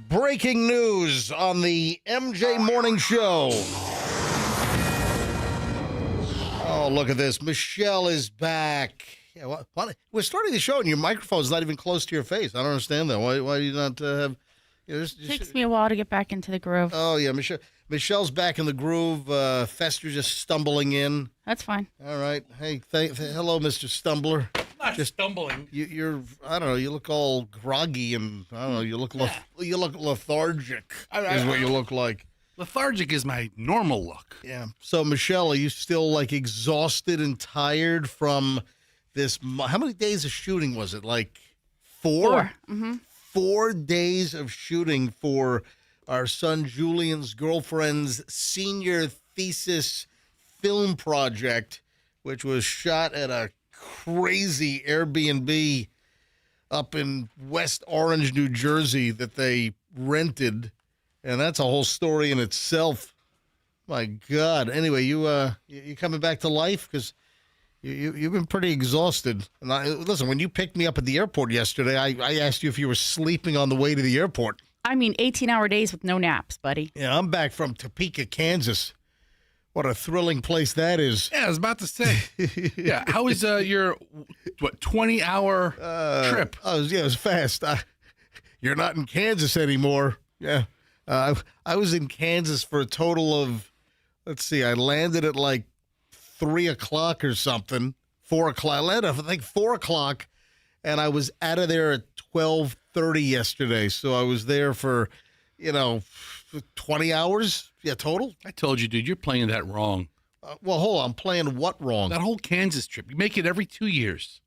Breaking news on the MJ Morning Show. Oh, look at this. Michelle is back. Yeah, we're starting the show and your microphone's not even close to your face. I don't understand that. Why do you not have... It takes me a while to get back into the groove. Oh, yeah. Michelle's back in the groove. Fester's just stumbling in. That's fine. All right. Hey, hello, Mr. Stumbler. I'm not stumbling. You're, I don't know, you look all groggy and, I don't know, you look lethargic is what you look like. Lethargic is my normal look. Yeah. So, Michelle, are you still, like, exhausted and tired from this? How many days of shooting was it? Like 4? 4. Mm-hmm. 4 days of shooting for our son Julian's girlfriend's senior thesis film project, which was shot at a crazy Airbnb up in West Orange, New Jersey that they rented. And that's a whole story in itself. My God. Anyway, you coming back to life? Because you've been pretty exhausted. And listen, when you picked me up at the airport yesterday, I asked you if you were sleeping on the way to the airport. I mean, 18-hour days with no naps, buddy. Yeah, I'm back from Topeka, Kansas. What a thrilling place that is. Yeah, I was about to say. Yeah, how was your, 20-hour trip? It was fast. You're not in Kansas anymore. Yeah. I was in Kansas for a total of, let's see, I landed at like 3 o'clock or something. 4 o'clock. I landed at, I think, 4 o'clock, and I was out of there at 12:30 yesterday. So I was there for, 20 hours. Yeah, total. I told you, dude, you're playing that wrong. Well, hold on. I'm playing what wrong? That whole Kansas trip. You make it every 2 years.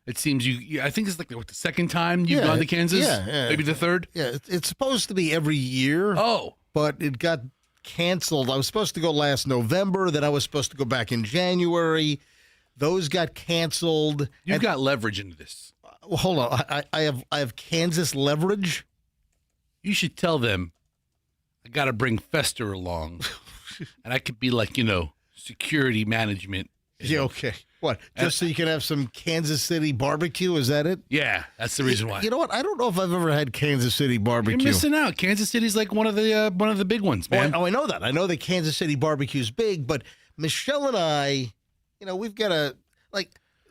It seems I think it's like the second time you've gone to Kansas? Yeah. Maybe the third? Yeah, it's supposed to be every year. Oh. But it got canceled. I was supposed to go last November. Then I was supposed to go back in January. Those got canceled. You've got leverage into this. Well, hold on. I have Kansas leverage. You should tell them I got to bring Fester along, and I could be like, security management. Yeah, okay. What? Just so you can have some Kansas City barbecue? Is that it? Yeah, that's the reason why. You know what? I don't know if I've ever had Kansas City barbecue. You're missing out. Kansas City's like one of the big ones, man. Oh, I know that. I know that Kansas City barbecue's big, but Michelle and I, we've got a,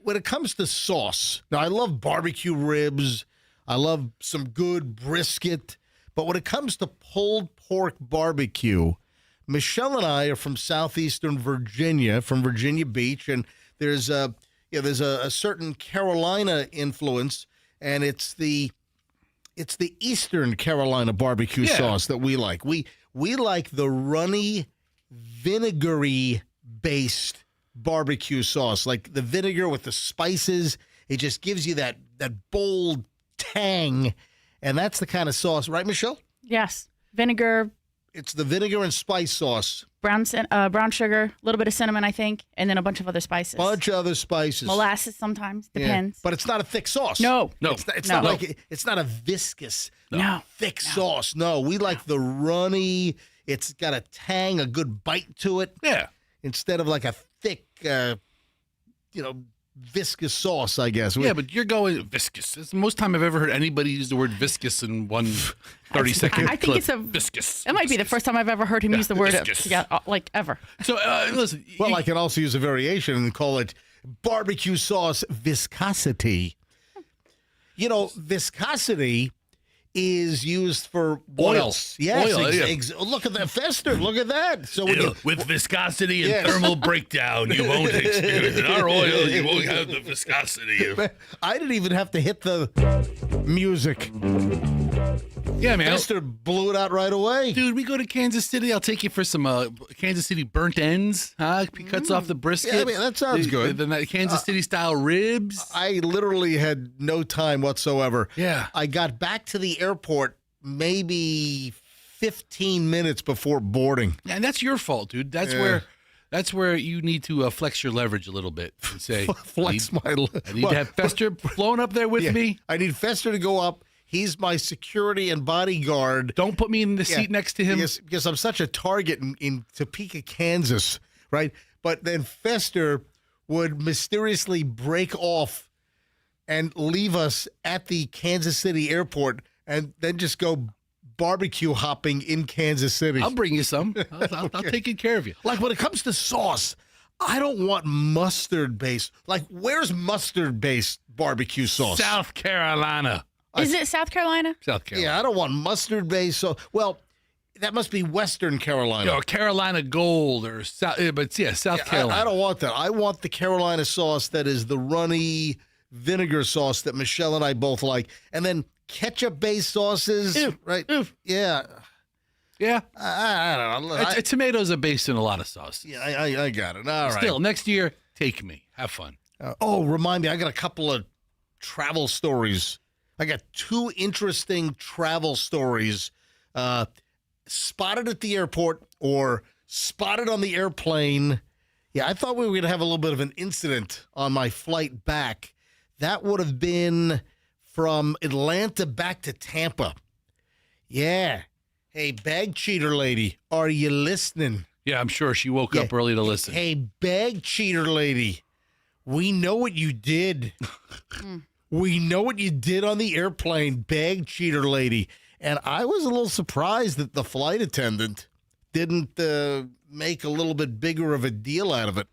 when it comes to sauce, now I love barbecue ribs. I love some good brisket. But when it comes to pulled pork barbecue, Michelle and I are from southeastern Virginia, from Virginia Beach, and there's a certain Carolina influence, and it's the Eastern Carolina barbecue sauce that we like. We like the runny, vinegary based barbecue sauce, like the vinegar with the spices. It just gives you that bold tang, and that's the kind of sauce, right, Michelle? Yes. Vinegar. It's the vinegar and spice sauce. Brown sugar, a little bit of cinnamon, I think, and then a bunch of other spices. Bunch of other spices. Molasses sometimes, depends. Yeah. But it's not a thick sauce. No. It's not like it's not a viscous, thick sauce. No, we like the runny. It's got a tang, a good bite to it. Yeah. Instead of like a thick, viscous sauce, I guess. Yeah, but you're going viscous. It's the most time I've ever heard anybody use the word viscous in one 30-second I think clip. it's a viscous. It might be the first time I've ever heard him use the word viscous. ever. So listen. Well, I can also use a variation and call it barbecue sauce viscosity. Viscosity is used for oils. Yes, Oil, look at that fester. Look at that. So with viscosity and thermal breakdown, you won't experience it. In our oil, you won't have the viscosity. I didn't even have to hit the music. Yeah, man. Fester blew it out right away. Dude, we go to Kansas City. I'll take you for some Kansas City burnt ends. He cuts off the brisket. Yeah, that sounds good. Then that Kansas City style ribs. I literally had no time whatsoever. Yeah. I got back to the airport maybe 15 minutes before boarding. Yeah, and that's your fault, dude. That's where you need to flex your leverage a little bit and say, Flex my leverage. I need to have Fester flown up there with me. I need Fester to go up. He's my security and bodyguard. Don't put me in the seat next to him. Because I'm such a target in Topeka, Kansas, right? But then Fester would mysteriously break off and leave us at the Kansas City airport and then just go barbecue hopping in Kansas City. I'll bring you some. I'll take care of you. Like when it comes to sauce, I don't want mustard-based. Like, where's mustard-based barbecue sauce? South Carolina. Is it South Carolina? South Carolina. Yeah, I don't want mustard-based sauce. Well, that must be Western Carolina. Carolina Gold or South Carolina. I don't want that. I want the Carolina sauce that is the runny vinegar sauce that Michelle and I both like. And then ketchup-based sauces, right? Yeah. Yeah. I don't know. Tomatoes are based in a lot of sauces. Yeah, I got it. All right. Still, next year, take me. Have fun. Remind me, I got a couple of travel stories. I got 2 interesting travel stories. Spotted at the airport or spotted on the airplane. Yeah, I thought we were going to have a little bit of an incident on my flight back. That would have been from Atlanta back to Tampa. Yeah. Hey, bag cheater lady, are you listening? Yeah, I'm sure she woke up early to listen. Hey, bag cheater lady, we know what you did. We know what you did on the airplane, bag cheater lady. And I was a little surprised that the flight attendant didn't make a little bit bigger of a deal out of it.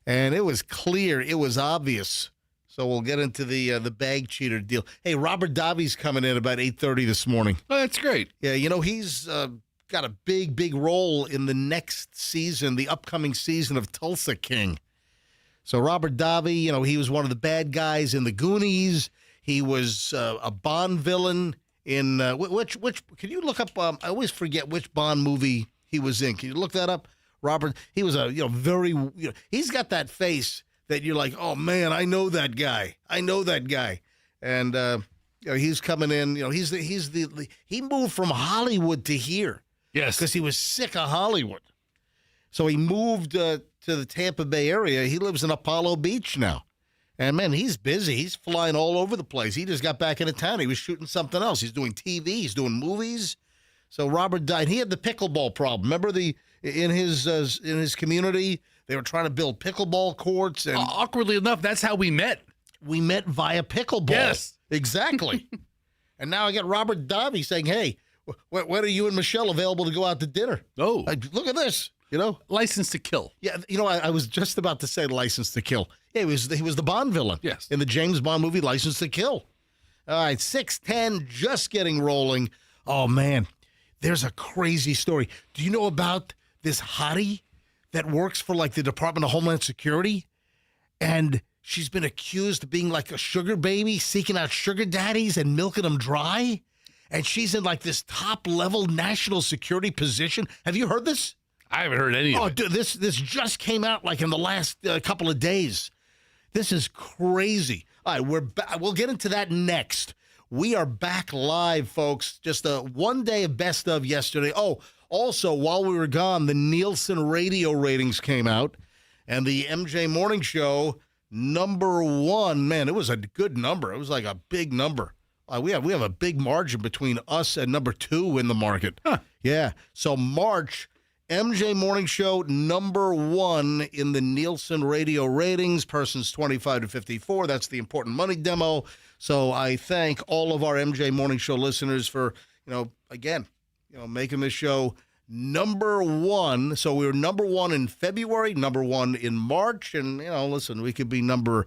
And it was clear. It was obvious. So we'll get into the bag cheater deal. Hey, Robert Davi's coming in about 8:30 this morning. Oh, that's great. Yeah, he's got a big role in the next season, the upcoming season of Tulsa King. So Robert Davi, he was one of the bad guys in the Goonies. He was a Bond villain in which can you look up? I always forget which Bond movie he was in. Can you look that up, Robert? He was he's got that face that you're like, oh man, I know that guy. And he's coming in. He moved from Hollywood to here. Yes, because he was sick of Hollywood. So he moved to the Tampa Bay area. He lives in Apollo Beach now. And, man, he's busy. He's flying all over the place. He just got back into town. He was shooting something else. He's doing TV. He's doing movies. So Robert died. He had the pickleball problem. Remember in his community, they were trying to build pickleball courts. And Awkwardly enough, that's how we met. we met via pickleball. Yes. Exactly. And now I got Robert Davi saying, hey, when are you and Michelle available to go out to dinner? Oh. Look at this, you know? License to Kill. Yeah, you know, I was just about to say License to Kill. Yeah, he was the Bond villain. Yes. In the James Bond movie License to Kill. All right, 6:10, just getting rolling. Oh, man, there's a crazy story. Do you know about this hottie that works for, like, the Department of Homeland Security? And she's been accused of being like a sugar baby, seeking out sugar daddies and milking them dry. And she's in, like, this top-level national security position. Have you heard this? I haven't heard any of Oh, it. dude, this just came out like in the last couple of days. This is crazy. All right, we'll get into that next. We are back live, folks. Just a one day of best of yesterday. Oh, also, while we were gone, the Nielsen radio ratings came out, and the MJ Morning Show, #1. Man, it was a good number. It was like a big number. We have a big margin between us and #2 in the market. Huh. Yeah. So March, MJ Morning Show, #1 in the Nielsen radio ratings, persons 25 to 54. That's the important money demo. So I thank all of our MJ Morning Show listeners for, again, making this show #1. So we were #1 in February, #1 in March. And, listen, we could be number,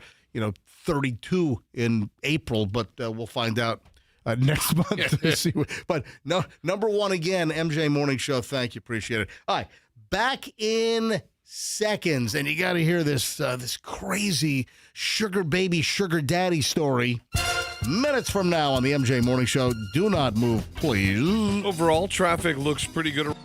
32 in April, but we'll find out next month to see. But no, #1 again, MJ Morning Show. Thank you. Appreciate it. All right. Back in seconds. And you got to hear this crazy sugar baby, sugar daddy story. Minutes from now on the MJ Morning Show. Do not move, please. Overall, traffic looks pretty good.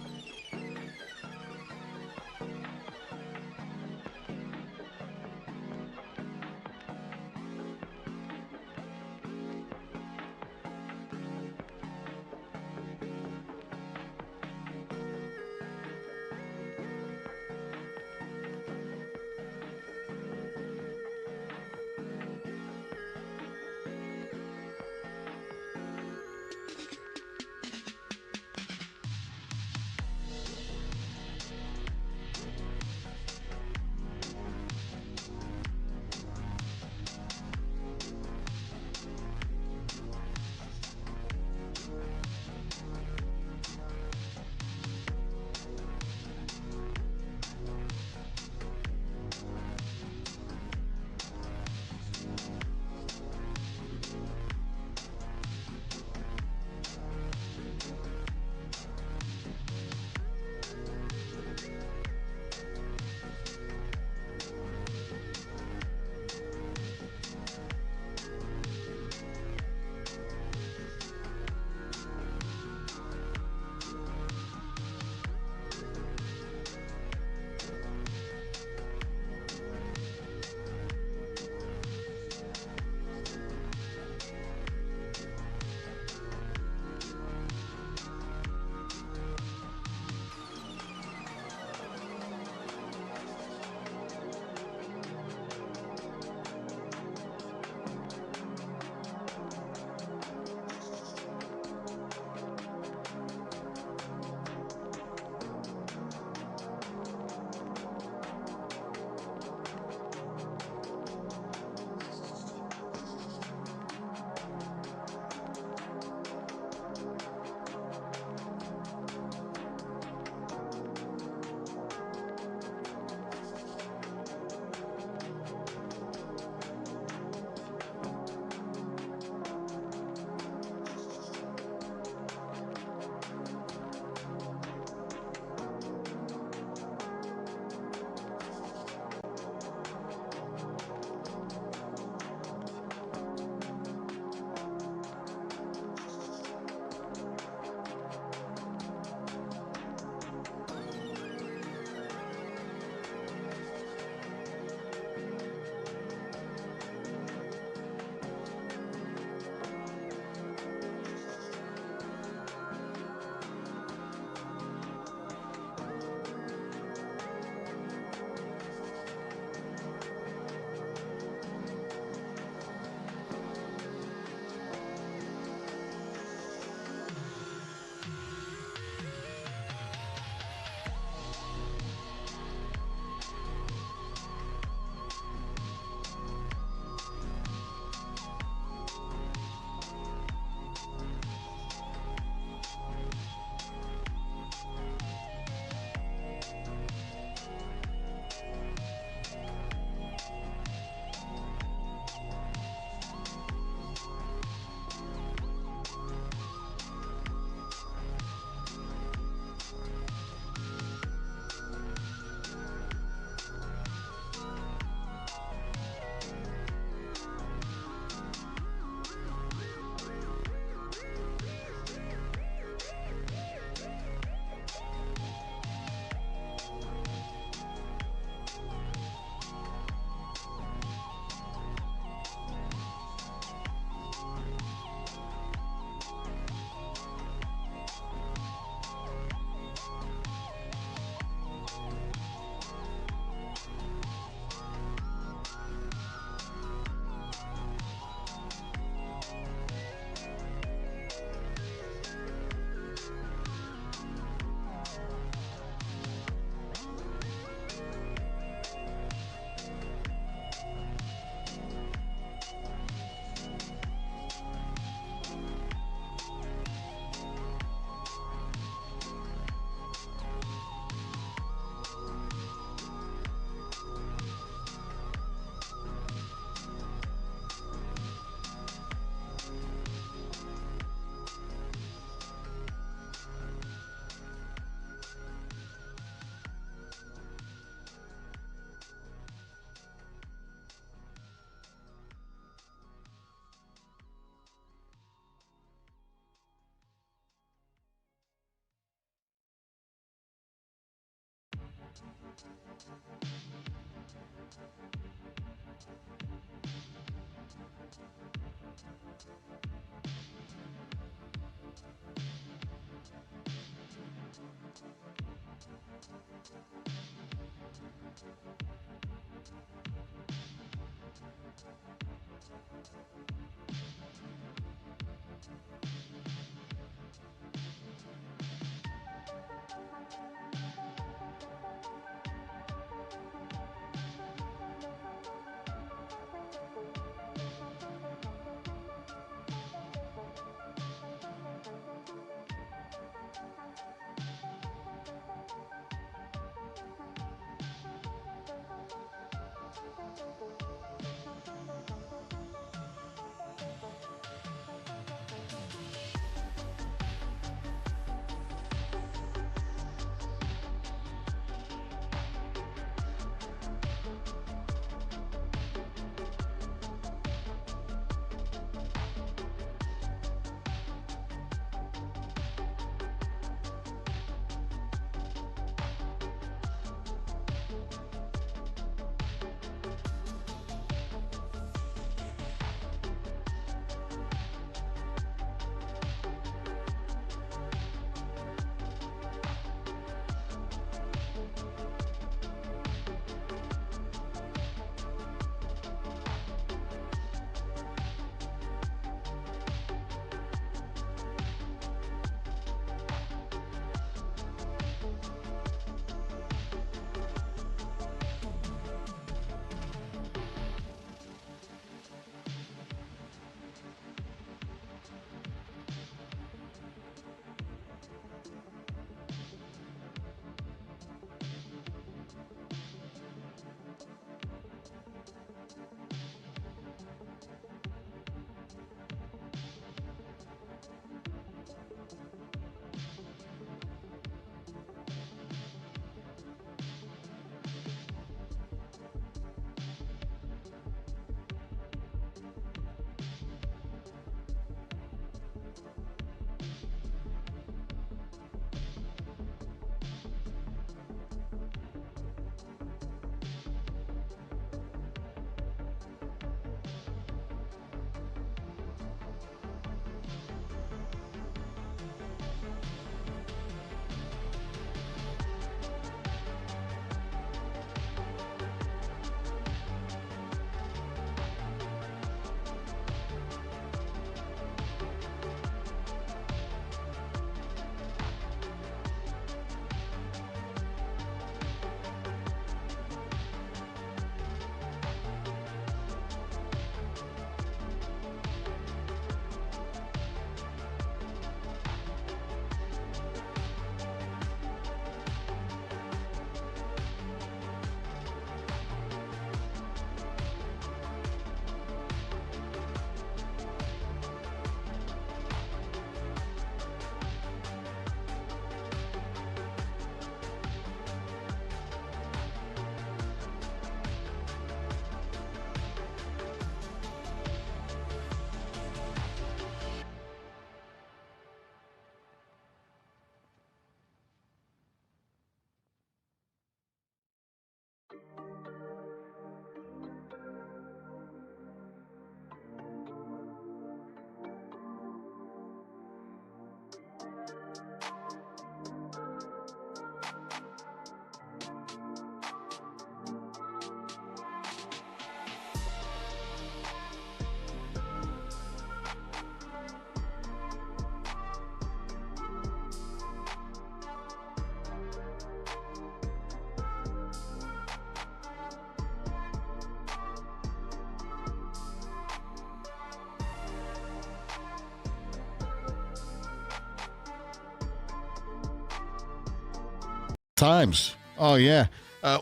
Times. Oh, yeah.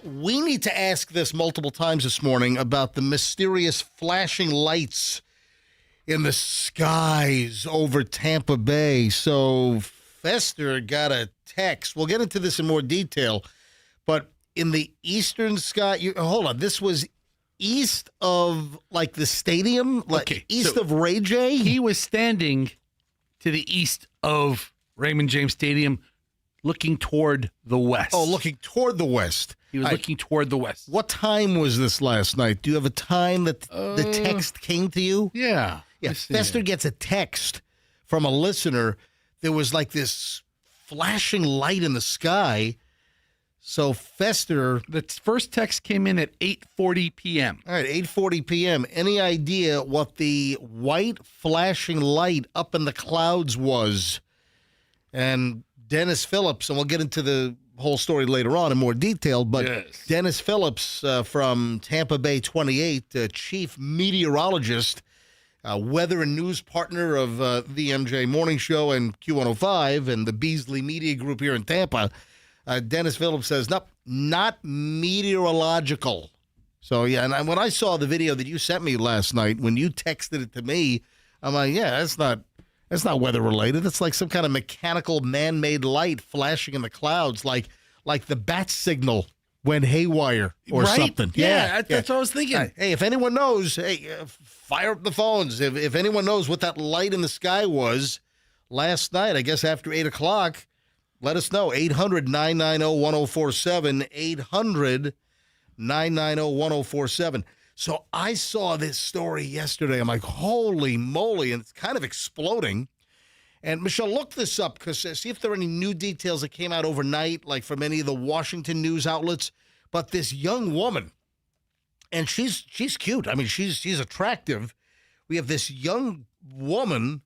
We need to ask this multiple times this morning about the mysterious flashing lights in the skies over Tampa Bay. So Fester got a text. We'll get into this in more detail. But in the eastern sky, hold on, this was east of, like, the stadium? Like, Okay, east so of Ray J? He was standing to the east of Raymond James Stadium, looking toward the west. Oh, looking toward the west. He was looking toward the west. What time was this last night? Do you have a time that the text came to you? Yeah. Yeah, Let's see. Fester gets a text from a listener. There was like this flashing light in the sky. So Fester, The first text came in at 8:40 p.m. all right, 8:40 p.m. Any idea what the white flashing light up in the clouds was? And Dennis Phillips, and we'll get into the whole story later on in more detail, but Yes. Dennis Phillips from Tampa Bay 28, chief meteorologist, weather and news partner of the MJ Morning Show and Q105 and the Beasley Media Group here in Tampa. Dennis Phillips says, nope, not meteorological. So, yeah, and when I saw the video that you sent me last night, when you texted it to me, I'm like, yeah, that's not weather-related. It's like some kind of mechanical man-made light flashing in the clouds, like the bat signal went haywire or Right? something. Yeah, that's what I was thinking. Hey, if anyone knows, fire up the phones. If anyone knows what that light in the sky was last night, I guess after 8 o'clock, let us know. 800-990-1047, 800-990-1047. So I saw this story yesterday. I'm like, holy moly, and it's kind of exploding. And Michelle, look this up because see if there are any new details that came out overnight, like from any of the Washington news outlets. But this young woman, and she's cute. I mean, she's attractive. We have this young woman,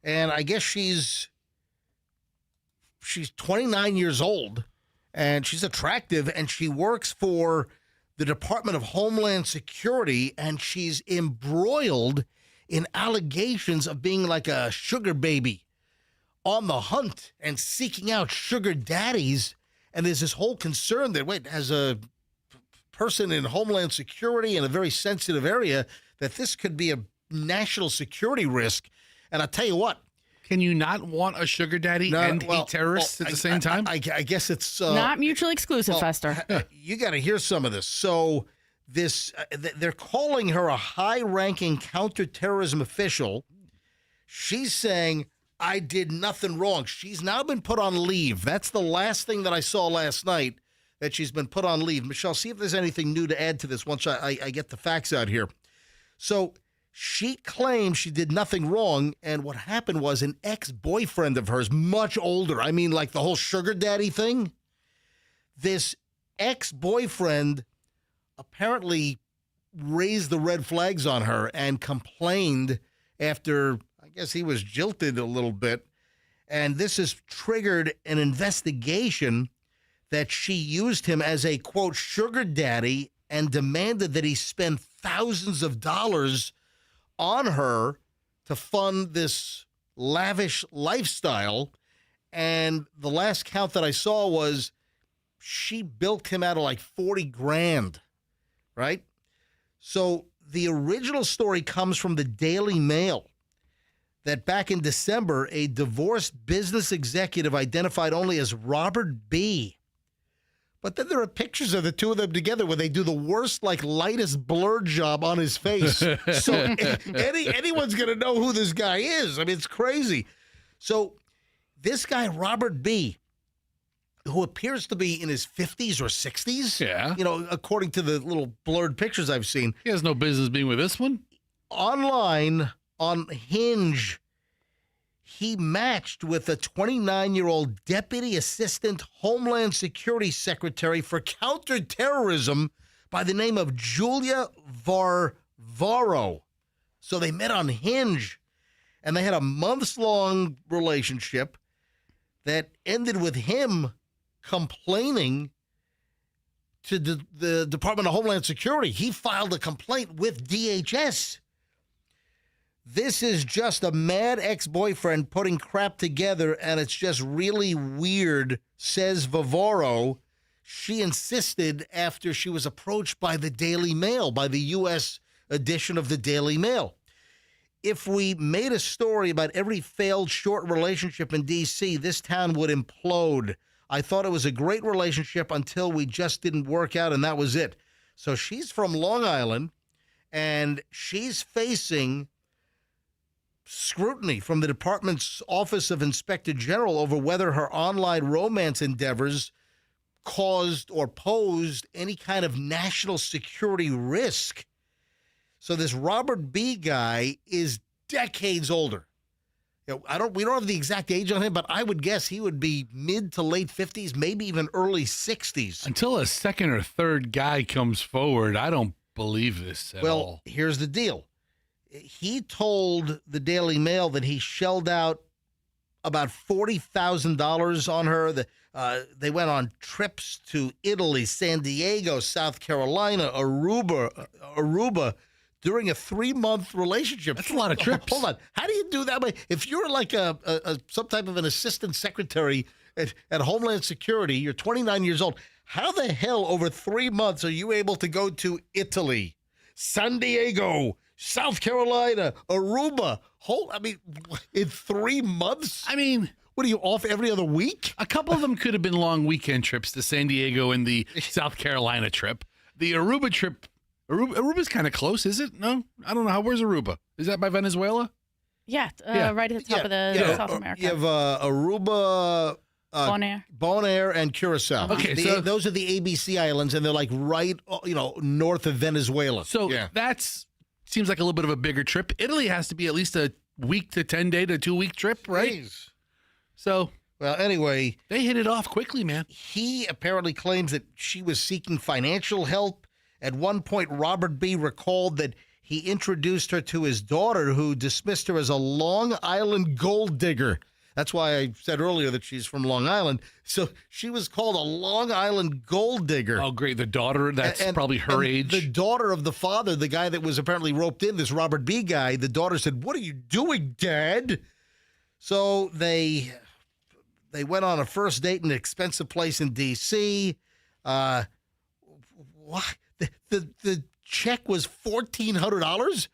and I guess she's 29 years old, and she's attractive, and she works for the Department of Homeland Security, and she's embroiled in allegations of being like a sugar baby on the hunt and seeking out sugar daddies. And there's this whole concern that, wait, as a person in Homeland Security in a very sensitive area, that this could be a national security risk. And I'll tell you what. Can you not want a sugar daddy and hate terrorists at the same time? I guess it's Not mutually exclusive, Fester. You got to hear some of this. So this, they're calling her a high-ranking counterterrorism official. She's saying, I did nothing wrong. She's now been put on leave. That's the last thing that I saw last night, that she's been put on leave. Michelle, see if there's anything new to add to this once I get the facts out here. So she claims she did nothing wrong, and what happened was an ex-boyfriend of hers, much older, I mean like the whole sugar daddy thing, this ex-boyfriend apparently raised the red flags on her and complained after, I guess he was jilted a little bit, and this has triggered an investigation that she used him as a, quote, sugar daddy and demanded that he spend thousands of dollars on her to fund this lavish lifestyle. And the last count that I saw was she bilked him out of like 40 grand, right? So the original story comes from the Daily Mail, that back in December, a divorced business executive identified only as Robert B. But then there are pictures of the two of them together where they do the worst, like, lightest blur job on his face. So anyone's going to know who this guy is. I mean, it's crazy. So this guy, Robert B., who appears to be in his 50s or 60s, Yeah. you know, according to the little blurred pictures I've seen, He has no business being with this one. online on Hinge, he matched with a 29-year-old Deputy Assistant Homeland Security Secretary for Counterterrorism by the name of Julia Varvaro. So they met on Hinge, and they had a months-long relationship that ended with him complaining to the Department of Homeland Security. He filed a complaint with DHS. This is just a mad ex-boyfriend putting crap together, and it's just really weird, says Vivaro. She insisted after she was approached by the Daily Mail, by the U.S. edition of the Daily Mail. If we made a story about every failed short relationship in D.C., this town would implode. I thought it was a great relationship until we just didn't work out, and that was it. So she's from Long Island, and she's facing scrutiny from the department's Office of Inspector General over whether her online romance endeavors caused or posed any kind of national security risk. So this Robert B. guy is decades older. We don't have the exact age on him, but I would guess he would be mid to late 50s, maybe even early 60s. Until a second or third guy comes forward, I don't believe this at all. Well, here's the deal. He told the Daily Mail that he shelled out about $40,000 on her. They went on trips to Italy, San Diego, South Carolina, Aruba during a 3-month relationship. That's a lot of trips. Hold on. How do you do that? If you're like some type of an assistant secretary at Homeland Security, you're 29 years old. How the hell over 3 months are you able to go to Italy, San Diego, South Carolina, Aruba? In 3 months? I mean, what are you off every other week? a couple of them could have been long weekend trips to San Diego and the South Carolina trip. The Aruba trip, Aruba's kind of close, is it? No? I don't know. Where's Aruba? Is that by Venezuela? Yeah, Yeah. right at the top of the South America. You have Aruba, Bonaire. and Curacao. Okay, so those are the ABC islands, and they're like right, north of Venezuela. So that's seems like a little bit of a bigger trip. Italy has to be at least a week to 10 day to 2 week trip, right? Jeez. So Well, anyway, they hit it off quickly, man. he apparently claims that she was seeking financial help. At one point, Robert B. recalled that he introduced her to his daughter, who dismissed her as a Long Island gold digger. That's why I said earlier that she's from Long Island. So she was called a Long Island gold digger. Oh, great. The daughter, that's probably her and age. The daughter of the father, the guy that was apparently roped in, this Robert B. guy, the daughter said, "What are you doing, Dad?" So they went on a first date in an expensive place in D.C. What? The check was $1,400.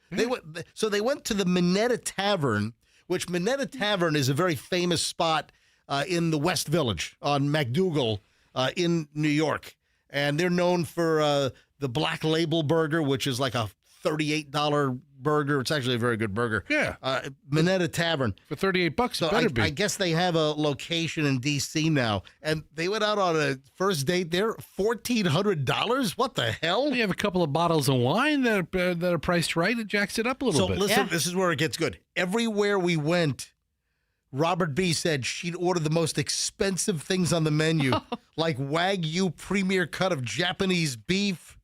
They went to the Minetta Tavern, which Minetta Tavern is a very famous spot in the West Village on MacDougal in New York, and they're known for the Black Label Burger, which is like a $38 burger. It's actually a very good burger. Yeah. Minetta Tavern. For $38, So it better be. I guess they have a location in D.C. now, and they went out on a first date there. $1,400. What the hell? We have a couple of bottles of wine that are priced right. It jacks it up a little So bit. listen, Yeah. this is where it gets good. Everywhere we went, Robert B. said she'd order the most expensive things on the menu, like Wagyu premier cut of Japanese beef.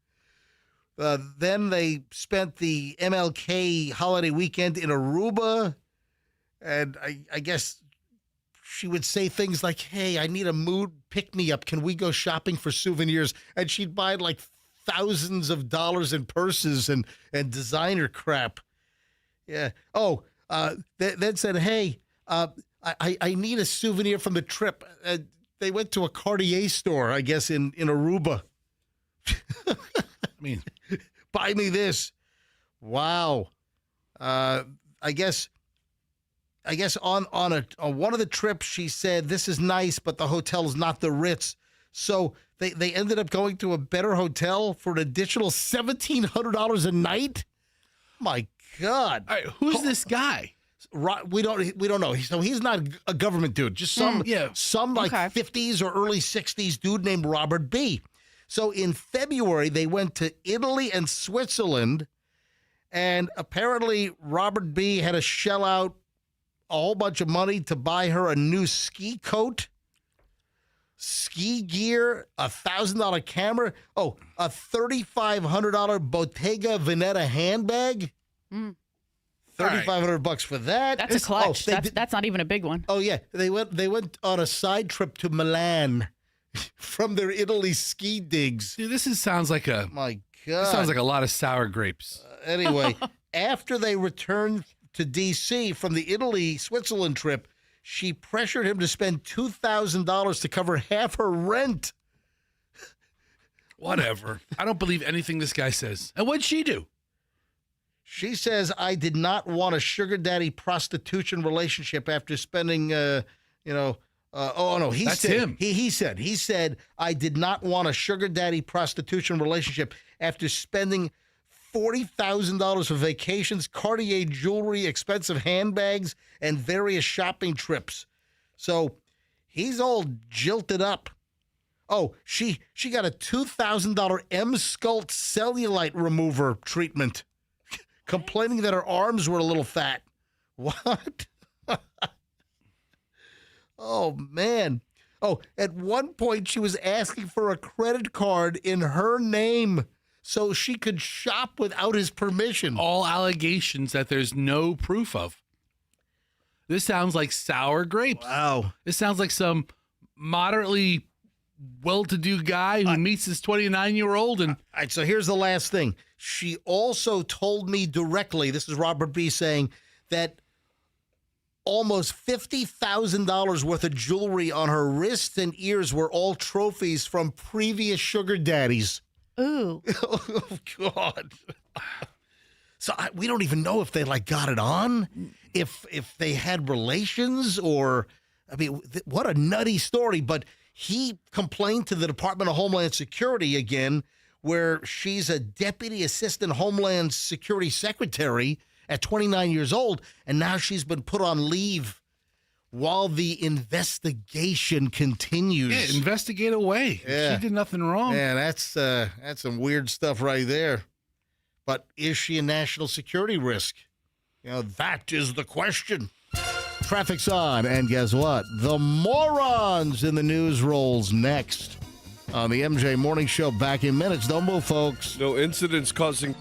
Then they spent the MLK holiday weekend in Aruba. And I guess she would say things like, "Hey, I need a mood pick-me-up. Can we go shopping for souvenirs?" And she'd buy like thousands of dollars in purses and designer crap. Yeah. Oh, then said, "Hey, I need a souvenir from the trip." They went to a Cartier store, I guess, in Aruba. I mean, Buy me this. Wow. I guess on one of the trips she said, "This is nice, but the hotel's not the Ritz." So they ended up going to a better hotel for an additional $1,700 a night. My God. all right, who's this guy? We don't know. So he's not a government dude. Just some like Okay. 50s or early 60s dude named Robert B. So in February, they went to Italy and Switzerland, and apparently Robert B. had to shell out a whole bunch of money to buy her a new ski coat, ski gear, a $1,000 camera, a $3,500 Bottega Veneta handbag. $3,500 for that. That's a clutch. That's not even a big one. Oh yeah, they went on a side trip to Milan from their Italy ski digs. Dude, sounds like a My God. sounds like a lot of sour grapes. Anyway, after they returned to D.C. from the Italy-Switzerland trip, she pressured him to spend $2,000 to cover half her rent. Whatever. I don't believe anything this guy says. And what'd she do? She says, "I did not want a sugar daddy prostitution relationship after spending, he That's said, him. He said, "I did not want a sugar daddy prostitution relationship after spending $40,000 for vacations, Cartier jewelry, expensive handbags, and various shopping trips." So he's all jilted up. Oh, she got a $2,000 M-Sculpt cellulite remover treatment, complaining that her arms were a little fat. What? Oh, man. Oh, at one point she was asking for a credit card in her name so she could shop without his permission. All allegations that there's no proof of. This sounds like sour grapes. Wow. This sounds like some moderately well-to-do guy who meets his 29-year-old and All right, so here's the last thing. She also told me directly, this is Robert B. saying, that almost $50,000 worth of jewelry on her wrists and ears were all trophies from previous sugar daddies. Ooh. Oh, God. So we don't even know if they got it on, if they had relations, or, I mean, what a nutty story. But he complained to the Department of Homeland Security again, where she's a deputy assistant Homeland Security secretary at 29 years old, and now she's been put on leave while the investigation continues. yeah, investigate away. Yeah. She did nothing wrong. Man, that's some weird stuff right there. But is she a national security risk? That is the question. Traffic's on, and guess what? The morons in the news rolls next on the MJ Morning Show. Back in minutes. Don't move, folks. No incidents causing.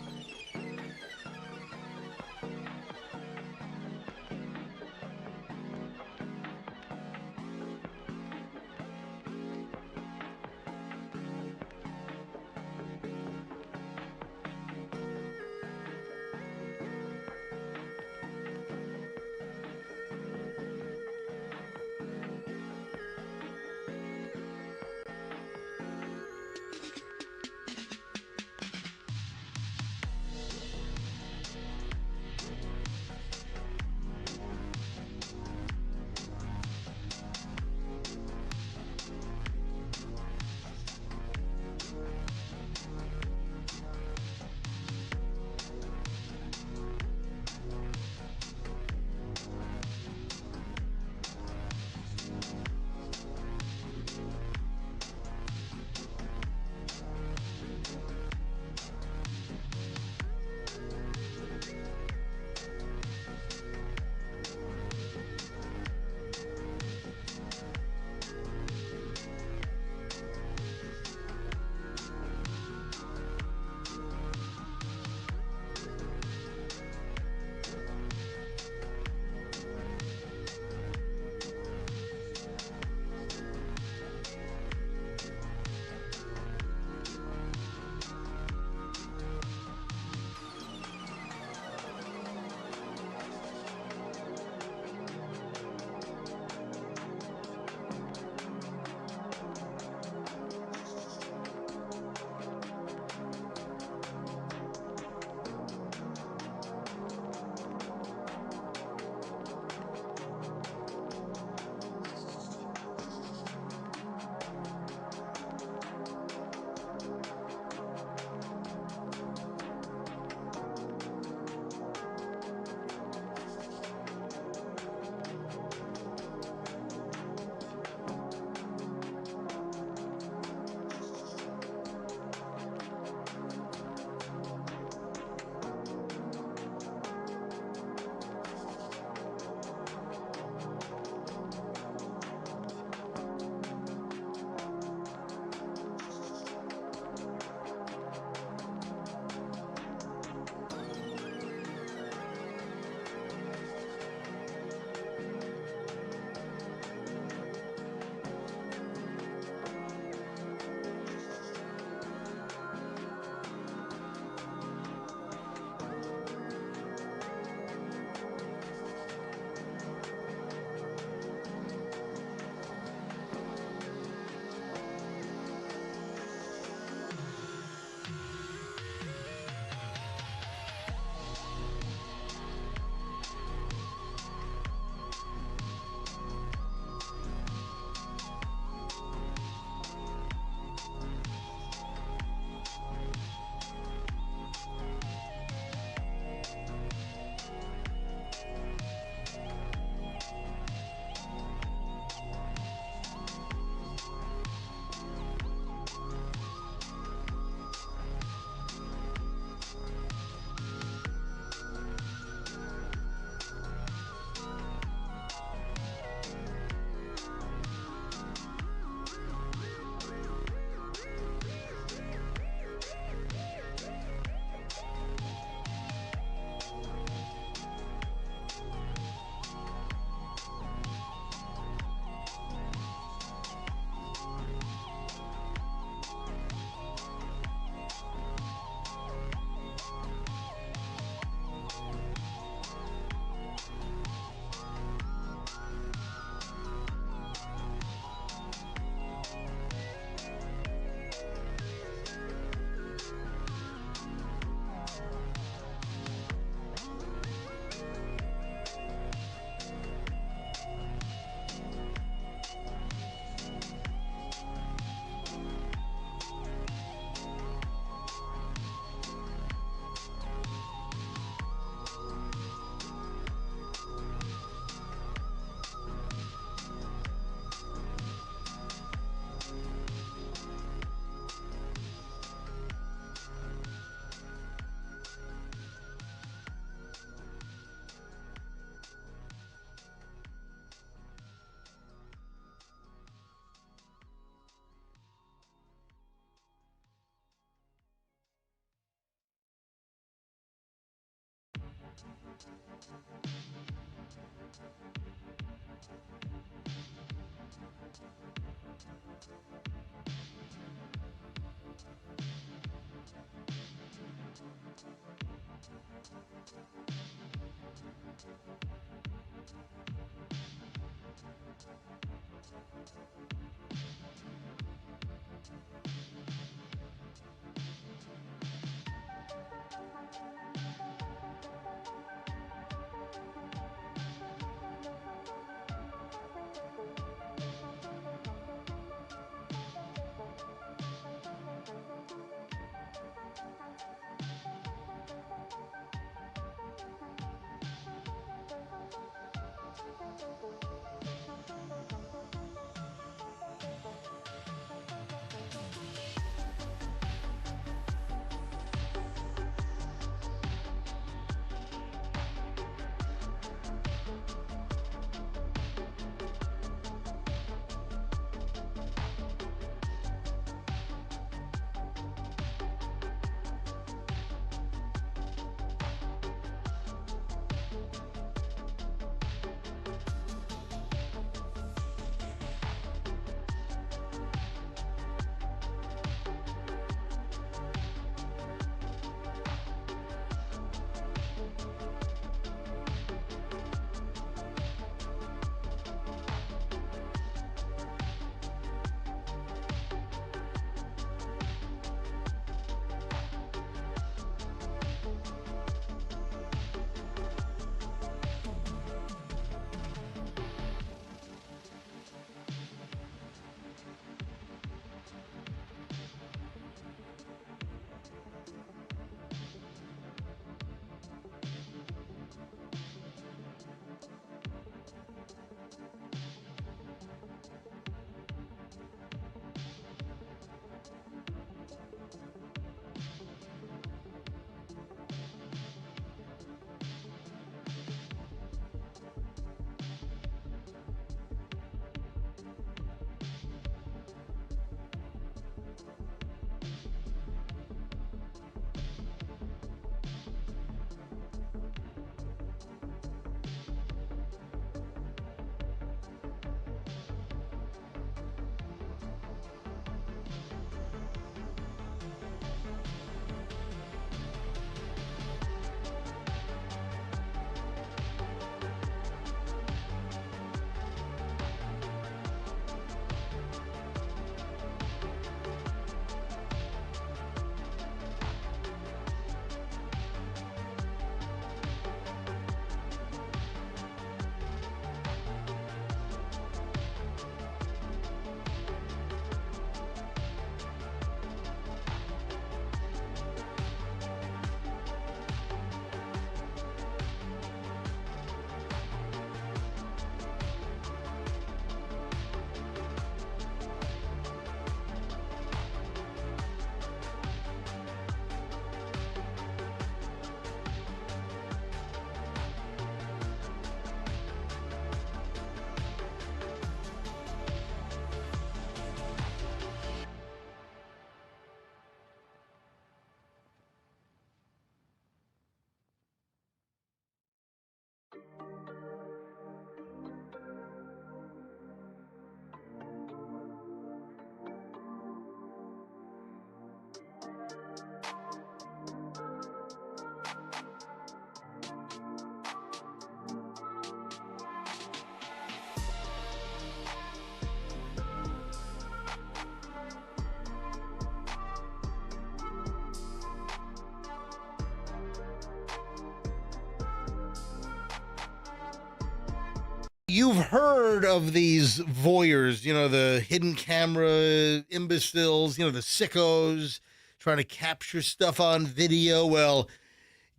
You've heard of these voyeurs, the hidden camera imbeciles, the sickos trying to capture stuff on video. Well,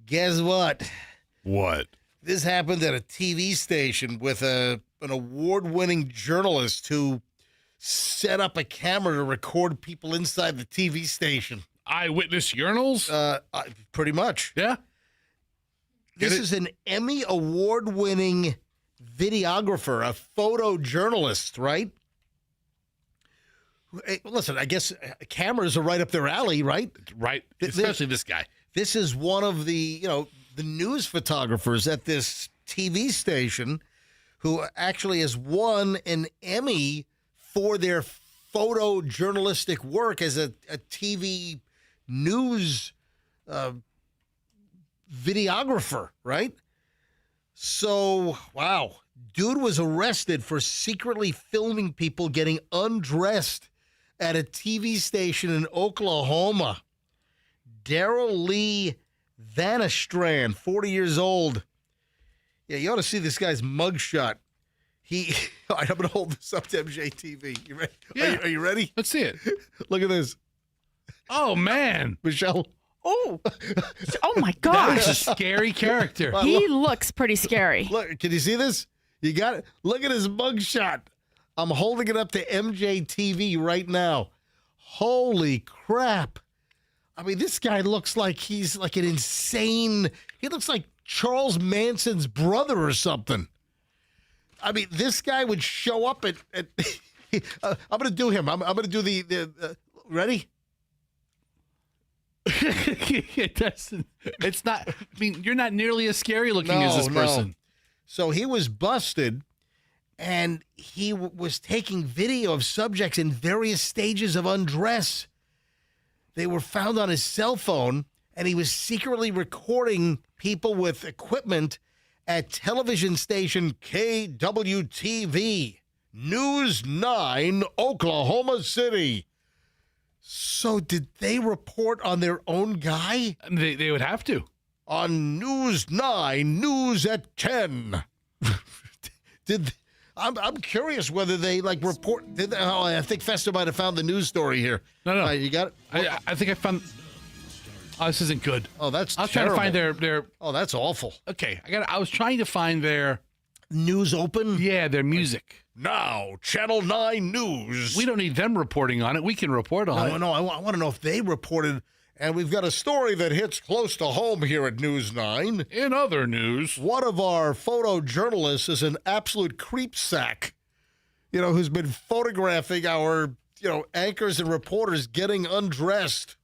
guess what? What? This happened at a TV station with an award-winning journalist who set up a camera to record people inside the TV station. Eyewitness urinals? Pretty much. Yeah. This is an Emmy award-winning videographer, a photojournalist, right? Hey, listen, I guess cameras are right up their alley, right? Right. Especially this guy. This is one of the, the news photographers at this TV station who actually has won an Emmy for their photojournalistic work as a TV news videographer, right? So, wow. Dude was arrested for secretly filming people getting undressed at a TV station in Oklahoma. Daryl Lee Vanastrand, 40 years old. Yeah, you ought to see this guy's mugshot. All right, I'm going to hold this up to MJTV. You ready? Yeah. Are you ready? Let's see it. Look at this. Oh, man. Michelle. Oh my That gosh. is a scary character. He looks pretty scary. Look, can you see this? You got it? Look at his mugshot. I'm holding it up to MJTV right now. Holy crap. I mean, this guy looks like he's like an insane, he looks like Charles Manson's brother or something. I mean, this guy would show up at I'm going to do him. I'm going to do the ready? It's not, I mean, you're not nearly as scary looking as this person. So he was busted, and he was taking video of subjects in various stages of undress. They were found on his cell phone, and he was secretly recording people with equipment at television station KWTV, News 9, Oklahoma City. So did they report on their own guy? They would have to. On News 9, News at 10. I'm curious whether they report. I think Fester might have found the news story here. No. You got it? I think I found. Oh, this isn't good. Oh, that's I was terrible. trying to find their. Oh, that's awful. Okay, I was trying to find their. News open? Yeah, their music. Now, Channel 9 News. We don't need them reporting on it. We can report on it. No, I want to know if they reported. And we've got a story that hits close to home here at News 9. In other news, One of our photojournalists is an absolute creep sack, who's been photographing our, anchors and reporters getting undressed.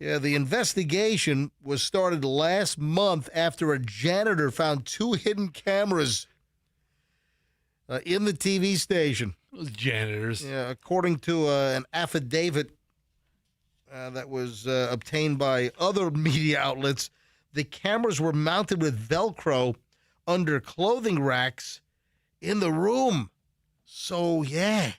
Yeah, the investigation was started last month after a janitor found 2 hidden cameras in the TV station. those janitors. Yeah, according to an affidavit that was obtained by other media outlets, the cameras were mounted with Velcro under clothing racks in the room. So, yeah.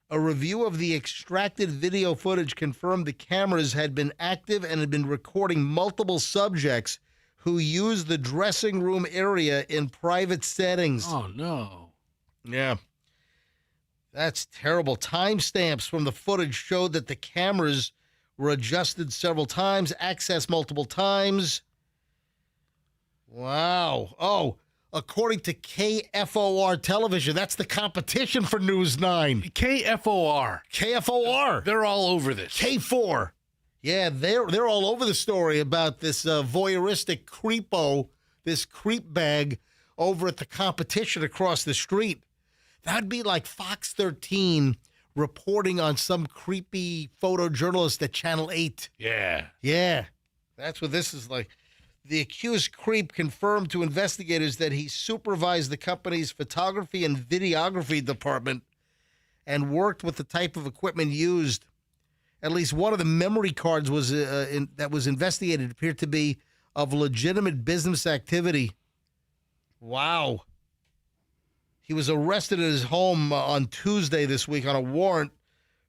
A review of the extracted video footage confirmed the cameras had been active and had been recording multiple subjects who used the dressing room area in private settings. Oh, no. Yeah. That's terrible. Timestamps from the footage showed that the cameras were adjusted several times, accessed multiple times. Wow. Oh, according to KFOR television, that's the competition for News 9. KFOR. KFOR. They're all over this. K4. Yeah, they're all over the story about this voyeuristic creepo, this creep bag over at the competition across the street. That'd be like Fox 13 reporting on some creepy photojournalist at Channel 8. Yeah. Yeah, that's what this is like. The accused creep confirmed to investigators that he supervised the company's photography and videography department and worked with the type of equipment used. At least one of the memory cards was that was investigated appeared to be of legitimate business activity. Wow. He was arrested at his home on Tuesday this week on a warrant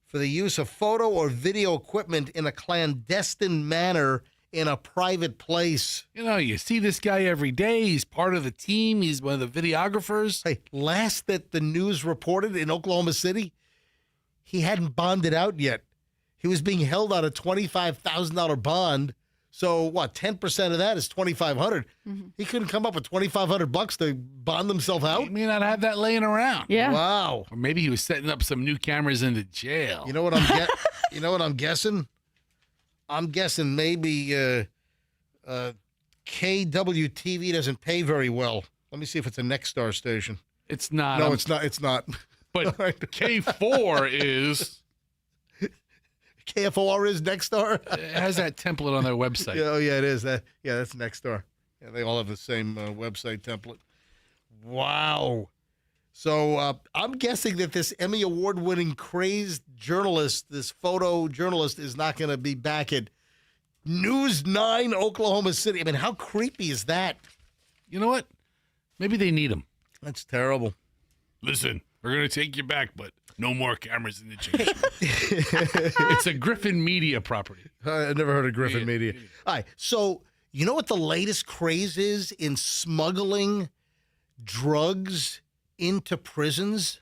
for the use of photo or video equipment in a clandestine manner in a private place. You see this guy every day. He's part of the team. He's one of the videographers. Hey, last that the news reported in Oklahoma City, he hadn't bonded out yet. He was being held on a $25,000 bond. So what? 10% of that is $2,500. Mm-hmm. He couldn't come up with $2,500 to bond himself out. He may not have that laying around. Yeah. Wow. Or maybe he was setting up some new cameras in the jail. You know what I'm guessing? I'm guessing maybe KWTV doesn't pay very well. Let me see if it's a Nexstar station. It's not. No, it's not. It's not. But K4 is. KFOR is next star. It has that template on their website. Yeah, oh yeah, it is. That's next door. Yeah, they all have the same website template. Wow. So I'm guessing that this Emmy Award-winning crazed journalist, this photo journalist, is not going to be back at News 9, Oklahoma City. I mean, how creepy is that? You know what? Maybe they need him. That's terrible. Listen, we're going to take you back, but no more cameras in the change room. It's a Griffin Media property. I never heard of Griffin Media. All right, so you know what the latest craze is in smuggling drugs into prisons?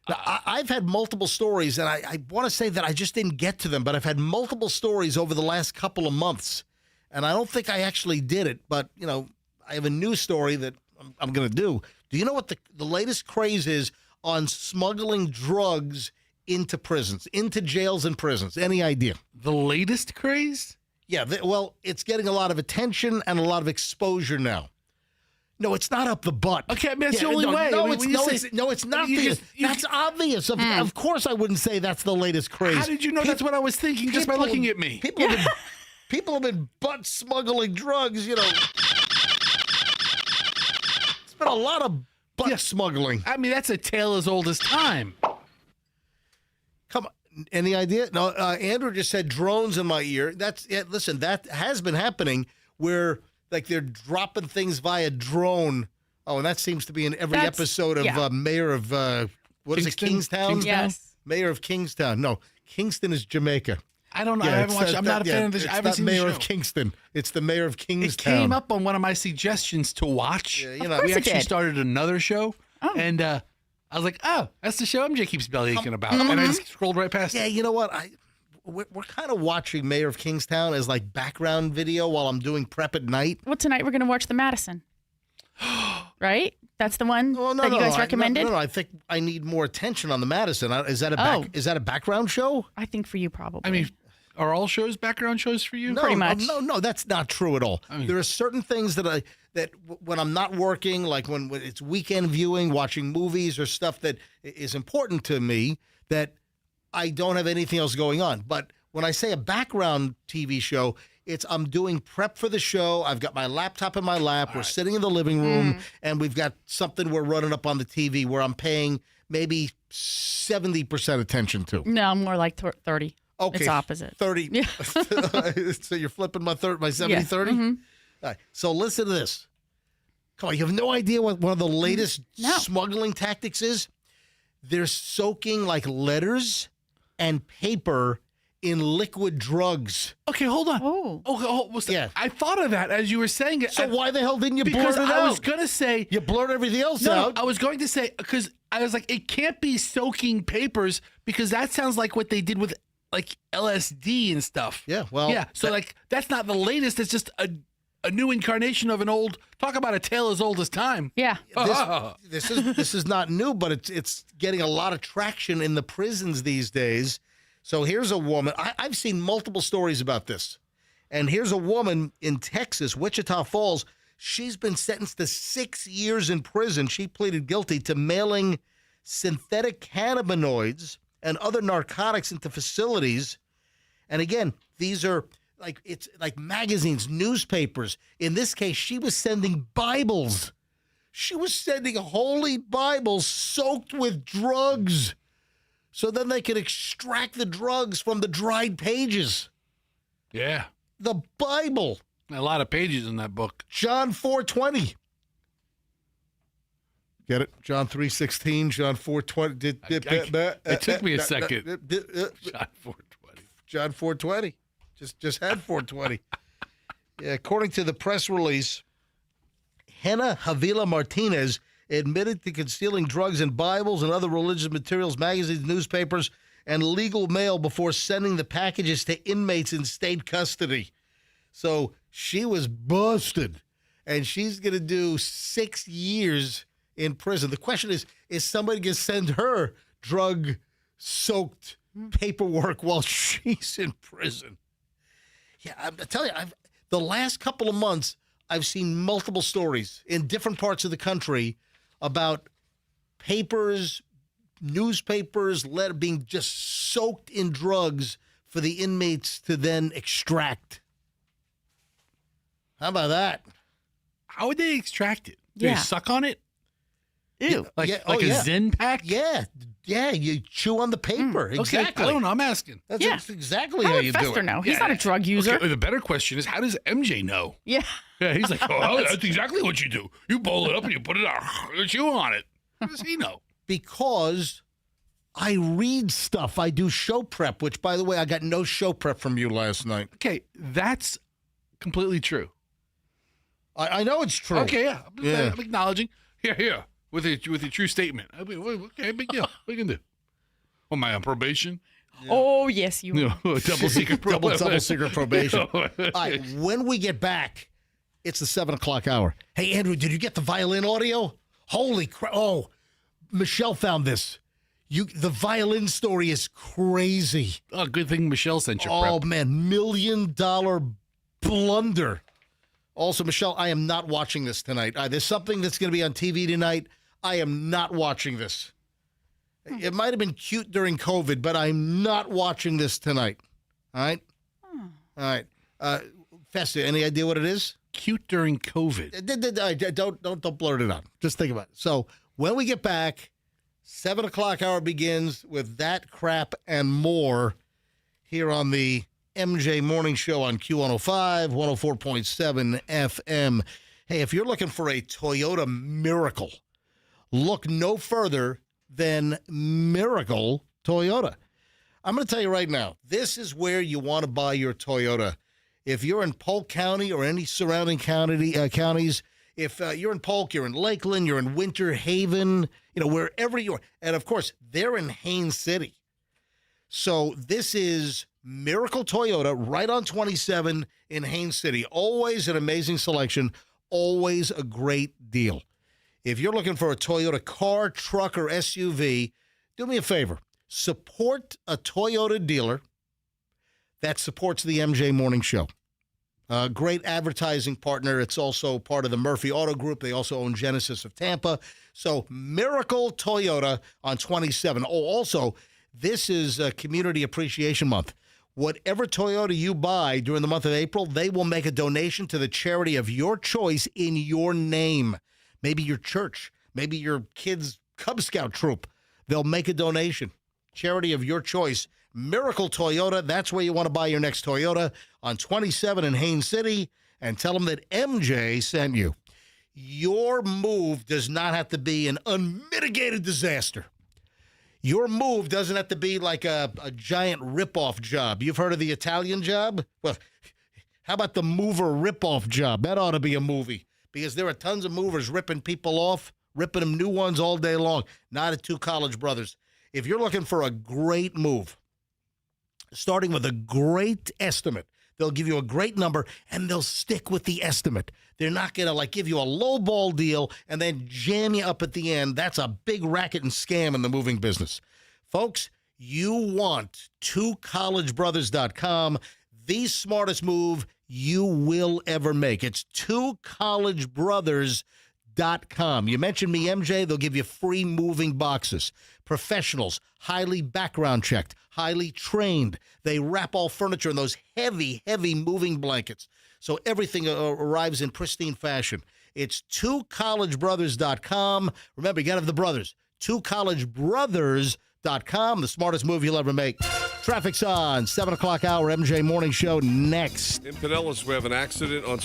Now, I've had multiple stories, and I want to say that I just didn't get to them, but I've had multiple stories over the last couple of months, and I don't think I actually did it, but, you know, I have a new story that I'm going to do. Do you know what the latest craze is on smuggling drugs into prisons, into jails and prisons? Any idea? The latest craze? Yeah, well, it's getting a lot of attention and a lot of exposure now. No, it's not up the butt. Okay, I mean, that's the only way. No, I mean, it's not. you That's obvious. Of course, I wouldn't say that's the latest craze. How did you know that's what I was thinking just by looking at me? People have been butt smuggling drugs, you know. It's been a lot of butt smuggling. I mean, that's a tale as old as time. Come on. Any idea? No, Andrew just said drones in my ear. Listen, that has been happening where like they're dropping things via drone. Oh, and that seems to be in every episode of Mayor of what is it, Kingstown? Yes. Mayor of Kingstown. No, Kingston is Jamaica. I don't know. I haven't watched. I'm not a fan of this. I haven't seen the show. Mayor of Kingston. It's the Mayor of Kingstown. It came up on one of my suggestions to watch. Yeah, Of course we it actually did. started another show, and I was like, "Oh, that's the show MJ keeps belly aching about," and I just scrolled right past. Yeah, it. you know what? We're kind of watching Mayor of Kingstown as like background video while I'm doing prep at night. Well, tonight we're going to watch the Madison. Right? That's the one Oh, no, that you guys no, recommended? No, I think I need more attention on the Madison. Is that a background show? I think for you probably. I mean, are all shows background shows for you? No, Pretty much. No, that's not true at all. I mean- There are certain things that when I'm not working, like when it's weekend viewing, watching movies or stuff that is important to me, that I don't have anything else going on. But when I say a background TV show, I'm doing prep for the show. I've got my laptop in my lap. We're sitting in the living room, and we've got something we're running up on the TV where I'm paying maybe 70% attention to. No, more like 30. Okay. It's opposite. 30. Yeah. So you're flipping my 70-30? Yes. Mm-hmm. All right. So listen to this. Come on, you have no idea what one of the latest smuggling tactics is? They're soaking like letters and paper in liquid drugs. Okay, hold on. Oh. Yeah. I thought of that as you were saying it. So why the hell didn't you blurt Because it out? I was gonna say You blurt everything else no. out. I was going to say because I was like, it can't be soaking papers because that sounds like what they did with like LSD and stuff. Yeah, well, yeah. So like that's not the latest. It's just a new incarnation of an old. Talk about a tale as old as time. Yeah. This is not new, but it's getting a lot of traction in the prisons these days. So here's a woman. I've seen multiple stories about this. And here's a woman in Texas, Wichita Falls. She's been sentenced to 6 years in prison. She pleaded guilty to mailing synthetic cannabinoids and other narcotics into facilities. And again, these are it's like magazines, newspapers. In this case, she was sending Bibles. She was sending holy Bibles soaked with drugs. So then they could extract the drugs from the dried pages. Yeah. The Bible. A lot of pages in that book. John 4:20. Get it? John 3:16, John 4:20. It took me a second. John 4:20. John 4:20. Just had 4:20. Yeah, according to the press release, Henna Havila Martinez admitted to concealing drugs in Bibles and other religious materials, magazines, newspapers, and legal mail before sending the packages to inmates in state custody. So she was busted, and she's going to do 6 years in prison. The question is somebody going to send her drug-soaked paperwork while she's in prison? Yeah, I'm telling you, the last couple of months, I've seen multiple stories in different parts of the country about papers, newspapers being just soaked in drugs for the inmates to then extract. How about that? How would they extract it? Do Yeah. they suck on it? Ew. Like Yeah, a Zen pack? Yeah, you chew on the paper. Exactly. Okay, I don't know. I'm asking. That's exactly How how would you do Fester it. know? He's not a drug user. Okay, the better question is, how does MJ know? Yeah. Yeah, he's like, oh, that's exactly what you do. You bowl it up and you put it out, you chew on it. How does he know? Because I read stuff. I do show prep, which, by the way, I got no show prep from you last night. Okay, that's completely true. I know it's true. Okay, yeah. Yeah. I'm acknowledging. Here, with your true statement. Okay, big deal. What are you gonna do? Am I on probation? Oh, yes, you are. Double secret double secret probation. All right, when we get back, it's the 7 o'clock hour. Hey, Andrew, did you get the violin audio? Holy crap. Oh, Michelle found this. The violin story is crazy. Oh, good thing Michelle sent your Oh, prep. man, $1 million blunder. Also, Michelle, I am not watching this tonight. There's something that's going to be on TV tonight. I am not watching this. It might have been cute during COVID, but I'm not watching this tonight. All right? All right. Festa, any idea what it is? Cute during COVID. Don't blurt it out. Just think about it. So when we get back, 7 o'clock hour begins with that crap and more here on the MJ Morning Show on Q105, 104.7 FM. Hey, if you're looking for a Toyota miracle, look no further than Miracle Toyota. I'm going to tell you right now, this is where you want to buy your Toyota. If you're in Polk County or any surrounding counties, if you're in Polk, you're in Lakeland, you're in Winter Haven, wherever you are. And, of course, they're in Haines City. So this is Miracle Toyota right on 27 in Haines City. Always an amazing selection, always a great deal. If you're looking for a Toyota car, truck, or SUV, do me a favor. Support a Toyota dealer that supports the MJ Morning Show. Great advertising partner. It's also part of the Murphy Auto Group. They also own Genesis of Tampa. So Miracle Toyota on 27. Oh, also, this is Community Appreciation Month. Whatever Toyota you buy during the month of April, they will make a donation to the charity of your choice in your name. Maybe your church, maybe your kid's Cub Scout troop. They'll make a donation. Charity of your choice. Miracle Toyota, that's where you want to buy your next Toyota on 27 in Haines City, and tell them that MJ sent you. Your move does not have to be an unmitigated disaster. Your move doesn't have to be like a giant rip-off job. You've heard of the Italian Job? Well, how about the mover rip-off job? That ought to be a movie, because there are tons of movers ripping people off, ripping them new ones all day long. Not at Two College Brothers. If you're looking for a great move, starting with a great estimate, they'll give you a great number, and they'll stick with the estimate. They're not going to give you a low-ball deal and then jam you up at the end. That's a big racket and scam in the moving business. Folks, you want twocollegebrothers.com, the smartest move you will ever make. It's twocollegebrothers.com. You mentioned me, MJ, they'll give you free moving boxes. Professionals, highly background checked, highly trained. They wrap all furniture in those heavy, heavy moving blankets, so everything arrives in pristine fashion. It's twocollegebrothers.com. Remember, you got to have the brothers. twocollegebrothers.com, the smartest move you'll ever make. Traffic's on, 7 o'clock hour, MJ Morning Show next. In Pinellas, we have an accident on...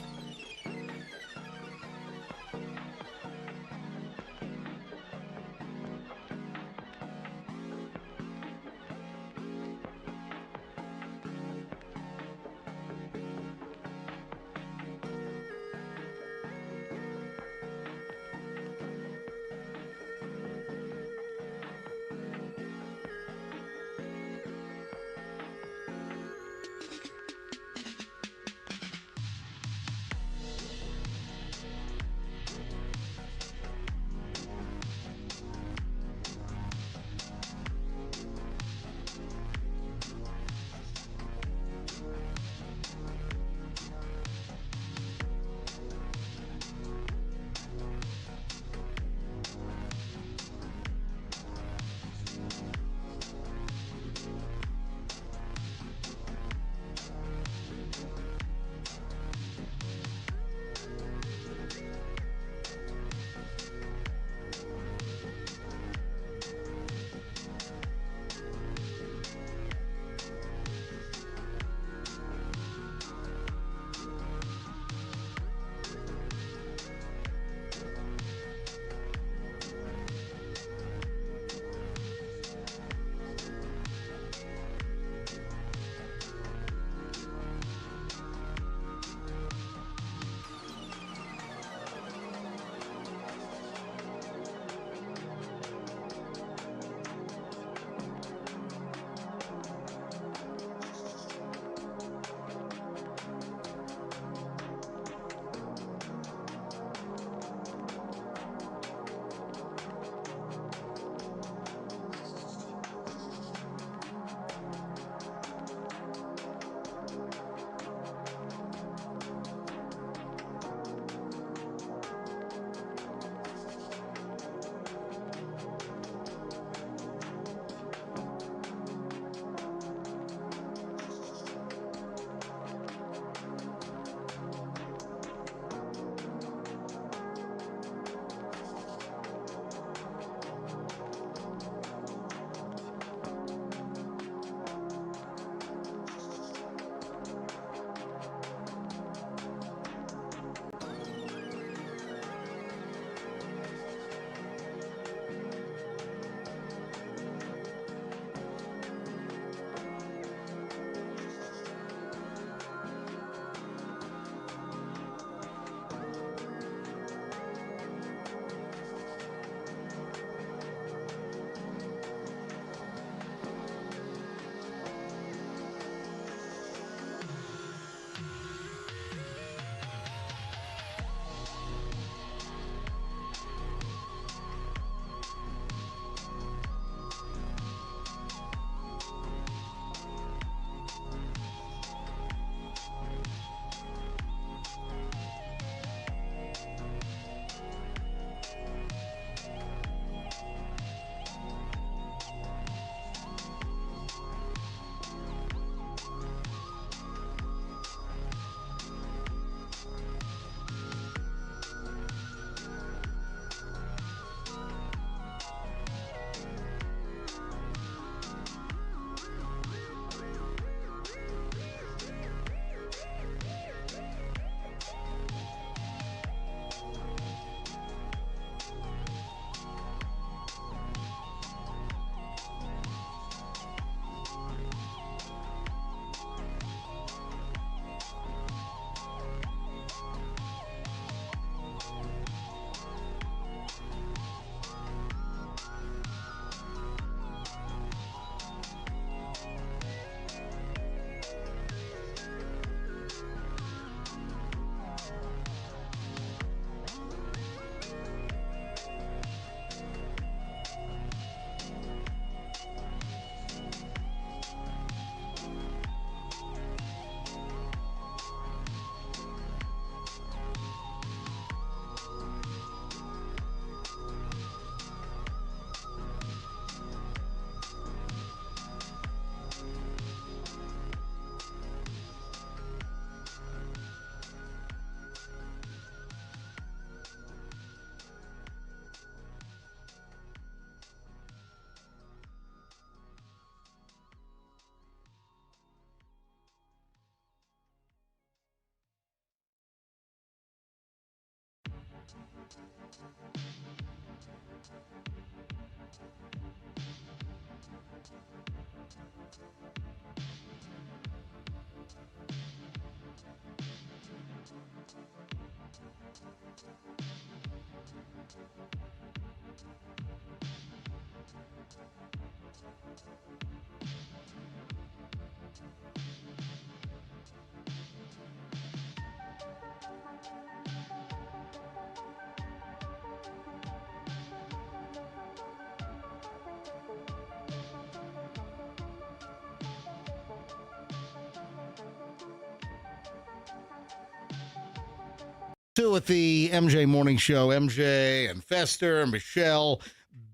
At the MJ Morning Show, MJ and Fester and Michelle.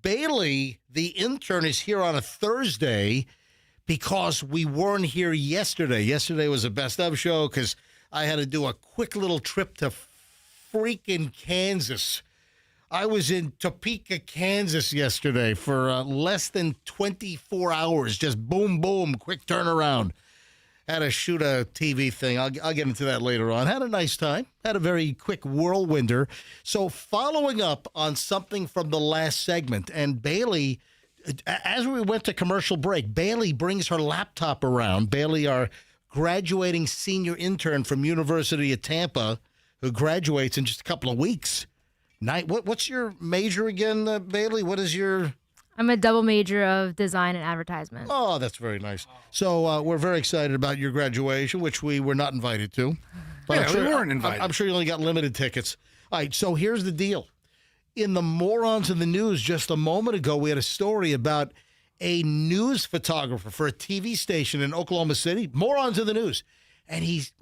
Bailey, the intern, is here on a Thursday because we weren't here yesterday. Yesterday was a best of show because I had to do a quick little trip to freaking Kansas. I was in Topeka, Kansas yesterday for less than 24 hours. Just boom, boom, quick turnaround. Had to shoot a TV thing. I'll get into that later on. Had a nice time. Had a very quick whirlwinder. So following up on something from the last segment, and Bailey, as we went to commercial break, Bailey brings her laptop around. Bailey, our graduating senior intern from University of Tampa, who graduates in just a couple of weeks. What's your major again, Bailey? What is your... I'm a double major of design and advertisement. Oh, that's very nice. So we're very excited about your graduation, which we were not invited to. But Yeah, we weren't invited. I'm sure you only got limited tickets. All right, so here's the deal. In the Morons in the News just a moment ago, we had a story about a news photographer for a TV station in Oklahoma City. Morons in the News. And he's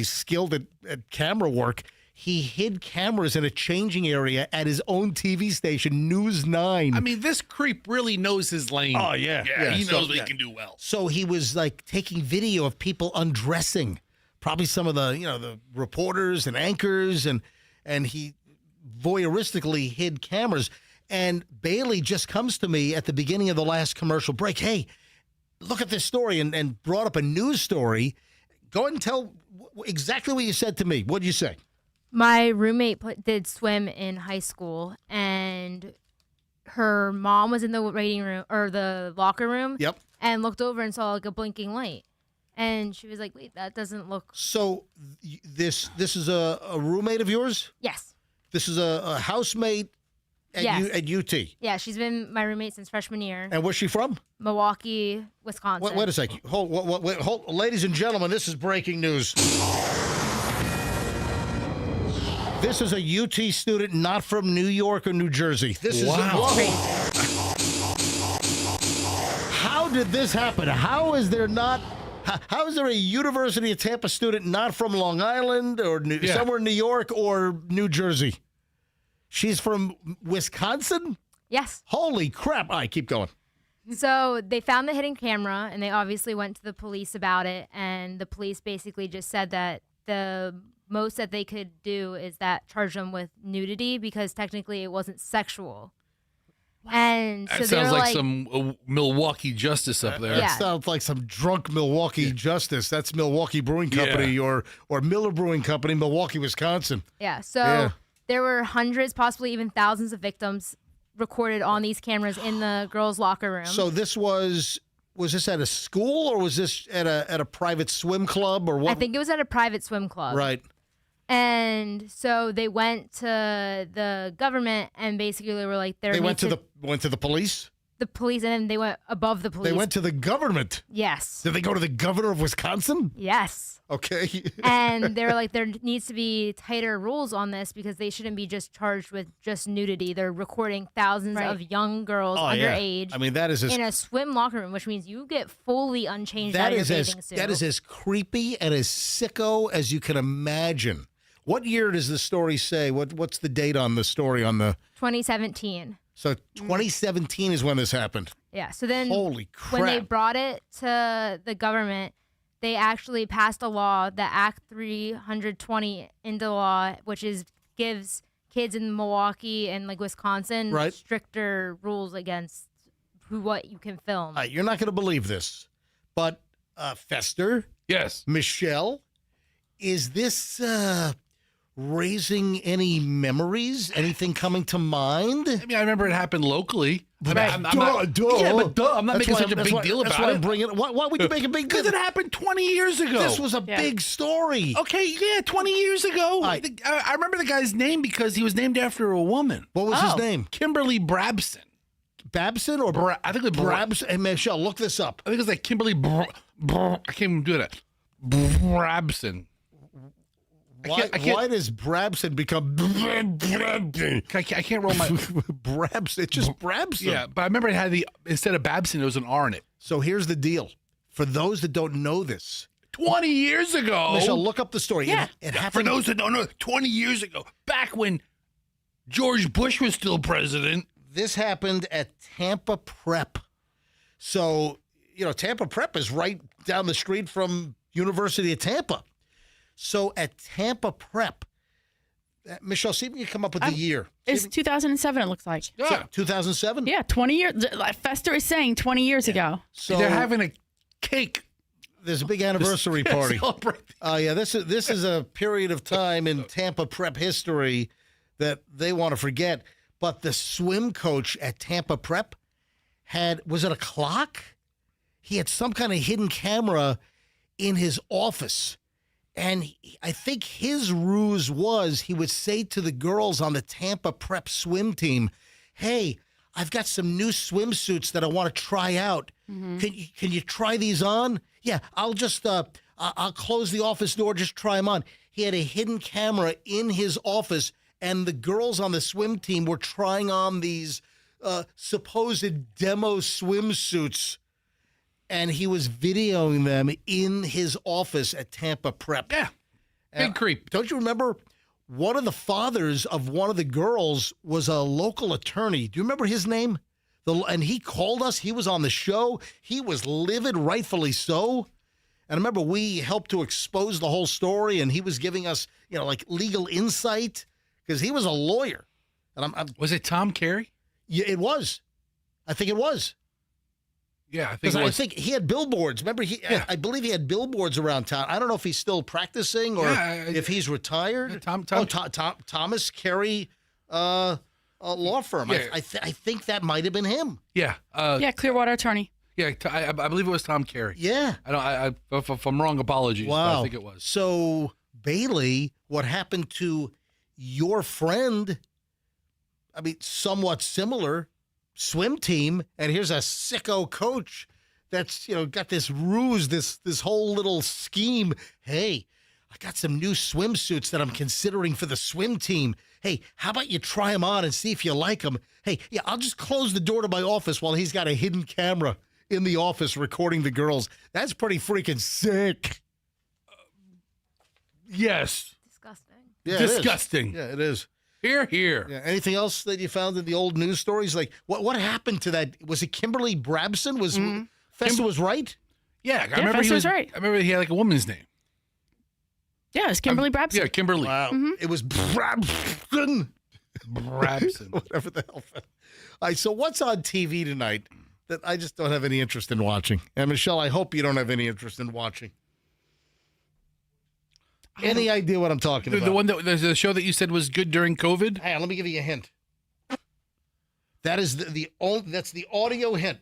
skilled at camera work. He hid cameras in a changing area at his own TV station, News 9. I mean, this creep really knows his lane. Oh, yeah. He So, knows what he can do well. So he was like taking video of people undressing, probably some of the reporters and anchors, and he voyeuristically hid cameras. And Bailey just comes to me at the beginning of the last commercial break. Hey, look at this story, and brought up a news story. Go ahead and tell exactly what you said to me. What did you say? My roommate did swim in high school, and her mom was in the waiting room or the locker room. Yep. And looked over and saw like a blinking light, and she was like, "Wait, that doesn't look." So this is a roommate of yours? Yes. This is a housemate at, Yes. at UT. Yeah, she's been my roommate since freshman year. And where's she from? Milwaukee, Wisconsin. Wait a second. Hold, ladies and gentlemen, this is breaking news. This is a UT student not from New York or New Jersey. This is Crazy. How did this happen? How is there a University of Tampa student not from Long Island or somewhere in New York or New Jersey? She's from Wisconsin? Yes. Holy crap. All right, keep going. So they found the hidden camera, and they obviously went to the police about it, and the police basically just said that the most that they could do is that charge them with nudity because technically it wasn't sexual. And so That they were sounds like some Milwaukee justice up there. Yeah. That sounds like some drunk Milwaukee justice. That's Milwaukee Brewing Company or Miller Brewing Company, Milwaukee, Wisconsin. Yeah. So there were hundreds, possibly even thousands of victims recorded on these cameras in the girls' locker room. So this was this at a school or was this at a private swim club or what? I think it was at a private swim club. Right. And so they went to the government and basically were like, They went to the police? the police, and then they went above the police. They went to the government. Yes. Did they go to the governor of Wisconsin? Yes. Okay. And they were like, there needs to be tighter rules on this because they shouldn't be just charged with just nudity. They're recording thousands of young girls underage. I mean, that is in a swim locker room, which means you get fully unchanged out of your bathing suit. That is as creepy and as sicko as you can imagine. What year does the story say? What's the date on the story on the 2017. So 2017 is when this happened. Yeah. So then Holy crap. when they brought it to the government, they actually passed a law, the Act 320 into law, which gives kids in Milwaukee and like Wisconsin stricter rules against what you can film. You're not going to believe this, but Fester, Yes. Michelle, is this raising any memories? Anything coming to mind? I mean, I remember it happened locally. Right. I'm not, yeah, but duh, I'm not making such a big deal That's about why it. I'm bringing it. Why would you make a big deal? Because it happened 20 years ago. This was a big story. Okay, yeah, 20 years ago. Right. I remember the guy's name because he was named after a woman. What was his name? Kimberly Brabson. Babson or I think it was Brabson? Hey, Michelle, look this up. I think it was like Kimberly I can't even do that. Brabson. Why does Brabson become Brabson? I can't roll my Brabson? It's just Brabson. Yeah, but I remember it had instead of Babson, there was an R in it. So here's the deal. For those that don't know this, 20 years ago. Michelle, look up the story. Yeah. It For happened. those that don't know, 20 years ago, back when George Bush was still president. This happened at Tampa Prep. So, Tampa Prep is right down the street from University of Tampa. So at Tampa Prep, Michelle, see if you can come up with the year. It's 2007, it looks like. Yeah. 2007? Yeah, 20 years. Fester is saying 20 years ago. So They're having a cake. there's a big anniversary party. Celebrate. Yeah, this is a period of time in Tampa Prep history that they want to forget. But the swim coach at Tampa Prep was it a clock? He had some kind of hidden camera in his office. And I think his ruse was he would say to the girls on the Tampa Prep swim team, hey, I've got some new swimsuits that I want to try out. Can you try these on? Yeah, I'll just I'll close the office door, just try them on. He had a hidden camera in his office, and the girls on the swim team were trying on these supposed demo swimsuits. And he was videoing them in his office at Tampa Prep. Yeah. Big creep. Don't you remember one of the fathers of one of the girls was a local attorney? Do you remember his name? And he called us. He was on the show. He was livid, rightfully so. And I remember we helped to expose the whole story, and he was giving us, like legal insight because he was a lawyer. And Was it Tom Carey? Yeah, it was. I think it was. Yeah, I think Because it I was. think he had billboards. Remember, I believe he had billboards around town. I don't know if he's still practicing or if he's retired. Thomas Carey law firm. Yeah. I think that might have been him. Yeah. Yeah, Clearwater attorney. Yeah, I believe it was Tom Carey. Yeah. If I'm wrong, apologies. Wow. But I think it was. So, Bailey, what happened to your friend, somewhat similar, swim team, and here's a sicko coach that's got this ruse, this whole little scheme. Hey, I got some new swimsuits that I'm considering for the swim team. Hey, how about you try them on and see if you like them? Hey, yeah, I'll just close the door to my office while he's got a hidden camera in the office recording the girls. That's pretty freaking sick. Yes. Disgusting. Yeah, it is. Disgusting. Yeah, it is. Here. Yeah. Anything else that you found in the old news stories? Like, what happened to that? Was it Kimberly Brabson? Festa was right? Yeah, I remember Fester he was right. I remember he had like a woman's name. Yeah, it's Kimberly Brabson. Yeah, Kimberly. Wow. It was Brabson. Brabson. Whatever the hell. All right, so what's on TV tonight that I just don't have any interest in watching? And Michelle, I hope you don't have any interest in watching. Any idea what I'm talking about? The one that there's a show that you said was good during COVID? Hang on, let me give you a hint. That is that's the audio hint.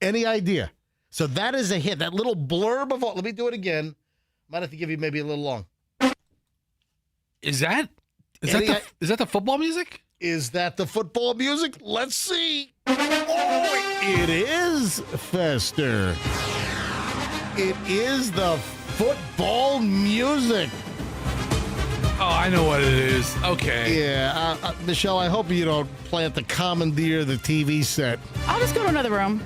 Any idea? So that is a hint. That little blurb of let me do it again. Might have to give you maybe a little long. Is that the football music? Is that the football music? Let's see. Oh, it is, Fester. It is the football music. Oh, I know what it is. Okay. Yeah, Michelle, I hope you don't plan to commandeer the TV set. I'll just go to another room.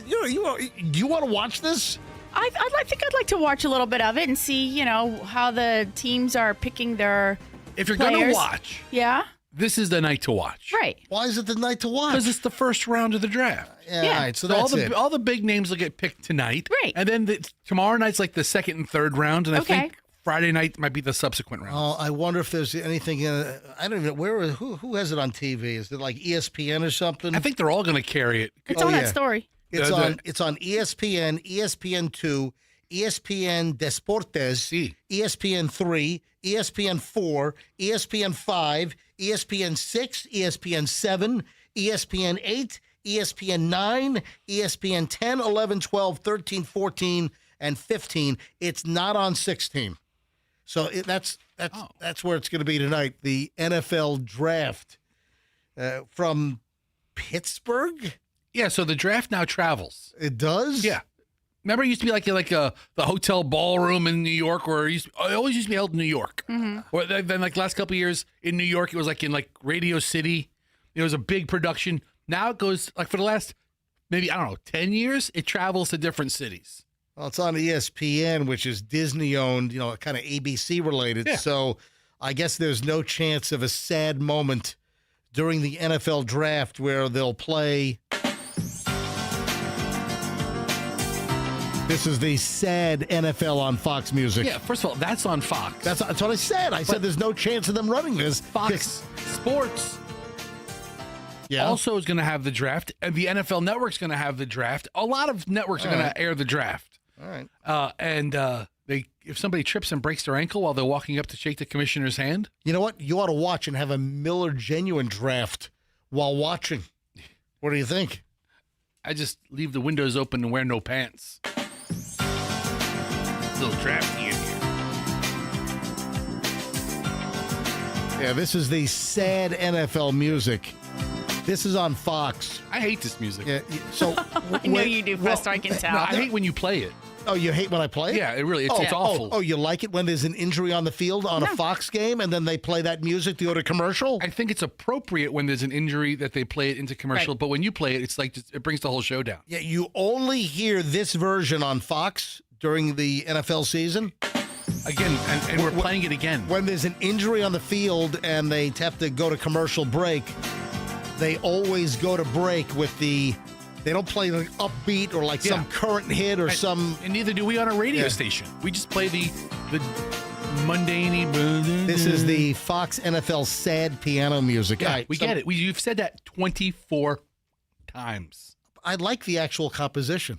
Do you want to watch this? I think I'd like to watch a little bit of it and see, how the teams are picking their If you're going to players. watch, Yeah, this is the night to watch. right. Why is it the night to watch? Because it's the first round of the draft. Yeah, Yeah. all right, so So that's it. all the big names will get picked tonight. Right. And then tomorrow night's like the second and third round. And I Okay. think Friday night might be the subsequent round. Oh, I wonder if there's anything. I don't even know who has it on TV. Is it like ESPN or something? I think they're all going to carry it. It's Oh, on yeah. that story. it's the- on ESPN, ESPN2, ESPN Deportes, Sí. ESPN3, ESPN4, ESPN5, ESPN 6, ESPN 7, ESPN 8, ESPN 9, ESPN 10, 11, 12, 13, 14, and 15. It's not on 16. So that's where it's going to be tonight. The NFL draft from Pittsburgh. Yeah, so the draft now travels. It does? Yeah. Remember, it used to be like the hotel ballroom in New York, where it always used to be held in New York. Or then, like last couple of years in New York, it was like in like Radio City. It was a big production. Now it goes like for the last maybe 10 years, it travels to different cities. Well, it's on ESPN, which is Disney owned, kind of ABC related. Yeah. So I guess there's no chance of a sad moment during the NFL draft where they'll play. This is the sad NFL on Fox Music. Yeah, first of all, that's on Fox. That's what I said. I said there's no chance of them running this. Fox Sports also is going to have the draft, and the NFL Network's going to have the draft. A lot of networks are going to air the draft. All right. And if somebody trips and breaks their ankle while they're walking up to shake the commissioner's hand, you know what? You ought to watch and have a Miller Genuine draft while watching. What do you think? I just leave the windows open and wear no pants. A little drafty in here. Yeah, this is the sad NFL music. This is on Fox. I hate this music. Yeah, so I know you do, Fester. I can tell. No, I hate when you play it. Oh, you hate when I play it? Yeah, it really, it's awful. Oh, you like it when there's an injury on the field on a Fox game and then they play that music to go to commercial? I think it's appropriate when there's an injury that they play it into commercial, but when you play it, it's like it brings the whole show down. Yeah, you only hear this version on Fox during the NFL season. Again, and we're playing it again. When there's an injury on the field and they have to go to commercial break, they always go to break with they don't play like upbeat or like some current hit or some. And neither do we on a radio station. We just play the mundane. This is the Fox NFL sad piano music. Yeah, Right, we get it. You've said that 24 times. I like the actual composition.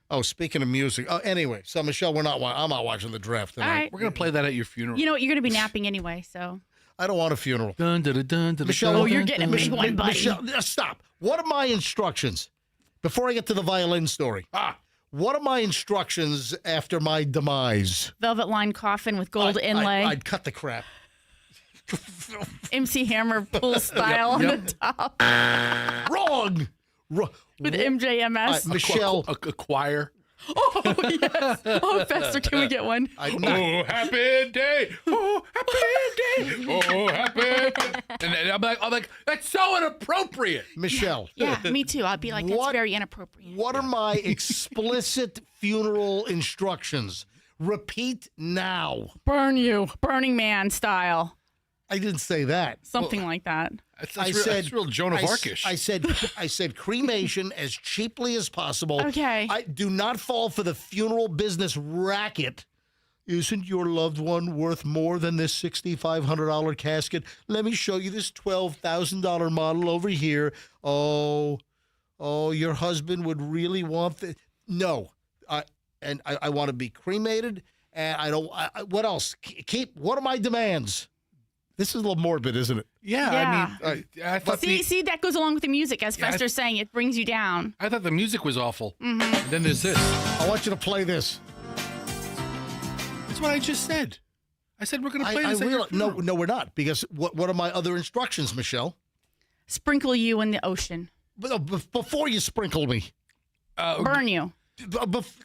Oh, speaking of music. Oh, anyway, so Michelle, I'm not watching the draft tonight. All right. We're going to play that at your funeral. You know what? You're going to be napping anyway, so. I don't want a funeral. Michelle, oh, you're getting a big one, buddy. Michelle, stop. What are my instructions? Before I get to the violin story. What are my instructions after my demise? Velvet lined coffin with gold inlay. I'd cut the crap. MC Hammer pull style on the top. Wrong. With MJMS. Michelle. A choir. Oh, yes. Oh, Fester, can we get one? Oh, happy day. Oh, happy day. Oh, happy day. And I'm like, that's so inappropriate. Michelle. Yeah, me too. I'd be like, that's very inappropriate. What are my explicit funeral instructions? Repeat now. Burn you. Burning Man style. I didn't say that. Something like that. That's real Joan of Arcish. I said cremation as cheaply as possible. Okay. I do not fall for the funeral business racket. Isn't your loved one worth more than this $6,500 casket? Let me show you this $12,000 model over here. Oh, your husband would really want this. No. I want to be cremated. And I don't. What else? What are my demands? This is a little morbid, isn't it? Yeah. I mean, I thought see, that goes along with the music. As Fester's saying, it brings you down. I thought the music was awful. Mm-hmm. And then there's this. I want you to play this. That's what I just said. I said we're going to play this. No, we're not. Because what are my other instructions, Michelle? Sprinkle you in the ocean. Before you sprinkle me. Burn you.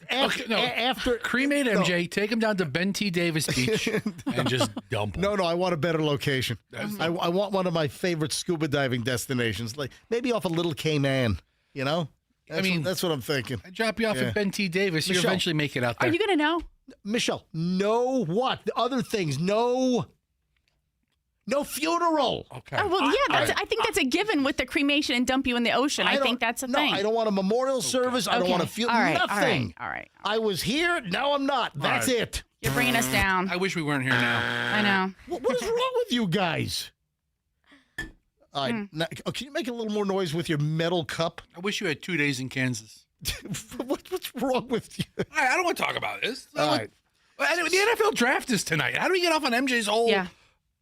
After cremate MJ, take him down to Ben T. Davis Beach and just dump him. No, I want a better location. I want one of my favorite scuba diving destinations, like maybe off a Little Cayman. You know, that's what I'm thinking. I drop you off at Ben T. Davis. You eventually make it out there. Are you gonna know, Michelle? No, what? The other things? No. No funeral. Okay. Oh, well, yeah, I think that's a given with the cremation and dump you in the ocean. I think that's a thing. No, I don't want a memorial service. I don't want a funeral. Nothing. All right. I was here. Now I'm not. That's it. You're bringing us down. I wish we weren't here now. I know. What is wrong with you guys? All right. Now, can you make a little more noise with your metal cup? I wish you had 2 days in Kansas. What's wrong with you? I don't want to talk about this. All right. Anyway, the NFL draft is tonight. How do we get off on MJ's whole... Yeah.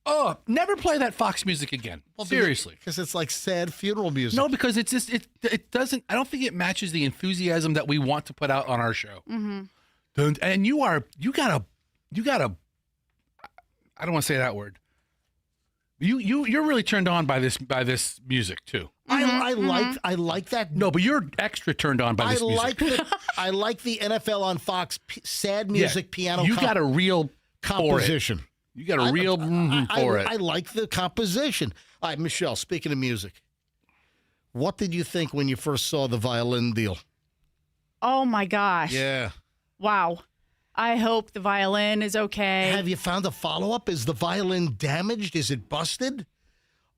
Oh, never play that Fox music again. Seriously. Because it's like sad funeral music. No, because it's just it doesn't. I don't think it matches the enthusiasm that we want to put out on our show. Mm-hmm. And you gotta. I don't want to say that word. You're really turned on by this music too. I like that. No, but you're extra turned on by this music. I like the NFL on Fox sad music piano. You got a real composition. You got a real for it. I like the composition. All right, Michelle, speaking of music, what did you think when you first saw the violin deal? Oh, my gosh. Yeah. Wow. I hope the violin is okay. Have you found a follow-up? Is the violin damaged? Is it busted?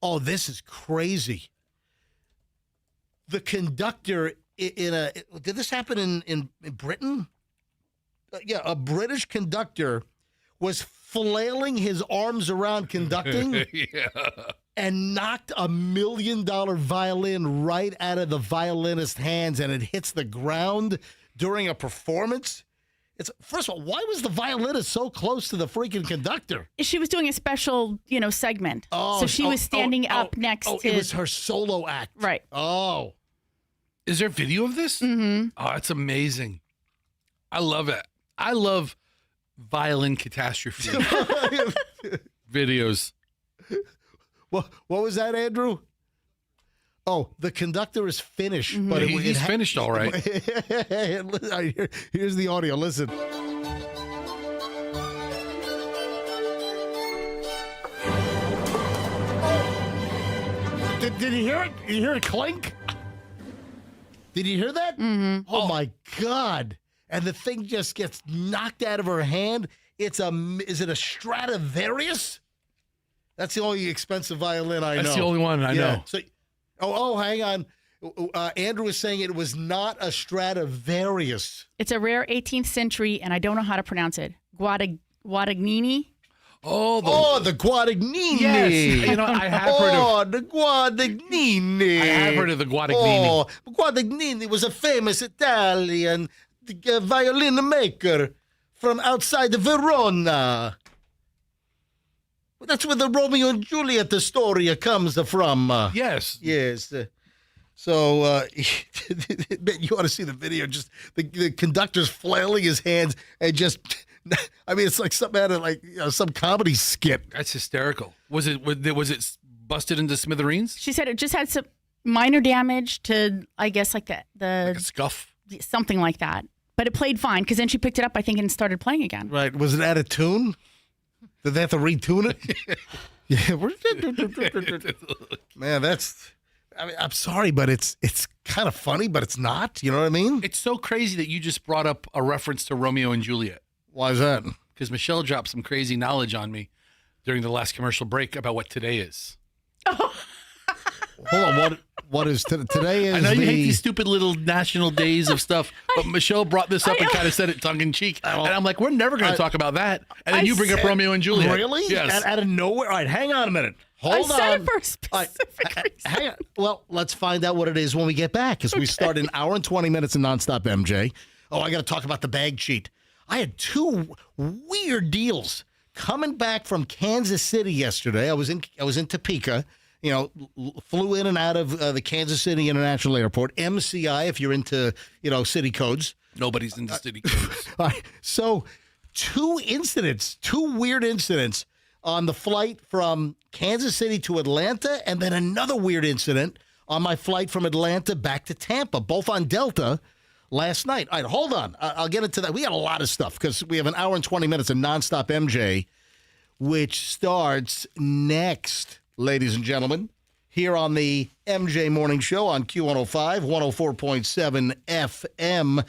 Oh, this is crazy. The conductor did this happen in Britain? Yeah, a British conductor was flailing his arms around conducting and knocked $1 million violin right out of the violinist's hands, and it hits the ground during a performance. First of all, why was the violinist so close to the freaking conductor? She was doing a special, segment. So she was standing up next to... it was her solo act. Right. Oh. Is there video of this? Mm-hmm. Oh, it's amazing. I love it. I love violin catastrophe videos. What was that, Andrew? Oh, the conductor is finished. Mm-hmm. But he's finished, all right. Here's the audio. Listen. Did you hear it? Did you hear it clink? Did you hear that? Mm-hmm. Oh, my God. And the thing just gets knocked out of her hand. Is it a Stradivarius? That's the only expensive violin I know. That's the only one I know. So, hang on. Andrew was saying it was not a Stradivarius. It's a rare 18th century, and I don't know how to pronounce it. Guadagnini. Oh, the Guadagnini. Yes. I have heard of... the Guadagnini. I have heard of the Guadagnini. Oh, Guadagnini was a famous Italian violin maker from outside of Verona. That's where the Romeo and Juliet story comes from. Yes. Yes. So you ought to see the video. Just the conductor's flailing his hands and just... I mean, it's like something out of some comedy skit. That's hysterical. Was it busted into smithereens? She said it just had some minor damage to, I guess, like the Like a scuff? Something like that. But it played fine because then she picked it up, I think, and started playing again. Right. Was it out of tune? Did they have to retune it? Yeah. Man, I'm sorry, but it's kind of funny, but it's not. You know what I mean? It's so crazy that you just brought up a reference to Romeo and Juliet. Why is that? Because Michelle dropped some crazy knowledge on me during the last commercial break about what today is. Hold on, what is today? Is I know you hate these stupid little national days of stuff, but Michelle brought this up and kind of said it tongue in cheek, and I'm like, we're never going to talk about that. And then you bring up Romeo and Juliet. Really? Yes. Out of nowhere. All right, hang on a minute. Hold on. I said it for a specific reason. Hang on. Well, let's find out what it is when we get back, because we start an hour and 20 minutes of nonstop MJ. Oh, I got to talk about the bag cheat. I had two weird deals coming back from Kansas City yesterday. I was in Topeka. Flew in and out of the Kansas City International Airport, MCI, if you're into, city codes. Nobody's into city codes. All right. So two weird incidents on the flight from Kansas City to Atlanta, and then another weird incident on my flight from Atlanta back to Tampa, both on Delta last night. All right, hold on. I'll get into that. We got a lot of stuff because we have an hour and 20 minutes of nonstop MJ, which starts next. Ladies and gentlemen, here on the MJ Morning Show on Q105, 104.7 FM.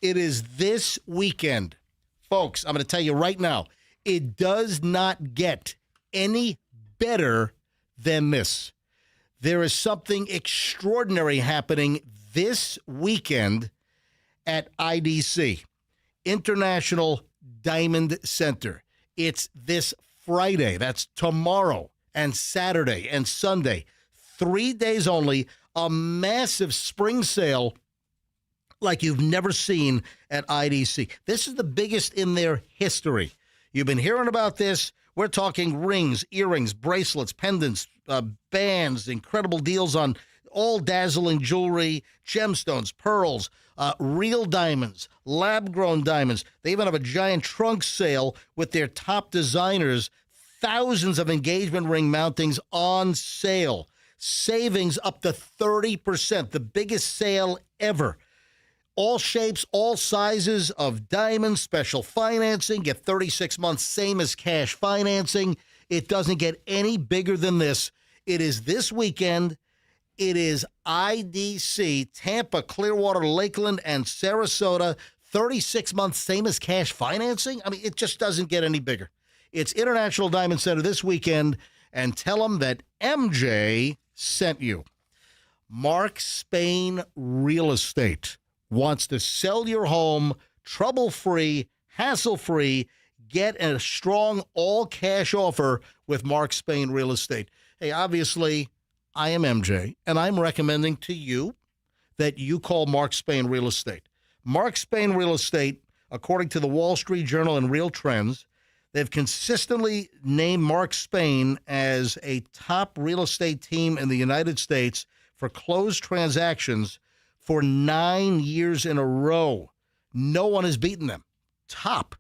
It is this weekend. Folks, I'm going to tell you right now, it does not get any better than this. There is something extraordinary happening this weekend at IDC, International Diamond Center. It's this Friday. That's tomorrow. And Saturday and Sunday, 3 days only, a massive spring sale like you've never seen at IDC. This is the biggest in their history. You've been hearing about this. We're talking rings, earrings, bracelets, pendants, bands, incredible deals on all dazzling jewelry, gemstones, pearls, real diamonds, lab-grown diamonds. They even have a giant trunk sale with their top designers. Thousands of engagement ring mountings on sale. Savings up to 30%, the biggest sale ever. All shapes, all sizes of diamonds, special financing. Get 36 months, same as cash financing. It doesn't get any bigger than this. It is this weekend. It is IDC, Tampa, Clearwater, Lakeland, and Sarasota. 36 months, same as cash financing. I mean, it just doesn't get any bigger. It's International Diamond Center this weekend, and tell them that MJ sent you. Mark Spain Real Estate wants to sell your home trouble-free, hassle-free. Get a strong all-cash offer with Mark Spain Real Estate. Hey, obviously, I am MJ, and I'm recommending to you that you call Mark Spain Real Estate. Mark Spain Real Estate, according to the Wall Street Journal and Real Trends, they've consistently named Mark Spain as a top real estate team in the United States for closed transactions for 9 years in a row. No one has beaten them. Top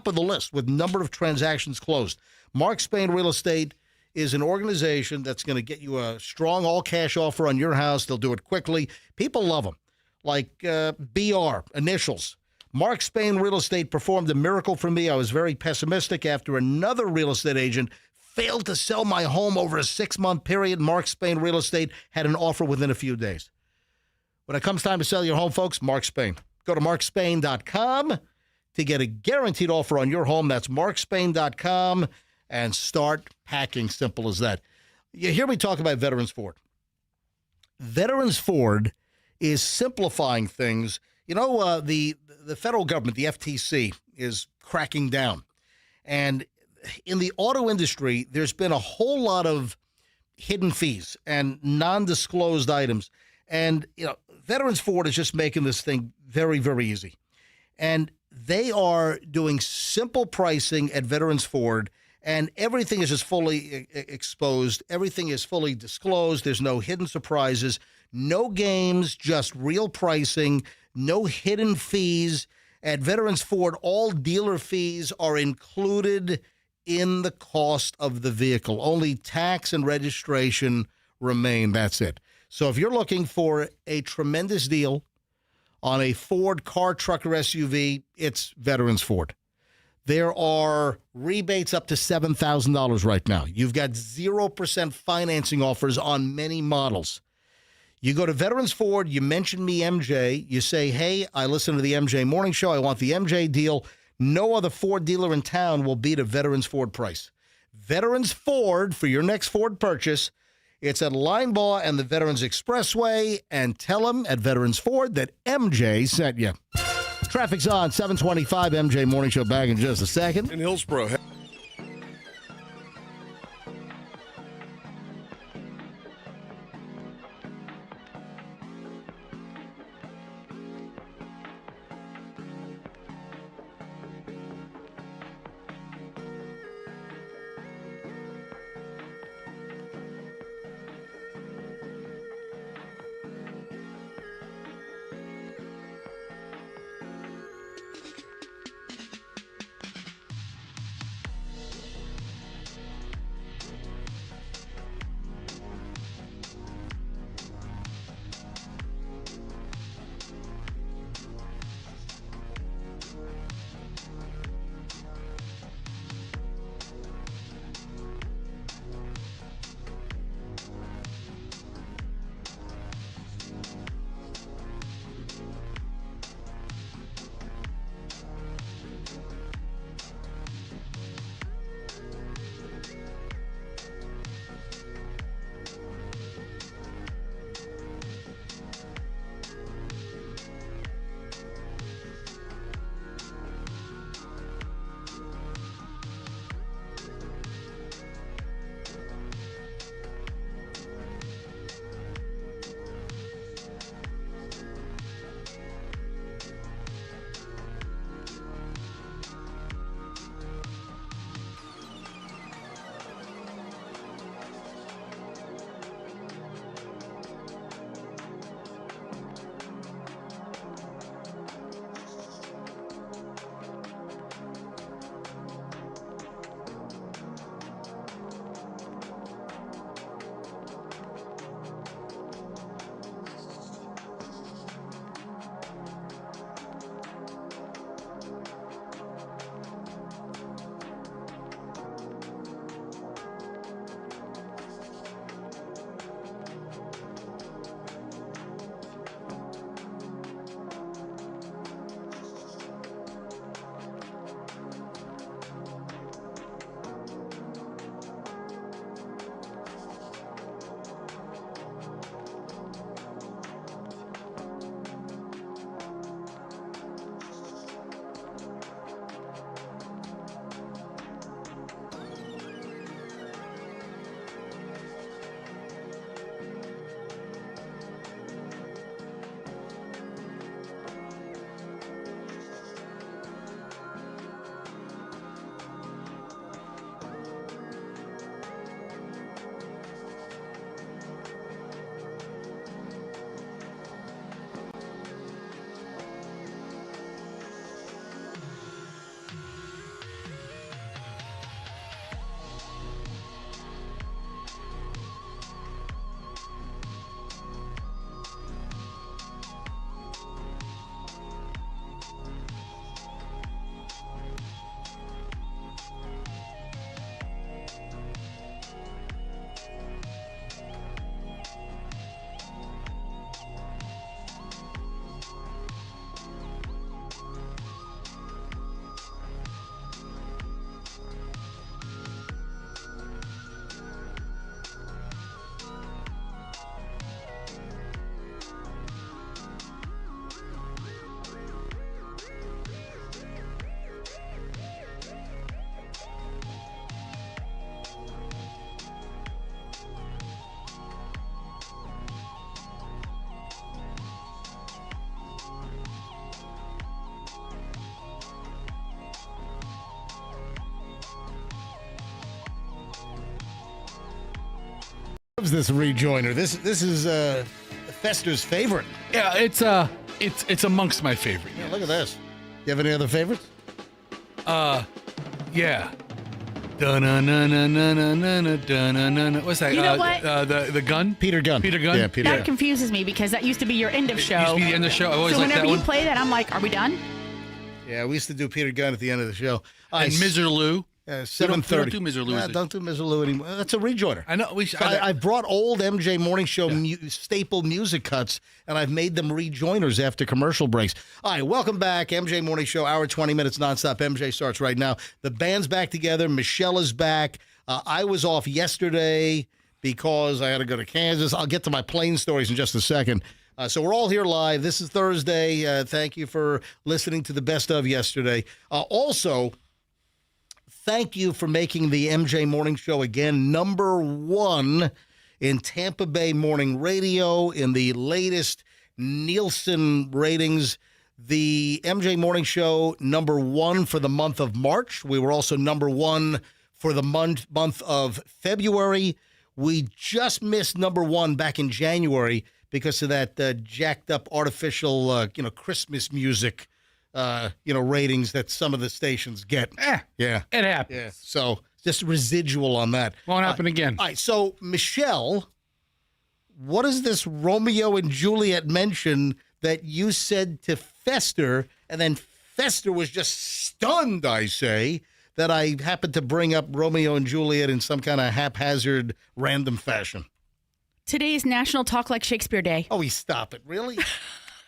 of the list with number of transactions closed. Mark Spain Real Estate is an organization that's going to get you a strong all-cash offer on your house. They'll do it quickly. People love them, like BR, initials. Mark Spain Real Estate performed a miracle for me. I was very pessimistic after another real estate agent failed to sell my home over a 6-month period. Mark Spain Real Estate had an offer within a few days. When it comes time to sell your home, folks, Mark Spain. Go to markspain.com to get a guaranteed offer on your home. That's markspain.com. And start packing. Simple as that. You hear me talk about Veterans Ford. Veterans Ford is simplifying things. You know, the federal government, the FTC, is cracking down. And in the auto industry, there's been a whole lot of hidden fees and non-disclosed items. And, you know, Veterans Ford is just making this thing very, very easy. And they are doing simple pricing at Veterans Ford. And everything is just fully exposed. Everything is fully disclosed. There's no hidden surprises, no games, just real pricing, no hidden fees. At Veterans Ford, all dealer fees are included in the cost of the vehicle. Only tax and registration remain. That's it. So if you're looking for a tremendous deal on a Ford car, truck, or SUV, it's Veterans Ford. There are rebates up to $7,000 right now. You've got 0% financing offers on many models. You go to Veterans Ford, you mention me, MJ. You say, hey, I listen to the MJ Morning Show. I want the MJ deal. No other Ford dealer in town will beat a Veterans Ford price. Veterans Ford, for your next Ford purchase, it's at Linebaugh and the Veterans Expressway. And tell them at Veterans Ford that MJ sent you. Traffic's on 725 MJ Morning Show back in just a second. In Hillsborough. loves this rejoiner. This is Fester's favorite. Yeah, it's amongst my favorite. Yeah, look at this. You have any other favorites? Yeah. Da-na-na-na-na-na-na-na-na-na. What's that? You know what? The gun? Peter Gunn. Peter Gunn? Yeah, Peter That Gunn. confuses me because that used to be your end of It show. used to be the end of the show. I always So like whenever that you one. play that, I'm like, are we done? Yeah, we used to do Peter Gunn at the end of the show. And Miserloo. 7:30. We don't do Miserloo, is it? Don't do Miserloo anymore. That's a rejoiner. I know. So I brought old MJ Morning Show staple music cuts, and I've made them rejoiners after commercial breaks. All right, welcome back. MJ Morning Show, hour 20 minutes nonstop. MJ starts right now. The band's back together. Michelle is back. I was off yesterday because I had to go to Kansas. I'll get to my plane stories in just a second. So we're all here live. This is Thursday. Thank you for listening to the best of yesterday. Also, thank you for making the MJ Morning Show again #1 in Tampa Bay morning radio in the latest Nielsen ratings. The MJ Morning Show #1 for the month of March. We were also #1 for the month of February. We just missed #1 back in January because of that jacked up artificial, Christmas music. Ratings that some of the stations get. Yeah. It happens. Yeah. So just residual on that. Won't happen again. All right. So, Michelle, what is this Romeo and Juliet mention that you said to Fester, and then Fester was just stunned, I say, that I happened to bring up Romeo and Juliet in some kind of haphazard, random fashion? Today is National Talk Like Shakespeare Day. Oh, stop it. Really?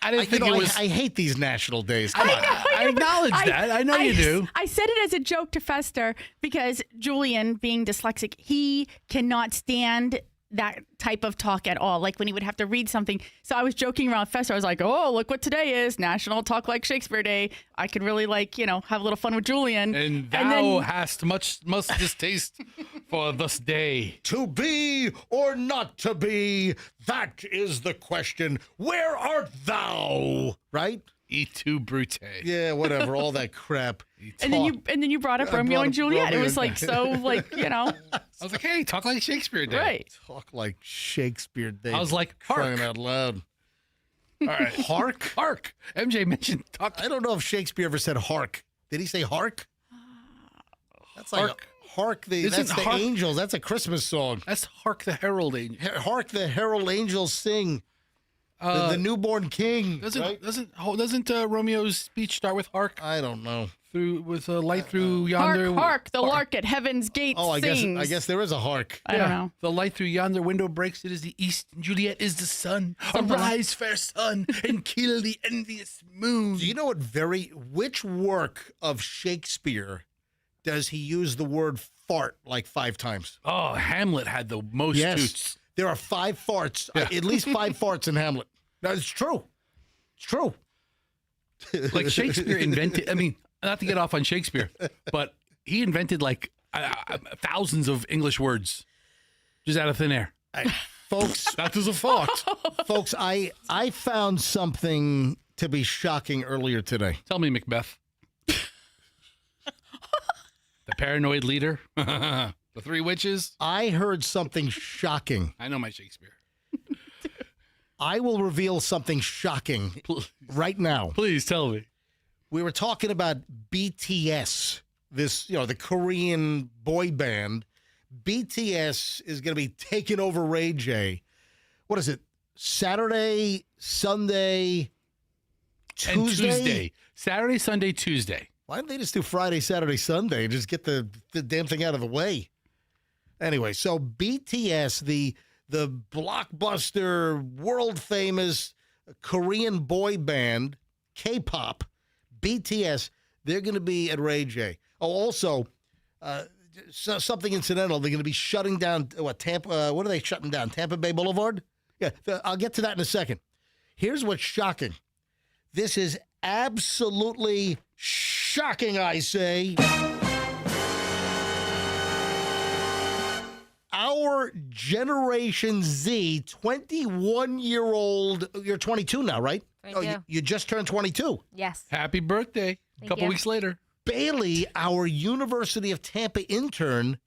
I didn't think it was. I hate these national days. Come on. I acknowledge that. I know you do. I said it as a joke to Fester because Julian, being dyslexic, he cannot stand that type of talk at all. Like when he would have to read something. So I was joking around Fester. I was like, oh, look what today is, National Talk Like Shakespeare Day. I could really have a little fun with Julian. And thou hast much distaste for this day. To be or not to be, that is the question. Where art thou? Right? Et tu, Brute. Yeah, whatever. All that crap. And then you brought up Romeo and Juliet. It was like so I was like, hey, talk like Shakespeare Day. right. Talk like Shakespeare Day. I was like, crying hark. out loud. All right. Hark? Hark. MJ mentioned talk. I don't know if Shakespeare ever said hark. Did he say hark? That's like hark. That's the hark- angels. That's a Christmas song. That's Hark the Herald Angel. Hark the herald angels sing. The newborn king. Doesn't Romeo's speech start with hark? I don't know. With a light through yonder. Hark, hark, the lark at heaven's gate sings. I guess there is a hark. I don't know. The light through yonder window breaks. It is the east. And Juliet is the sun. Arise, fair sun, and kill the envious moon. Do you know which work of Shakespeare does he use the word fart like 5 times? Oh, Hamlet had the most toots. There are 5 farts, Yeah. at least 5 farts in Hamlet. That's true. It's true. Like Shakespeare invented, not to get off on Shakespeare, but he invented like thousands of English words just out of thin air. Folks, That is a fact. folks, I found something to be shocking earlier today. Tell me, Macbeth. The paranoid leader. The 3 witches. I heard something shocking. I know my Shakespeare. I will reveal something shocking right now. Please tell me. We were talking about BTS, the Korean boy band. BTS is going to be taking over Ray J. What is it? Saturday, Sunday, Tuesday? And Tuesday. Saturday, Sunday, Tuesday. Why don't they just do Friday, Saturday, Sunday and just get the damn thing out of the way? Anyway, so BTS, the blockbuster, world-famous Korean boy band, K-pop, BTS, they're going to be at Ray J. Oh, also, something incidental, they're going to be shutting down, Tampa, what are they shutting down, Tampa Bay Boulevard? Yeah, I'll get to that in a second. Here's what's shocking. This is absolutely shocking, I say. Our Generation Z, 21-year-old, you're 22 now, right? 22. You just turned 22. Yes. Happy birthday. A couple you. weeks later. Bailey, our University of Tampa intern,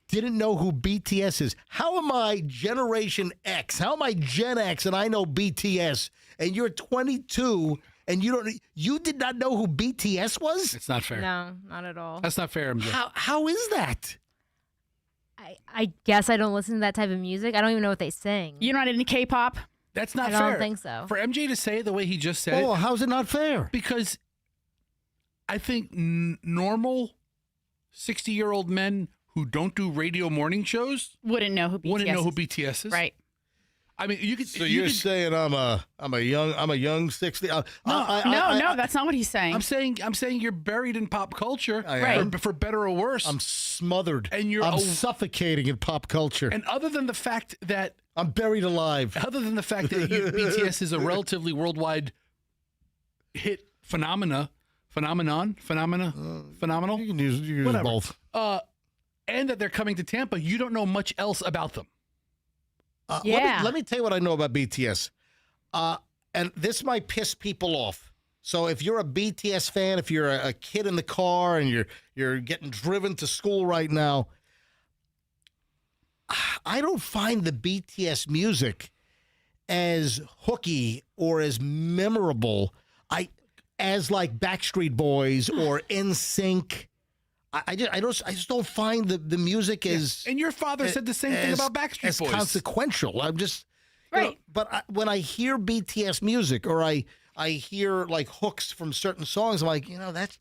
didn't know who BTS is. How am I Generation X? How am I Gen X and I know BTS and you're 22 and you did not know who BTS was? It's not fair. No, not at all. That's not fair, MJ. How is that? I guess I don't listen to that type of music. I don't even know what they sing. You're not into K-pop? That's not I fair. don't think so. For MJ to say it the way he just said Oh, it, how's it not fair? because I think normal 60-year-old men who don't do radio morning shows Wouldn't know who BTS wouldn't know who is. BTS is. Right. I mean, you could. So you you're could- saying I'm a young 60? No, that's not what he's saying. I'm saying you're buried in pop culture, I am. for better or worse. I'm smothered. And you're I'm a- suffocating in pop culture. and other than the fact that I'm buried alive. BTS is a relatively worldwide hit phenomenal, You can use Whatever. both. and that they're coming to Tampa, you don't know much else about them. Yeah. Let me tell you what I know about BTS. And this might piss people off. So if you're a BTS fan, if you're a kid in the car and you're getting driven to school right now, I don't find the BTS music as hooky or as memorable as like Backstreet Boys or NSYNC. I just don't find the music as And your father said the same thing about Backstreet as Boys. consequential. I'm just you know, Right. but when I hear BTS music or I hear like hooks from certain songs, I'm like, that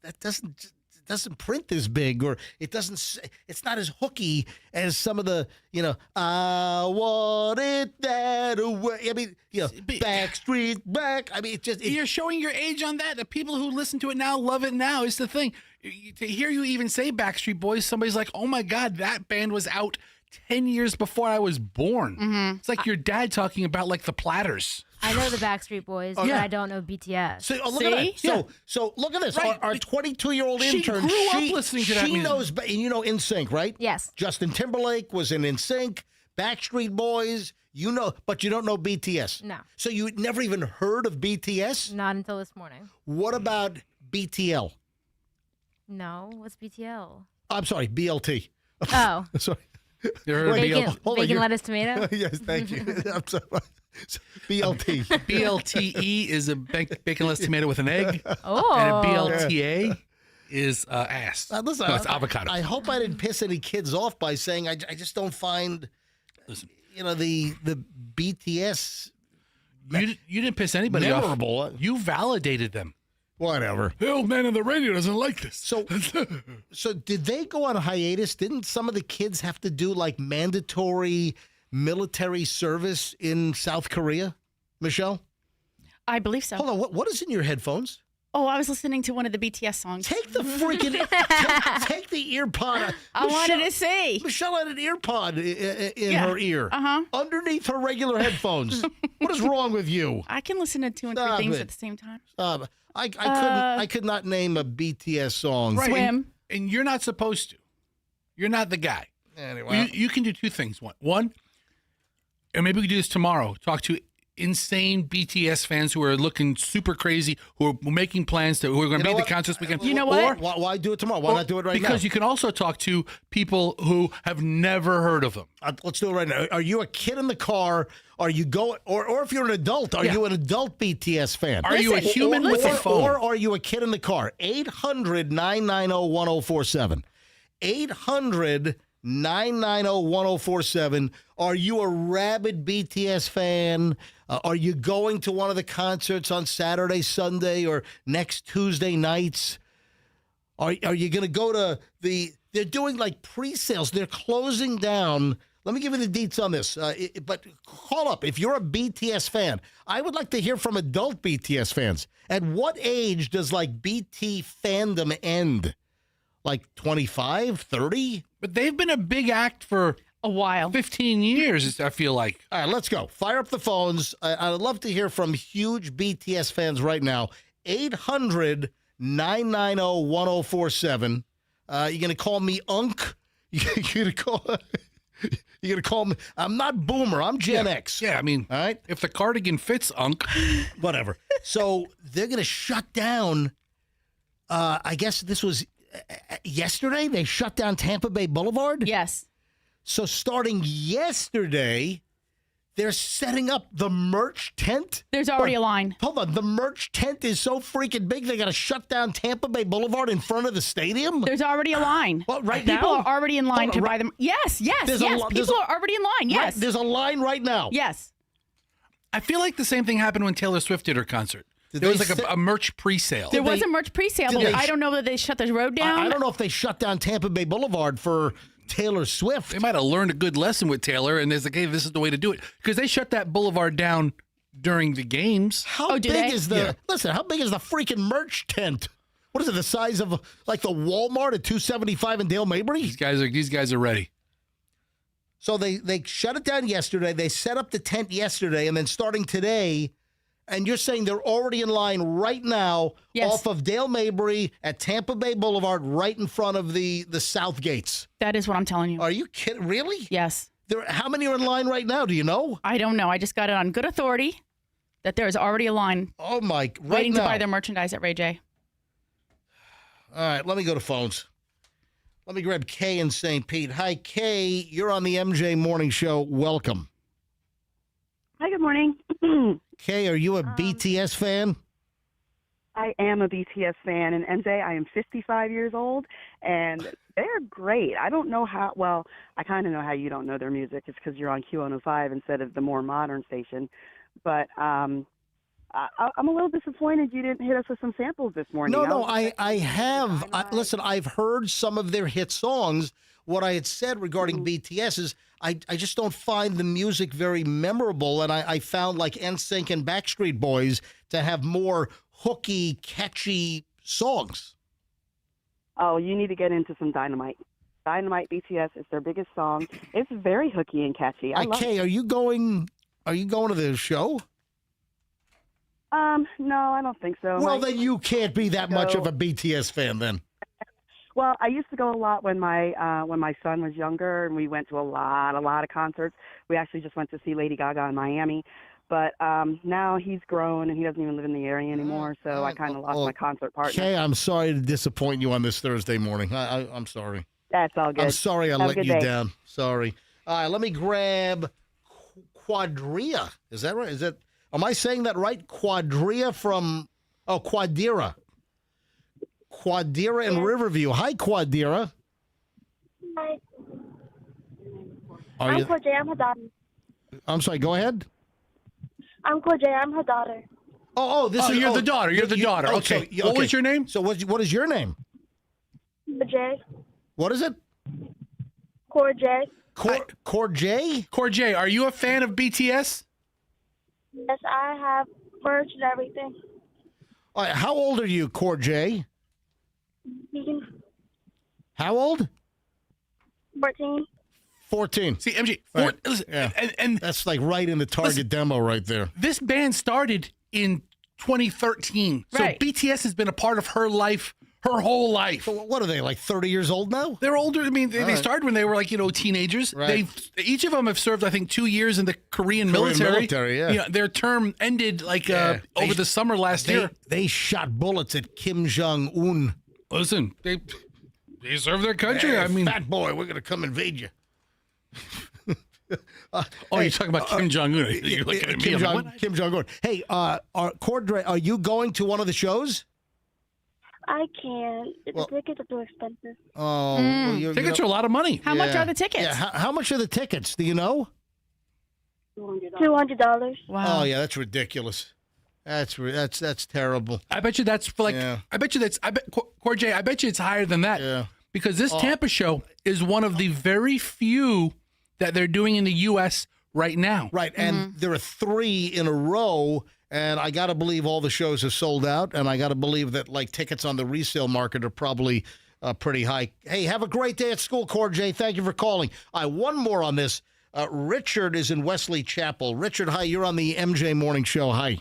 doesn't print this big, or it's not as hooky as some of the I want it that way. I mean, Backstreet Back. I mean, You're showing your age on that. The people who listen to it now love it now. Is the thing. To hear you even say Backstreet Boys, somebody's like, "Oh my God, that band was out 10 years before I was born." Mm-hmm. It's like your dad talking about like the Platters. I know the Backstreet Boys, but yeah. I don't know BTS. So look at that. See? So look at this. Right. Our 22-year-old She intern. grew up listening to that She music. knows, and you know NSYNC, right? Yes. Justin Timberlake was in NSYNC, Backstreet Boys. But you don't know BTS. No. So you never even heard of BTS? Not until this morning. What about BTL? No, what's BTL? I'm sorry, BLT. Oh, Sorry. You heard of Wait, bacon, hold on, bacon you're- lettuce, tomato. Yes, thank you. I'm sorry. BLT. BLTE is a baconless tomato with an egg, Oh, and a BLTA is ass. Listen, No, it's avocado. I hope I didn't piss any kids off by saying I just don't find, the BTS You didn't piss anybody off. memorable. You validated them. Whatever. The old man on the radio doesn't like this. So did they go on hiatus? Didn't some of the kids have to do like mandatory military service in South Korea? Michelle? I believe so. Hold on. What is in your headphones? Oh, I was listening to one of the BTS songs. Take the freaking take the ear pod. I wanted to see. Michelle had an ear pod in Yeah. her ear. Uh-huh. Underneath her regular headphones. What is wrong with you? I can listen to 2 and 3 Stop things it. at the same time. I could not name a BTS song. Right. Swim. And you're not supposed to. You're not the guy. Anyway. You can do two things. One, and maybe we can do this tomorrow. Talk to insane BTS fans who are looking super crazy, who are making plans who are going to be at the concerts weekend. You know what? Why do it tomorrow? Why not do it right now? Because you can also talk to people who have never heard of them. Let's do it right now. Are you a kid in the car? Are you going, or if you're an adult, are you an adult BTS fan? Are you a human with a phone? Or are you a kid in the car? 800-990-1047. 800-990-1047. Are you a rabid BTS fan? Are you going to one of the concerts on Saturday, Sunday, or next Tuesday nights? Are you going to go to they're doing like pre-sales. They're closing down. Let me give you the deets on this. But call up if you're a BTS fan. I would like to hear from adult BTS fans. At what age does like BT fandom end? Like 25, 30? But they've been a big act for A while. 15 years, I feel like. All right, let's go. Fire up the phones. I'd love to hear from huge BTS fans right now. 800-990-1047. You're going to call me Unk? You're going to call me? I'm not Boomer. I'm Gen X. Yeah, I mean, All right? if the cardigan fits, Unk. Whatever. So they're going to shut down, I guess this was yesterday. They shut down Tampa Bay Boulevard. Yes. So starting yesterday, they're setting up the merch tent. There's already a line. Hold on. The merch tent is so freaking big, they got to shut down Tampa Bay Boulevard in front of the stadium? There's already a line. Well, right People now? are already in line Hold on, to buy them. Yes. There's a lo- there's People a- are already in line. Yes. Right, there's a line right now. Yes. I feel like the same thing happened when Taylor Swift did her concert. Did There they was like set- a merch pre-sale. There was they- a merch pre-sale, did but they- I don't know that they shut the road down. I don't know if they shut down Tampa Bay Boulevard for Taylor Swift. They might have learned a good lesson with Taylor, and there's like, hey, this is the way to do it. Because they shut that boulevard down during the games. How Oh, big do they? is the Yeah. listen? How big is the freaking merch tent? What is it? The size of like the Walmart at 275 in Dale Mabry? These guys are ready. So they shut it down yesterday. They set up the tent yesterday, and then starting today, and you're saying they're already in line right now Yes. off of Dale Mabry at Tampa Bay Boulevard, right in front of the South Gates. That is what I'm telling you. Are you kidding? Really? Yes. How many are in line right now? Do you know? I don't know. I just got it on good authority that there is already a line Oh my! Right waiting now. to buy their merchandise at Ray J. All right, let me go to phones. Let me grab Kay in St. Pete. Hi, Kay. You're on the MJ Morning Show. Welcome. Hi, good morning. Kay, are you a BTS fan? I am a BTS fan, and MJ, I am 55 years old, and they're great. I don't know how, well, I kind of know how you don't know their music. It's because you're on Q105 instead of the more modern station. But I'm a little disappointed you didn't hit us with some samples this morning. No, I have. Listen, I've heard some of their hit songs. What I had said regarding BTS is I just don't find the music very memorable, and I found like NSYNC and Backstreet Boys to have more hooky, catchy songs. Oh, you need to get into some Dynamite. Dynamite BTS is their biggest song. It's very hooky and catchy. I love Kay, are you going to the show? No, I don't think so. Well, My- then you can't be that much go- of a BTS fan then. Well, I used to go a lot when my son was younger, and we went to a lot of concerts. We actually just went to see Lady Gaga in Miami, but now he's grown and he doesn't even live in the area anymore. So I kind of lost my concert partner. Kay, I'm sorry to disappoint you on this Thursday morning. I'm sorry. That's all good. I'm sorry I Have a let good you day. down. Sorry. All right, let me grab Quadria. Is that right? Am I saying that right? Quadria from Quadira. Quadira in Riverview. Hi, Quadira. Hi, Are I'm you? Corjay. I'm her daughter. I'm sorry. Go ahead. I'm Corjay. I'm her daughter. This is You're the daughter. You're the daughter. Okay. What was your name? So what is your name? Corjay. What is it? Corjay. Corjay? Corjay, are you a fan of BTS? Yes, I have merch and everything. All right, how old are you, Corjay? You can How old? 14. 14. See, MJ, Right. listen, Yeah. and That's like right in the target demo right there. this band started in 2013. So Right. BTS has been a part of her life, her whole life. So what are they, like 30 years old now? They're older. I mean, they right. started when they were like, teenagers. Right. Each of them have served, I think, 2 years in the Korean military. yeah. Their term ended like Yeah. over the summer last year. They shot bullets at Kim Jong-un. Listen, they serve their country. Hey, I mean, fat boy, we're going to come invade you. you're talking about Kim Jong-un. You're looking at me. I'm like, what? Kim Jong-un. Hey, Cordray, are you going to one of the shows? I can't. Well- The tickets are too expensive. Oh, well, Tickets are a lot of money. How much Yeah. are the tickets? Yeah, how much are the tickets? Do you know? $200. Wow. Oh, yeah, that's ridiculous. That's terrible. I bet you that's for like. Yeah. I bet Corjay. I bet you it's higher than that. Yeah. Because this Tampa show is one of the very few that they're doing in the U.S. right now. Right, and there are 3 in a row, and I got to believe all the shows are sold out, and I got to believe that like tickets on the resale market are probably pretty high. Hey, have a great day at school, Corjay. Thank you for calling. One more on this. Richard is in Wesley Chapel. Richard, hi. You're on the MJ Morning Show. Hi.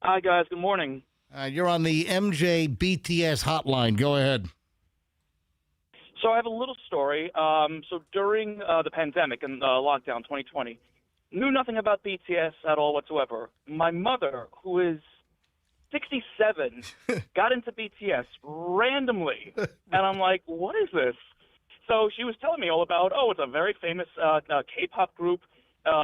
Hi, guys. Good morning. You're on the MJ BTS hotline. Go ahead. So I have a little story. So during the pandemic and lockdown 2020, knew nothing about BTS at all whatsoever. My mother, who is 67, got into BTS randomly. And I'm like, what is this? So she was telling me all about, it's a very famous K-pop group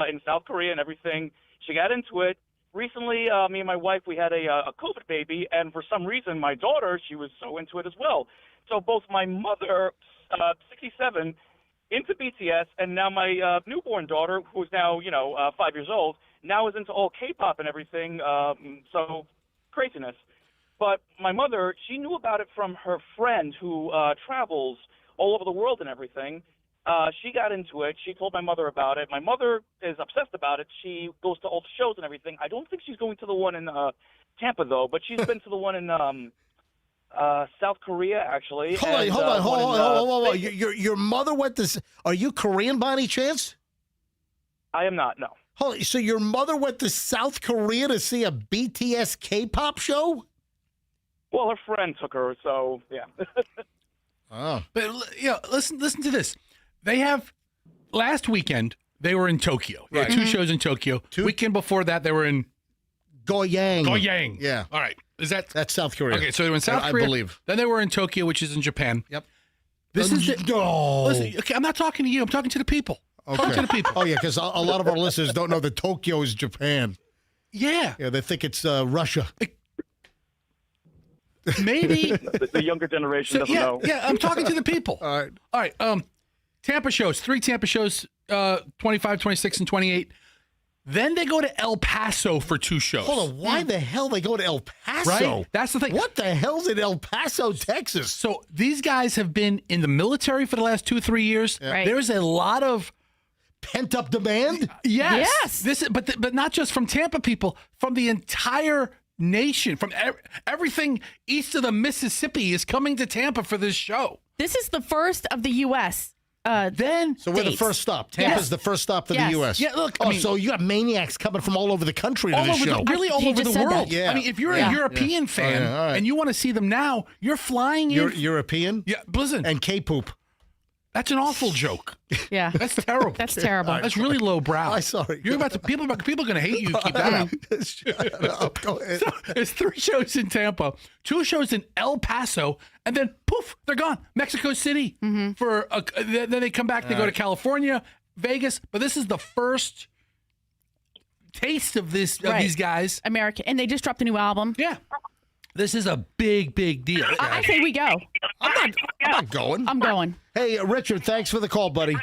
in South Korea and everything. She got into it. Recently, me and my wife, we had a COVID baby, and for some reason, my daughter, she was so into it as well. So both my mother, 67, into BTS, and now my newborn daughter, who's now, 5 years old, now is into all K-pop and everything, so craziness. But my mother, she knew about it from her friend who travels all over the world and everything. She got into it. She told my mother about it. My mother is obsessed about it. She goes to all the shows and everything. I don't think she's going to the one in Tampa, though, but she's been to the one in South Korea, actually. Hold on. Your mother went to... Are you Korean by any chance? I am not, no. So your mother went to South Korea to see a BTS K-pop show? Well, her friend took her, so, yeah. Oh. But listen to this. They have last weekend they were in Tokyo. They had two shows in Tokyo. Weekend before that they were in Goyang. Yeah. All right. That's South Korea? Okay, so they were in South Korea. I believe. Then they were in Tokyo, which is in Japan. Yep. Listen, okay, I'm not talking to you. I'm talking to the people. Okay. Talking to the people. Oh yeah, because a lot of our listeners don't know that Tokyo is Japan. Yeah. Yeah, they think it's Russia. Maybe the younger generation doesn't know. Yeah, I'm talking to the people. All right. Tampa shows, 3 Tampa shows, 25, 26, and 28. Then they go to El Paso for 2 shows. Hold on, why the hell they go to El Paso? Right? That's the thing. What the hell's in El Paso, Texas? So these guys have been in the military for the last 2-3 years. Yeah. Right. There's a lot of Pent-up demand? yes. This is, but not just from Tampa people, from the entire nation, from everything east of the Mississippi is coming to Tampa for this show. This is the first of the U.S. So we're the states. first stop. Tampa's Yes. the first stop for Yes. the U.S. Yeah, look, I mean- so you got maniacs coming from all over the country to All this over show. really all He over just the said world. that. Yeah. I mean, if you're Yeah. a European fan all right. and you want to see them now, you're flying in. You're European? Yeah, listen, And K-poop. that's an awful joke. Yeah. That's terrible. That's terrible. That's really low brow. I'm sorry. You're about to people are going to hate you. Keep that up. Shut up. Go ahead. There's 3 shows in Tampa, 2 shows in El Paso, and then poof, they're gone. Mexico City for then they come back. They go to California, Vegas, but this is the first taste of this of Right. these guys. American, and they just dropped a new album. Yeah, this is a big deal. I say we go. I'm not going. I'm going. Hey, Richard, thanks for the call, buddy.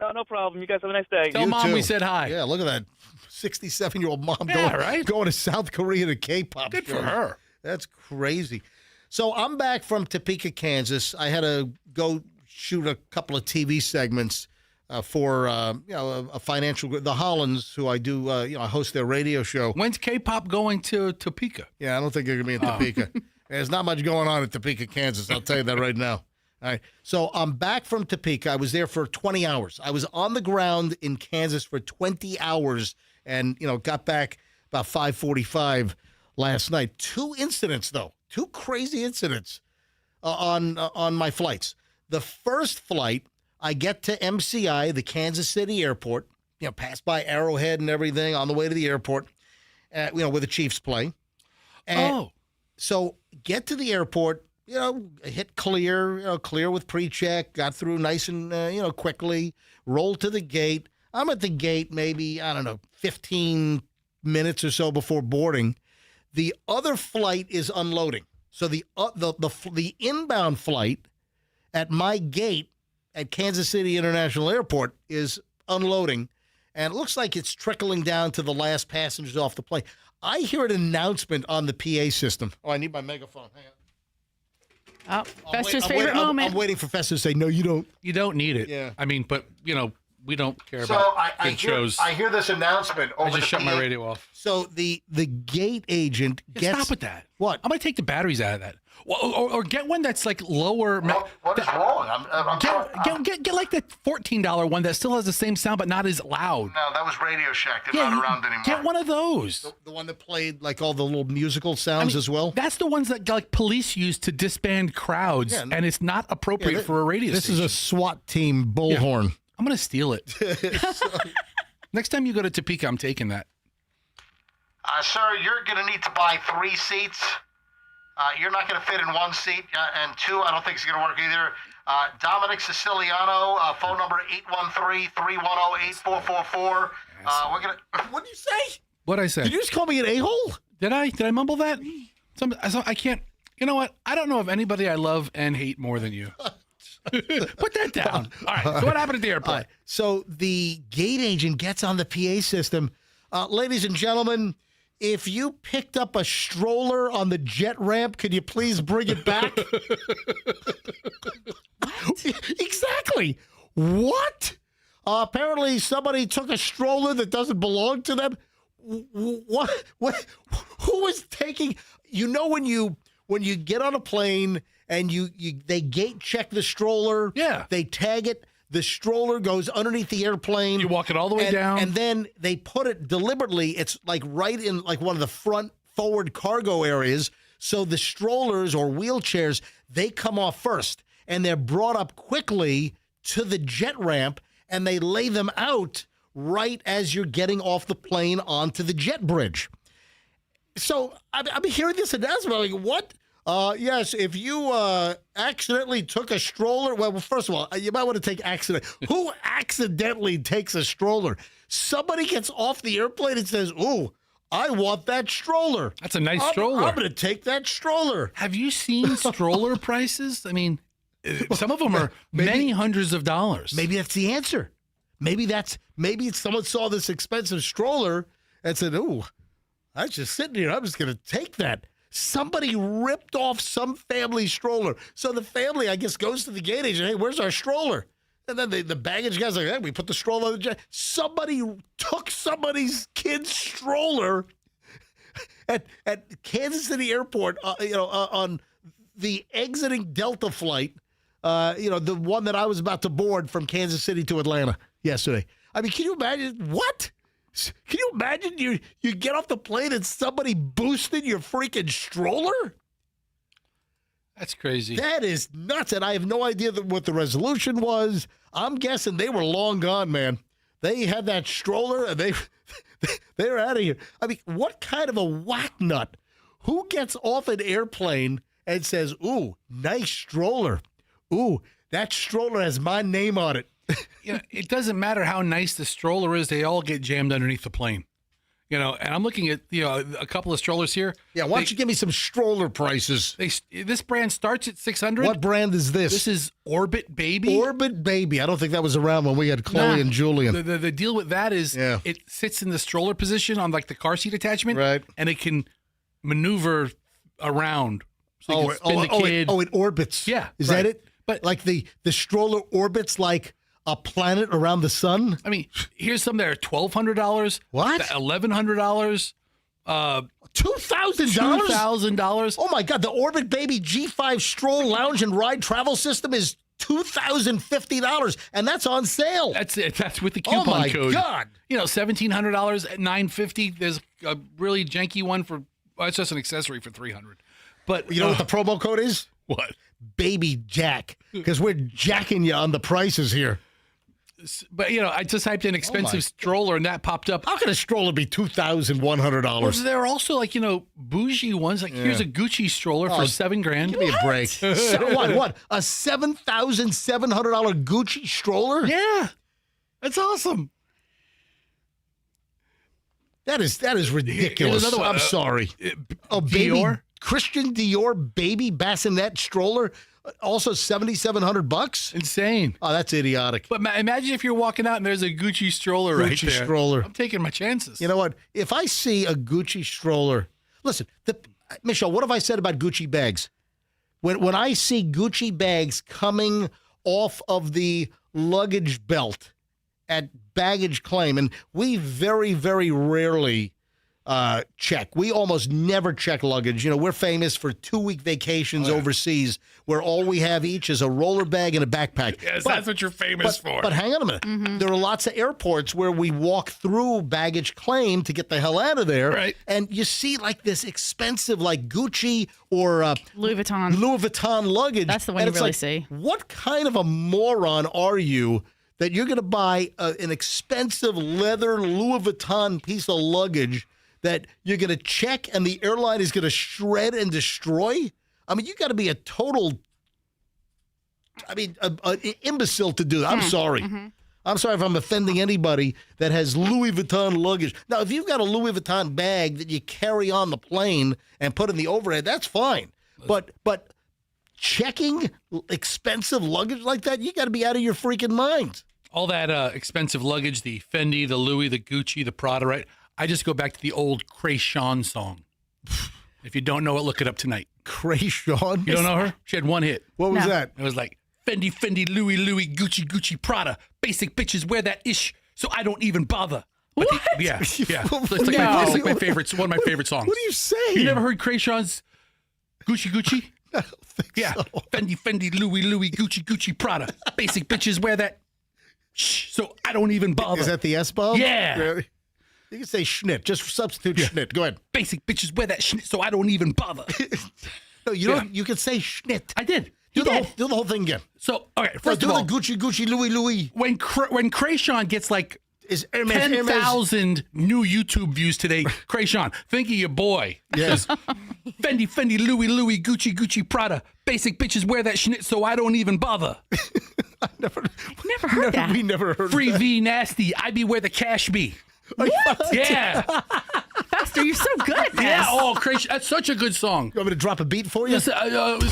No problem. You guys have a nice day. Tell You mom too. we said hi. Yeah, look at that 67-year-old mom Yeah, going to South Korea to K-pop. Good for shows. her. That's crazy. So I'm back from Topeka, Kansas. I had to go shoot a couple of TV segments for a financial group, the Hollands, who I do I host their radio show. When's K-pop going to Topeka? Yeah, I don't think they're gonna be in Topeka. There's not much going on at Topeka, Kansas. I'll tell you that right now. All right. So I'm back from Topeka. I was there for 20 hours. I was on the ground in Kansas for 20 hours and, got back about 5:45 last night. 2 incidents, though. 2 crazy incidents on my flights. The first flight, I get to MCI, the Kansas City airport, pass by Arrowhead and everything on the way to the airport, where the Chiefs play. And so get to the airport, hit clear, clear with pre-check, got through nice and, quickly, rolled to the gate. I'm at the gate maybe, 15 minutes or so before boarding. The other flight is unloading. So the inbound flight at my gate at Kansas City International Airport is unloading, and it looks like it's trickling down to the last passengers off the plane. I hear an announcement on the PA system. Oh, I need my megaphone. Hang on. Oh, Fester's favorite moment. I'm waiting for Fester to say, no, you don't. You don't need it. Yeah. I mean, but we don't care about good shows. I hear this announcement over I just shut the my PA. radio off. So the gate agent gets... Stop with that. What? I'm going to take the batteries out of that. Or get one that's like lower. What is wrong? I'm Get like the $14 one that still has the same sound but not as loud. No, that was Radio Shack. They're not around anymore. Get one of those. The one that played like all the little musical sounds as well? That's the ones that like police use to disband crowds, and it's not appropriate for a radio This station. is a SWAT team bullhorn. I'm going to steal it. Next time you go to Topeka, I'm taking that. Sir, you're going to need to buy 3 seats. You're not going to fit in one seat, and two, I don't think it's going to work either. Dominic Siciliano, phone number 813-310-8444. We're gonna. What did you say? What'd I say? Did you just call me an a-hole? Did I mumble that? I can't. You know what? I don't know of anybody I love and hate more than you. Put that down. All right. So what happened at the airport? So the gate agent gets on the PA system. Ladies and gentlemen, if you picked up a stroller on the jet ramp, could you please bring it back? What? Exactly. What? Apparently somebody took a stroller that doesn't belong to them. What? Who is taking? You know when you get on a plane and they gate check the stroller. Yeah. They tag it. The stroller goes underneath the airplane. You walk it all the way down. And then they put it deliberately. It's like right in like one of the front forward cargo areas. So the strollers or wheelchairs, they come off first. And they're brought up quickly to the jet ramp. And they lay them out right as you're getting off the plane onto the jet bridge. So I'm hearing this announcement. I'm like, what? Yes, if you accidentally took a stroller, well, first of all, you might want to take accident. Who accidentally takes a stroller? Somebody gets off the airplane and says, ooh, I want that stroller. That's a nice stroller. I'm going to take that stroller. Have you seen stroller prices? I mean, some of them are many hundreds of dollars. Maybe that's the answer. Maybe someone saw this expensive stroller and said, ooh, I was just sitting here. I'm just going to take that. Somebody ripped off some family stroller. So the family, I guess, goes to the gate agent. Hey, where's our stroller? And then the baggage guy's like, hey, we put the stroller on the jet. Somebody took somebody's kid's stroller at Kansas City Airport, on the exiting Delta flight, the one that I was about to board from Kansas City to Atlanta yesterday. I mean, can you imagine? What? Can you imagine you get off the plane and somebody boosted your freaking stroller? That's crazy. That is nuts, and I have no idea what the resolution was. I'm guessing they were long gone, man. They had that stroller, and they're out of here. I mean, what kind of a whack nut? Who gets off an airplane and says, ooh, nice stroller. Ooh, that stroller has my name on it. It doesn't matter how nice the stroller is; they all get jammed underneath the plane. And I'm looking at a couple of strollers here. Yeah, why don't you give me some stroller prices? This brand starts at $600. What brand is this? This is Orbit Baby. Orbit Baby. I don't think that was around when we had Chloe and Julian. The deal with that is it sits in the stroller position on like the car seat attachment, right? And it can maneuver around. So you can spin the kid. It orbits. Yeah, is that it? But like the stroller orbits like a planet around the sun? I mean, here's some that are $1,200. What? $1,100. $2,000? $2,000. Oh my God! The Orbit Baby G5 Stroll Lounge and Ride Travel System is $2,050, and that's on sale. That's it. That's with the coupon code. Oh my God! $1,700 at $950. There's a really janky one for. Well, it's just an accessory for $300. But you know what the promo code is? What? Baby Jack, because we're jacking you on the prices here. But I just typed in expensive stroller and that popped up. How can a stroller be $2,100? Well, there are also bougie ones. Like here's a Gucci stroller for $7,000. Give me a break. What? A $7,700 Gucci stroller? Yeah, that's awesome. That is ridiculous. I'm sorry. Dior? Christian Dior baby bassinet stroller. Also $7,700. Insane. Oh, that's idiotic. But imagine if you're walking out and there's a Gucci stroller right there. Gucci stroller. I'm taking my chances. You know what? If I see a Gucci stroller, listen, Michelle, what have I said about Gucci bags? When I see Gucci bags coming off of the luggage belt at baggage claim, and we very, very rarely check. We almost never check luggage. We're famous for 2-week vacations overseas where all we have each is a roller bag and a backpack. Yes, that's what you're famous for. But hang on a minute. Mm-hmm. There are lots of airports where we walk through baggage claim to get the hell out of there. Right. And you see like this expensive like Gucci or Louis Vuitton luggage. That's the one you really see. What kind of a moron are you that you're going to buy an expensive leather Louis Vuitton piece of luggage that you're going to check and the airline is going to shred and destroy? I mean, you got to be a total, an imbecile to do that. I'm sorry. I'm sorry if I'm offending anybody that has Louis Vuitton luggage. Now, if you've got a Louis Vuitton bag that you carry on the plane and put in the overhead, that's fine. But checking expensive luggage like that, you got to be out of your freaking mind. All that expensive luggage, the Fendi, the Louis, the Gucci, the Prada, right? I just go back to the old Craze song. If you don't know it, look it up tonight. Craze. You don't know her? She had one hit. What was that? It was like, Fendi, Louis, Gucci, Gucci, Prada. Basic bitches wear that ish, so I don't even bother. But What? Yeah. It's like, No. it's like my favorite, one of my favorite songs. What are you saying? You never heard Crayshaw's Gucci? I don't think Yeah. so. Fendi, Louis, Gucci, Prada. Basic bitches wear that shh, so I don't even bother. Is that the S-bomb? Yeah. Really? You can say schnit. Just substitute schnit. Go ahead. Basic bitches wear that shit, so I don't even bother. No, you don't. You can say schnit. I did. Do You the, did. whole, do the whole thing again. So, okay, No, first do of all, the Gucci, Louis. when Krayshawn gets like Is Hermes, 10,000 new YouTube views today, Krayshawn, think of your boy. Yes. Fendi, Louis, Gucci, Prada. Basic bitches wear that shit, so I don't even bother. Never heard that. We never heard Free of that. V nasty, I be where the cash be. What? Yeah. Fester, you're so good at this. Yeah, oh, Krayshawn, that's such a good song. You want me to drop a beat for you? Yes,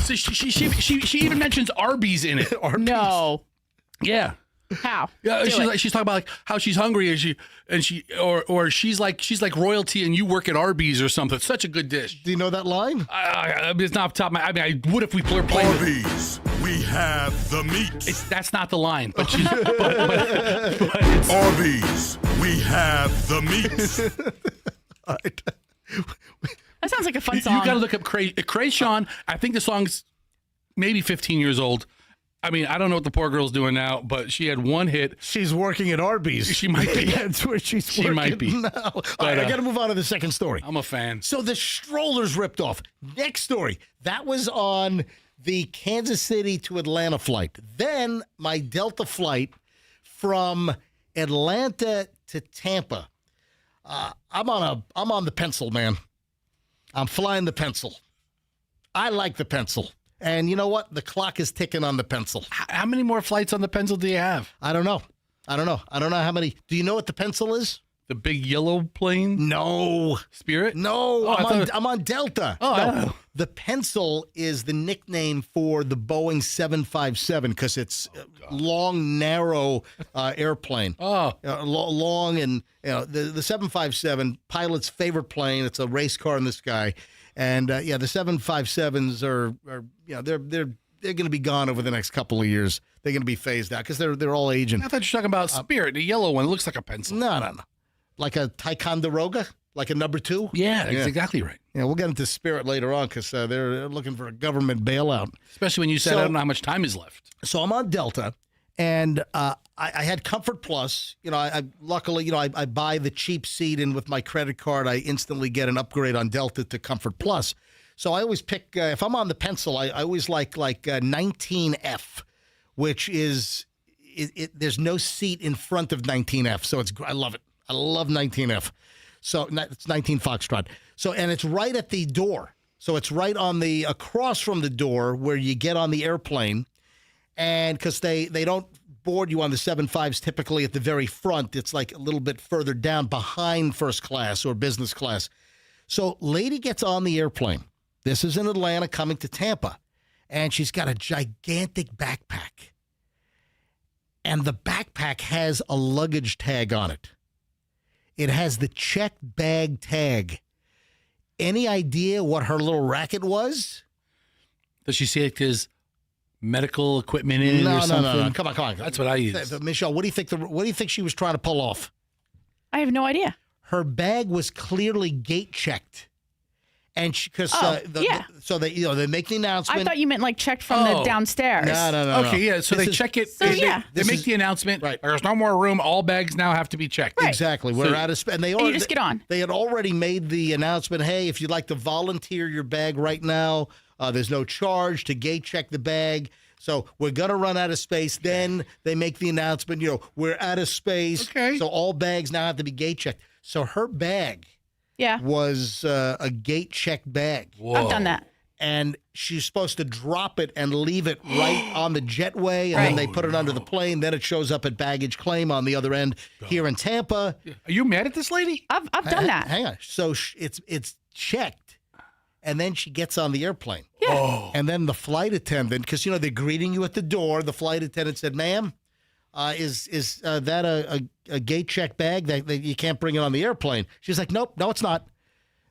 she even mentions Arby's in it. No. Yeah. How? Yeah, Do she's talking about like how she's hungry and she's like royalty and you work at Arby's or something. It's such a good dish. Do you know that line? It's not off the top of my. I mean, I would if we played it. Arby's, we have the meat. That's not the line, but she's. but it's, Arby's, we have the meat. All right. That sounds like a fun song. you got to look up Krayshawn. I think the song's maybe 15 years old. I mean, I don't know what the poor girl's doing now, but she had one hit. She's working at Arby's. She might be. That's where she's working might be. now. All right, I got to move on to the second story. I'm a fan. So the strollers ripped off. Next story. That was on the Kansas City to Atlanta flight. Then my Delta flight from Atlanta to Tampa. I'm on the pencil, man. I'm flying the pencil. I like the pencil. And you know what? The clock is ticking on the pencil. How many more flights on the pencil do you have? I don't know how many. Do you know what the pencil is? The big yellow plane? No. Spirit? No, Oh, I'm on Delta. Oh, I no. don't know. The pencil is the nickname for the Boeing 757 because it's long, narrow airplane. Oh. Long and the 757 pilot's favorite plane. It's a race car in the sky, and the 757s are they're going to be gone over the next couple of years. They're going to be phased out because they're all aging. I thought you were talking about Spirit, the yellow one. It looks like a pencil. No. Like a Ticonderoga, like a number 2. Yeah, that's exactly right. Yeah, we'll get into Spirit later on because they're looking for a government bailout. Especially when you said, I don't know how much time is left. So I'm on Delta, and I had Comfort Plus. I luckily, I buy the cheap seat, and with my credit card, I instantly get an upgrade on Delta to Comfort Plus. So I always pick, if I'm on the pencil, I always like 19F, which is, there's no seat in front of 19F. So I love it. I love 19F. So it's 19 Foxtrot. So, and it's right at the door. So it's right on across from the door where you get on the airplane. And because they don't board you on the 75s typically at the very front, it's like a little bit further down behind first class or business class. So lady gets on the airplane. This is in Atlanta coming to Tampa. And she's got a gigantic backpack. And the backpack has a luggage tag on it. It has the checked bag tag. Any idea what her little racket was? Does she say there's medical equipment in it or something? No. Come on. That's what I use. Michelle, what do you think she was trying to pull off? I have no idea. Her bag was clearly gate checked. And so they make the announcement. I thought you meant like checked from the downstairs. No. Okay, yeah. So they check it. So, They make the announcement. Right. There's no more room. All bags now have to be checked. Right. Exactly. We're out of space. And you just get on. They had already made the announcement, hey, if you'd like to volunteer your bag right now, there's no charge to gate check the bag. So we're going to run out of space. Then they make the announcement, we're out of space. Okay. So all bags now have to be gate checked. So her bag Yeah. was a gate check bag. Whoa. I've done that. And she's supposed to drop it and leave it right on the jetway, and then they put it under the plane. Then it shows up at baggage claim on the other end here in Tampa. Are you mad at this lady? I've done that. Hang on. So it's checked, and then she gets on the airplane. Yeah. Oh. And then the flight attendant, because, they're greeting you at the door, the flight attendant said, ma'am, is that a gate check bag that you can't bring it on the airplane? She's like, nope, no, it's not.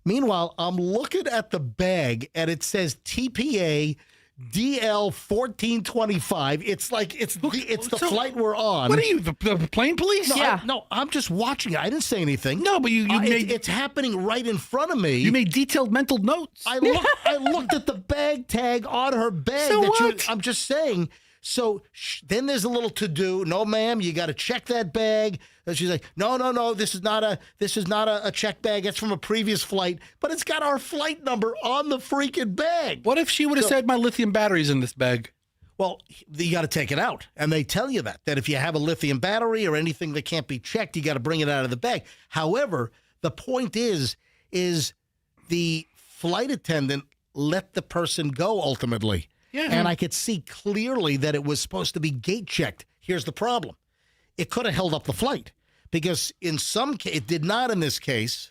Meanwhile, I'm looking at the bag, and it says TPA DL 1425. It's like it's the flight we're on. What are you, the plane police? No, Yeah. I'm just watching it. I didn't say anything. No, but you made it's happening right in front of me. you made detailed mental notes. I looked at the bag tag on her bag. So what? I'm just saying. So then there's a little to do. No, ma'am, you got to check that bag. And she's like, no, this is not a check bag. It's from a previous flight, but it's got our flight number on the freaking bag. What if she would have said my lithium battery's in this bag? Well, you got to take it out, and they tell you that if you have a lithium battery or anything that can't be checked, you got to bring it out of the bag. However, the point is the flight attendant let the person go ultimately. Yeah. And I could see clearly that it was supposed to be gate checked. Here's the problem. It could have held up the flight because in some case, it did not in this case,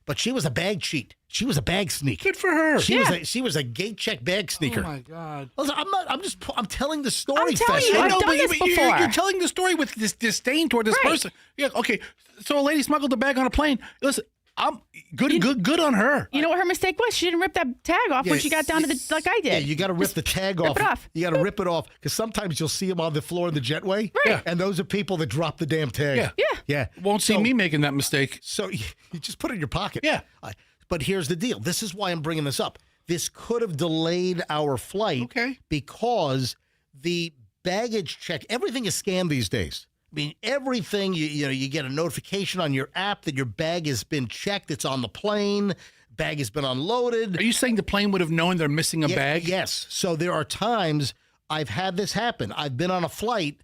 but she was a bag cheat. She was a bag sneak. Good for her. She was a gate check bag sneaker. Oh my God. Listen, I'm telling the story. I'm telling Fester. you, I've No, done but this before. You're telling the story with this disdain toward this Right. person. Yeah, okay. So a lady smuggled the bag on a plane. Listen, I'm good on her. You know what her mistake was? She didn't rip that tag off when she got down to the like I did. Yeah, you got to rip the tag off. it off. You got to rip it off because sometimes you'll see them on the floor in the jetway, Right. and those are people that drop the damn tag. Yeah. yeah. Won't see So- me making that mistake. So you just put it in your pocket. Yeah. But here's the deal. This is why I'm bringing this up. This could have delayed our flight. Okay. Because the baggage check, everything is scanned these days. I mean, everything, you get a notification on your app that your bag has been checked. It's on the plane. Bag has been unloaded. Are you saying the plane would have known they're missing a bag? Yes. So there are times I've had this happen. I've been on a flight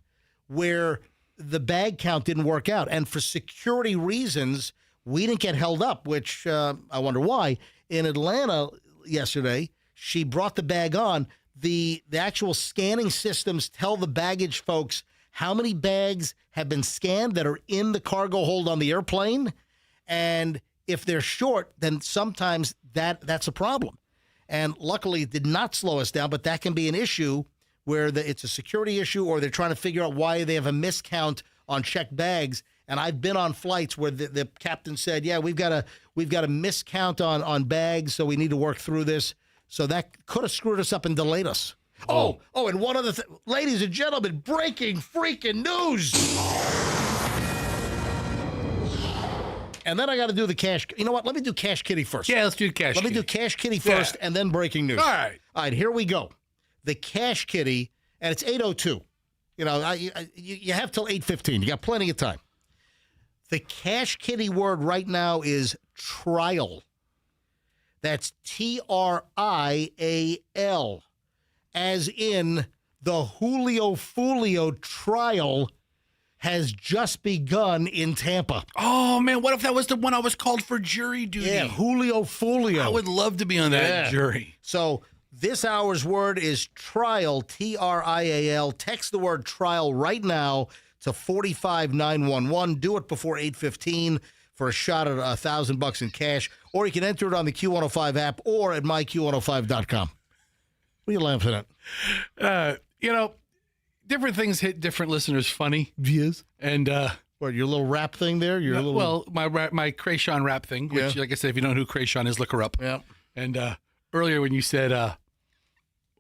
where the bag count didn't work out. And for security reasons, we didn't get held up, which I wonder why. In Atlanta yesterday, she brought the bag on. The actual scanning systems tell the baggage folks how many bags have been scanned that are in the cargo hold on the airplane. And if they're short, then sometimes that's a problem. And luckily, it did not slow us down, but that can be an issue where it's a security issue or they're trying to figure out why they have a miscount on checked bags. And I've been on flights where the captain said, yeah, we've got a miscount on bags, so we need to work through this. So that could have screwed us up and delayed us. Oh, and one other thing. Ladies and gentlemen, breaking freaking news. And then I got to do the cash. You know what? Let me do Cash Kitty first. Yeah, let's do Cash Let me Kitty. do Cash Kitty first and then breaking news. All right. All right, here we go. The Cash Kitty, and it's 8:02. You have till 8:15. You got plenty of time. The Cash Kitty word right now is trial. That's TRIAL, as in the Julio Folio trial has just begun in Tampa. Oh, man, what if that was the one I was called for jury duty? Yeah, Julio Folio. I would love to be on that jury. So this hour's word is trial, TRIAL. Text the word trial right now to 45911. Do it before 8:15 for a shot at $1,000 in cash. Or you can enter it on the Q105 app or at myq105.com. What are you laughing at? Different things hit different listeners funny. Yes. And What, your little rap thing there? Your little... well, my Krayshawn rap thing, which, like I said, if you don't know who Krayshawn is, look her up. Yeah. And earlier when you said, well,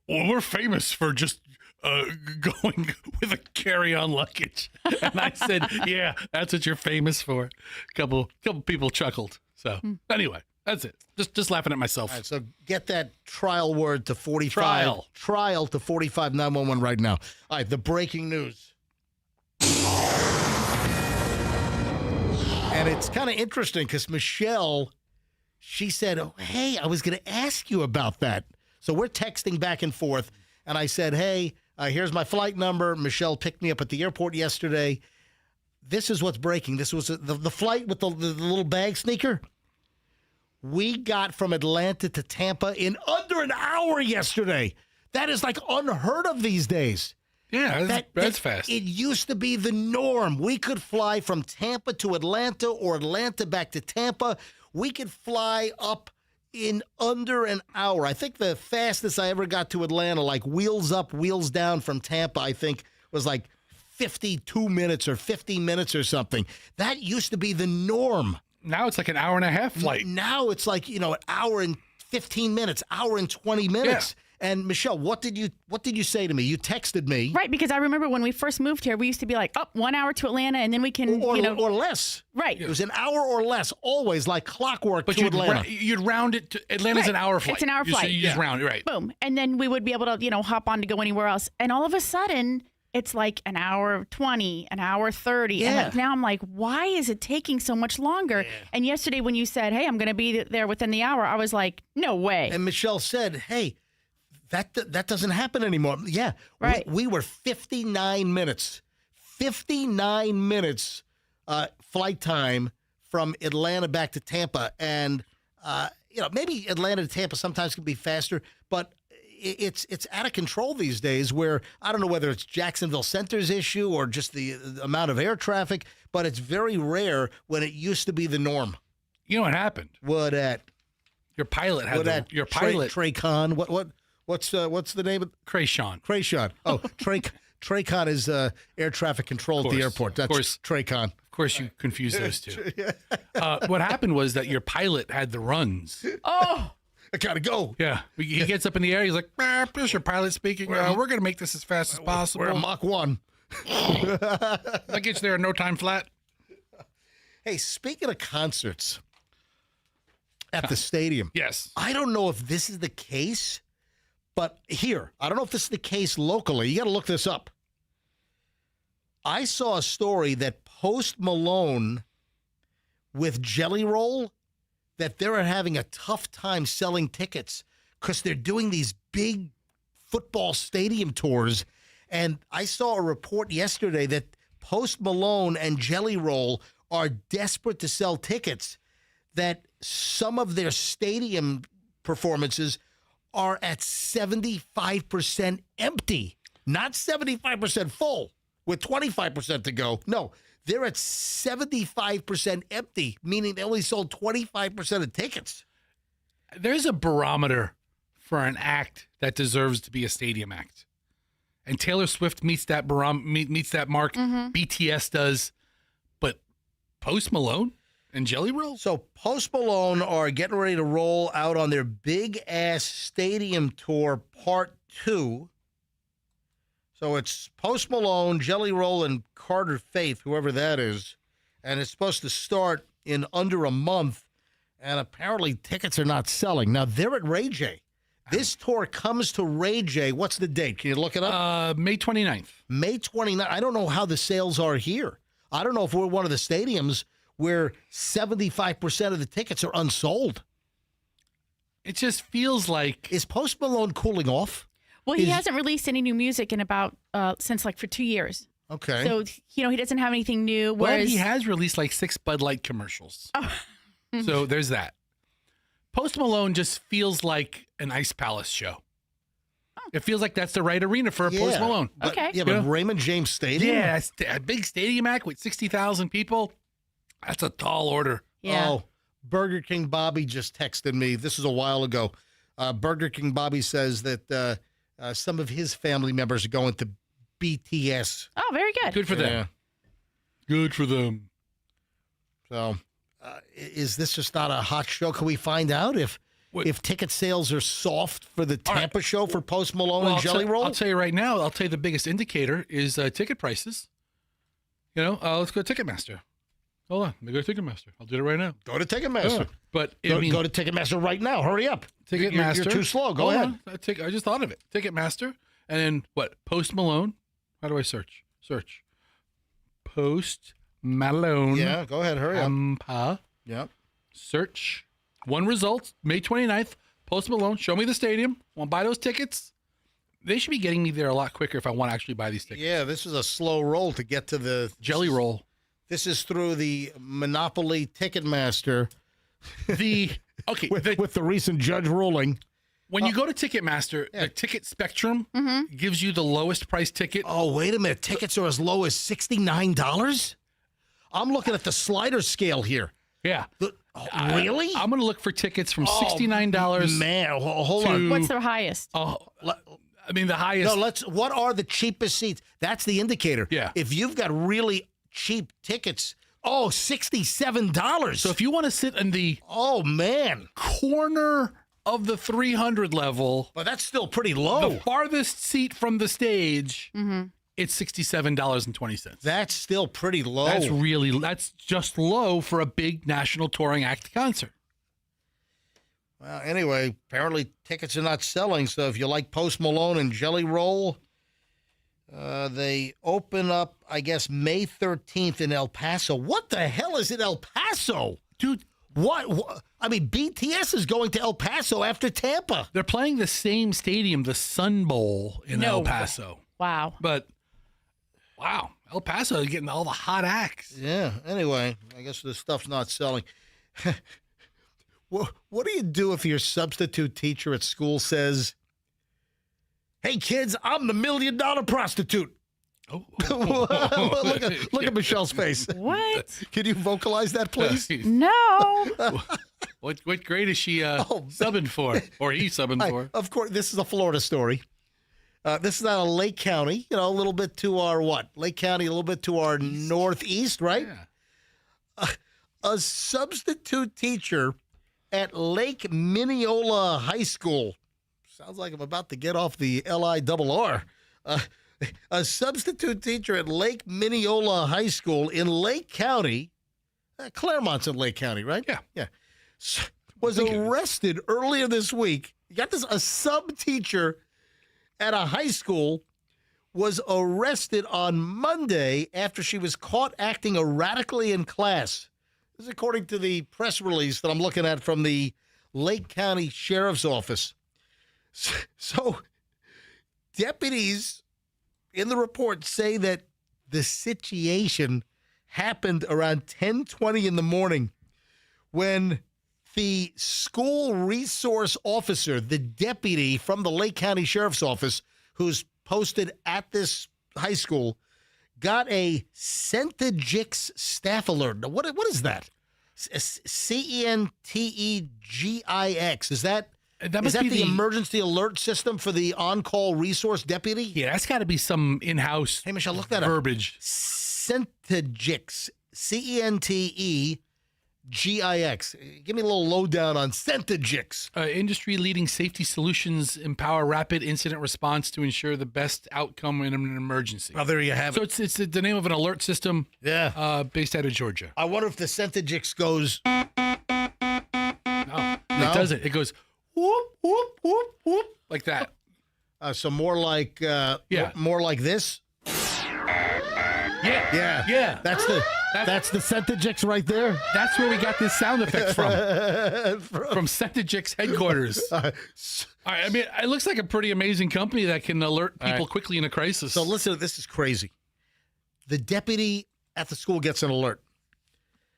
we're famous for just going with a carry-on luggage, and I said, yeah, that's what you're famous for. Couple people chuckled. So anyway, that's it. Just laughing at myself. All right, so get that trial word to 45. Trial. Trial to 45911 right now. All right, the breaking news. And it's kind of interesting because Michelle, she said, oh, hey, I was going to ask you about that. So we're texting back and forth, and I said, hey, here's my flight number. Michelle picked me up at the airport yesterday. This is what's breaking. This was the flight with the little bag sneaker. We got from Atlanta to Tampa in under an hour yesterday. That is like unheard of these days. Yeah, that's fast. It used to be the norm. We could fly from Tampa to Atlanta or Atlanta back to Tampa. We could fly up in under an hour. I think the fastest I ever got to Atlanta, like wheels up, wheels down from Tampa, I think was like 52 minutes or 50 minutes or something. That used to be the norm. Now it's like an hour and a half flight. Now it's like, an hour and 15 minutes, hour and 20 minutes. Yeah. And Michelle, what did you say to me? You texted me. Right, because I remember when we first moved here, we used to be like, 1 hour to Atlanta, and then we can, or less. Right. It was an hour or less, always like clockwork to Atlanta. You'd round it to Atlanta's an hour flight. It's an hour flight. You just round it, right. Boom. And then we would be able to, hop on to go anywhere else. And all of a sudden, it's like an hour 20, an hour 30. Yeah. And now I'm like, why is it taking so much longer? Yeah. And yesterday when you said, hey, I'm going to be there within the hour, I was like, no way. And Michelle said, hey, that doesn't happen anymore. Yeah. Right. We were 59 minutes. 59 minutes flight time from Atlanta back to Tampa. And, maybe Atlanta to Tampa sometimes can be faster, but it's out of control these days where I don't know whether it's Jacksonville Center's issue or just the amount of air traffic, but it's very rare when it used to be the norm. You know what happened? What at? Your pilot had your pilot. Trey Con. What's the name of Krayshawn. Krayshawn. Oh, Trey Con is air traffic control at the airport. That's Trey Con. Of course, you confuse those two. What happened was that your pilot had the runs. Oh. I gotta go. Yeah. He gets up in the air. He's like, this is your pilot speaking. We're going to make this as fast as possible. We're a Mach 1. That gets there in no time flat. Hey, speaking of concerts at the stadium. Yes. I don't know if this is the case, but here, I don't know if this is the case locally. You got to look this up. I saw a story that Post Malone with Jelly Roll, that they're having a tough time selling tickets because they're doing these big football stadium tours. And I saw a report yesterday that Post Malone and Jelly Roll are desperate to sell tickets, that some of their stadium performances are at 75% empty, not 75% full with 25% to go. No, they're at 75% empty, meaning they only sold 25% of tickets. There's a barometer for an act that deserves to be a stadium act. And Taylor Swift meets that meets that mark. Mm-hmm. BTS does. But Post Malone and Jelly Roll? So Post Malone are getting ready to roll out on their big-ass stadium tour part 2. So it's Post Malone, Jelly Roll, and Carter Faith, whoever that is. And it's supposed to start in under a month. And apparently tickets are not selling. Now, they're at Ray J. This tour comes to Ray J. What's the date? Can you look it up? May 29th. May 29th. I don't know how the sales are here. I don't know if we're one of the stadiums where 75% of the tickets are unsold. It just feels like... Is Post Malone cooling off? Well, he hasn't released any new music in about, since like for 2 years. Okay. So, he doesn't have anything new. Well, he has released like 6 Bud Light commercials. Oh. So there's that. Post Malone just feels like an Ice Palace show. Oh. It feels like that's the right arena for a Post Malone. But, okay. Yeah, but Raymond James Stadium? Yeah, it's a big stadium act with 60,000 people. That's a tall order. Yeah. Oh, Burger King Bobby just texted me. This is a while ago. Burger King Bobby says that some of his family members are going to BTS. Oh, very good. Good for them. Good for them. So, is this just not a hot show? Can we find out if ticket sales are soft for the Tampa show for Post Malone and Jelly Roll? I'll tell you right now. I'll tell you the biggest indicator is ticket prices. Let's go to Ticketmaster. Hold on. Let me go to Ticketmaster. I'll do it right now. Go to Ticketmaster. Yeah. But go to Ticketmaster right now. Hurry up. Ticketmaster. You're too slow. Go ahead. I just thought of it. Ticketmaster. And then what? Post Malone. How do I search? Search. Post Malone. Yeah, go ahead. Hurry up. Yep. Search. One result. May 29th. Post Malone. Show me the stadium. Want to buy those tickets? They should be getting me there a lot quicker if I want to actually buy these tickets. Yeah, this is a slow roll to get to the... Jelly Roll. This is through the Monopoly Ticketmaster. The Okay, with the recent judge ruling. when you go to Ticketmaster, the ticket spectrum gives you the lowest price ticket. Oh, wait a minute. Tickets are as low as $69? I'm looking at the slider scale here. Yeah. Really? I'm going to look for tickets from $69. Man, hold on. What's their highest? I mean, the highest. No, what are the cheapest seats? That's the indicator. Yeah. If you've got really cheap tickets, $67. So if you want to sit in the corner of the 300 level, but that's still pretty low. The farthest seat from the stage, it's $67.20. That's still pretty low. That's just low for a big national touring act concert. Well, anyway, apparently tickets are not selling. So if you like Post Malone and Jelly Roll, they open up, I guess, May 13th in El Paso. What the hell is in El Paso? Dude, what? I mean, BTS is going to El Paso after Tampa. They're playing the same stadium, the Sun Bowl in El Paso. Wow. But, wow, El Paso is getting all the hot acts. Yeah, anyway, I guess this stuff's not selling. What do you do if your substitute teacher at school says, "Hey, kids, I'm the $1 million prostitute"? Oh. look at Michelle's face. What? Can you vocalize that, please? No. What grade is she subbing for? Or he subbing for? Of course, this is a Florida story. This is out of Lake County, a little bit to our Lake County, a little bit to our northeast, right? Yeah. A substitute teacher at Lake Mineola High School. Sounds like I'm about to get off the LIRR. A substitute teacher at Lake Mineola High School in Lake County. Claremont's in Lake County, right? Yeah. Was arrested earlier this week. You got this? A sub-teacher at a high school was arrested on Monday after she was caught acting erratically in class. This is according to the press release that I'm looking at from the Lake County Sheriff's Office. So deputies in the report say that the situation happened around 10:20 in the morning when the school resource officer, the deputy from the Lake County Sheriff's Office, who's posted at this high school, got a Centegix staff alert. Now, what is that? CENTEGIX. Is that the emergency alert system for the on-call resource deputy? Yeah, that's got to be some in-house Michelle, look that verbiage. Centegix. CENTEGIX. Give me a little lowdown on Centegix. Industry-leading safety solutions empower rapid incident response to ensure the best outcome in an emergency. Oh, there you have it. it. So it's the name of an alert system based out of Georgia. I wonder if the Centegix goes... No, it doesn't. It goes whoop, whoop, whoop, whoop, like that. So more like more like this? Yeah. That's the Centegix right there. That's where we got this sound effect from Centegix headquarters. All right, I mean, it looks like a pretty amazing company that can alert people quickly in a crisis. So listen, this is crazy. The deputy at the school gets an alert.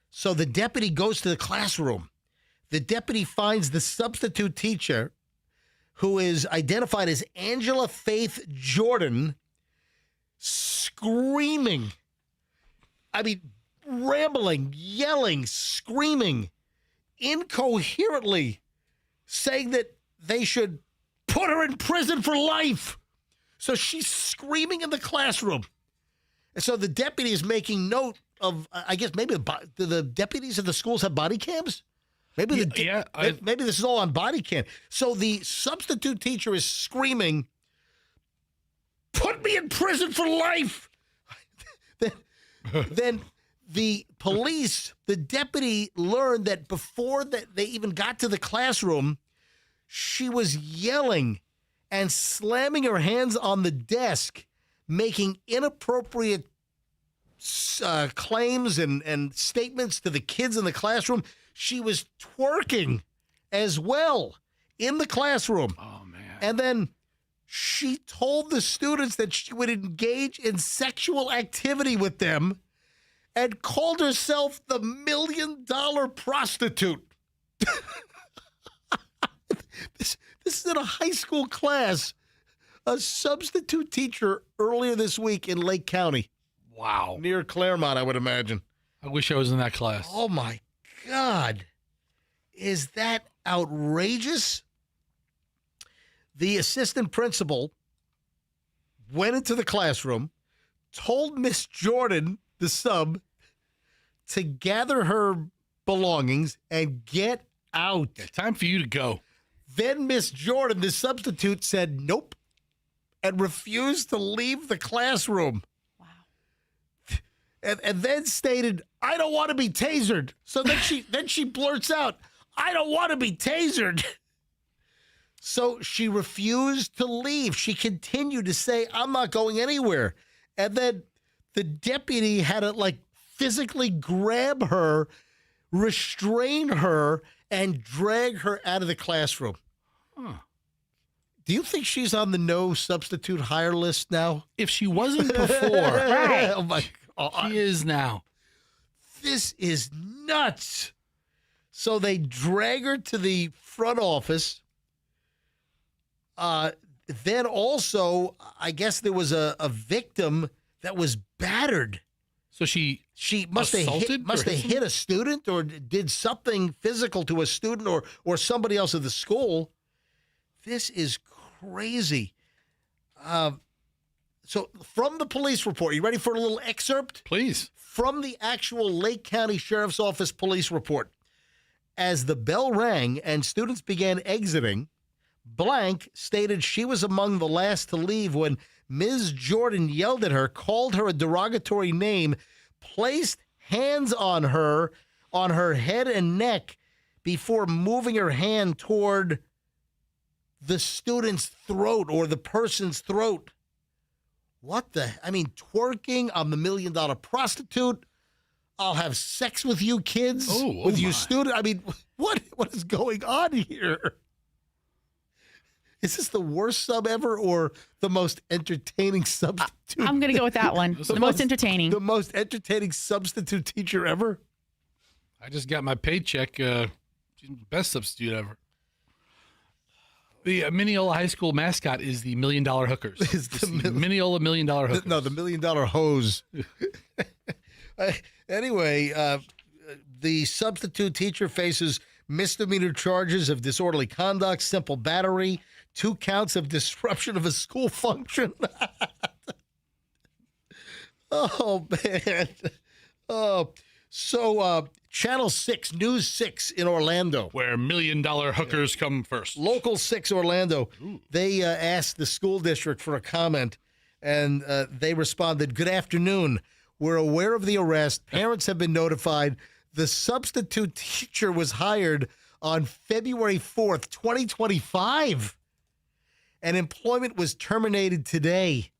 So the deputy goes to the classroom. The deputy finds the substitute teacher, who is identified as Angela Faith Jordan, screaming. I mean, rambling, yelling, screaming, incoherently, saying that they should put her in prison for life. So she's screaming in the classroom. And so the deputy is making note of, I guess, maybe do the deputies at the schools have body cams? Maybe maybe this is all on body cam. So the substitute teacher is screaming, "Put me in prison for life." Then the police, the deputy, learned that before that they even got to the classroom, she was yelling and slamming her hands on the desk, making inappropriate claims and statements to the kids in the classroom. She was twerking as well in the classroom. Oh, man. And then she told the students that she would engage in sexual activity with them and called herself the $1 million prostitute. This is in a high school class. A substitute teacher earlier this week in Lake County. Wow. Near Claremont, I would imagine. I wish I was in that class. Oh, my God. Is that outrageous? The assistant principal went into the classroom, told Miss Jordan, the sub, to gather her belongings and get out. Yeah, time for you to go. Then Miss Jordan, the substitute, said nope and refused to leave the classroom. Wow. And then stated, I don't want to be tasered. So then she blurts out, I don't want to be tasered. So she refused to leave. She continued to say, I'm not going anywhere. And then the deputy had to like physically grab her, restrain her, and drag her out of the classroom. Huh. Do you think she's on the no substitute hire list now? If she wasn't before, Right. Oh my God. she is now. This is nuts. So they drag her to the front office. Then also, I guess there was a victim that was battered. So she must have assaulted or hit hit a student or did something physical to a student or somebody else at the school. This is crazy. So from the police report, you ready for a little excerpt? Please. From the actual Lake County Sheriff's Office police report. As the bell rang and students began exiting, Blank stated she was among the last to leave when Ms. Jordan yelled at her, called her a derogatory name, placed hands on her head and neck before moving her hand toward the student's throat or the person's throat. What the? I mean, twerking. I'm the $1 million prostitute. I'll have sex with you kids, with you student. I mean, what is going on here? Is this the worst sub ever or the most entertaining substitute? I'm going to go with that one. The most entertaining. The most entertaining substitute teacher ever? I just got my paycheck. She's the best substitute ever. The Mineola High School mascot is the $1 Million Hookers. Mineola $1 Million Hookers. No, the $1 Million hose. Anyway, the substitute teacher faces misdemeanor charges of disorderly conduct, simple battery, 2 counts of disruption of a school function. Oh, man. Oh, so Channel 6, News 6 in Orlando. Where $1 Million Hookers come first. Local 6 Orlando. Ooh. They asked the school district for a comment, and they responded, good afternoon. We're aware of the arrest. Parents have been notified. The substitute teacher was hired on February 4th, 2025, and employment was terminated today.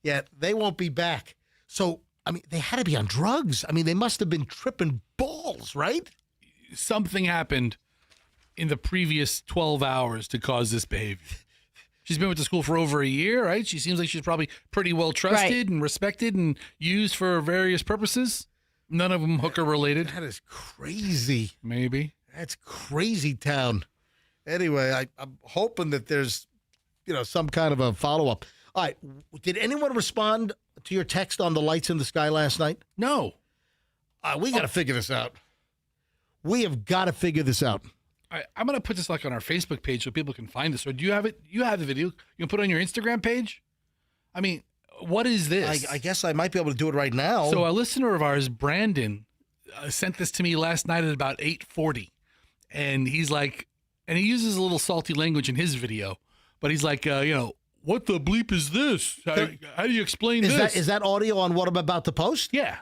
Yet they won't be back. So, I mean, they had to be on drugs. I mean, they must have been tripping balls, right? Something happened in the previous 12 hours to cause this behavior. She's been with the school for over a year, right? She seems like she's probably pretty well trusted and respected and used for various purposes. None of them hooker related. That is crazy. Maybe. That's crazy town. Anyway, I'm hoping that there's, some kind of a follow-up. All right. Did anyone respond to your text on the lights in the sky last night? No. We got to figure this out. We have got to figure this out. I'm going to put this on our Facebook page so people can find this. Or do you have it? You have the video. You can put it on your Instagram page? I mean, what is this? I guess I might be able to do it right now. So a listener of ours, Brandon, sent this to me last night at about 8:40. And he's like, and he uses a little salty language in his video, but he's like, what the bleep is this? How do you explain this? Is that audio on what I'm about to post? Yeah.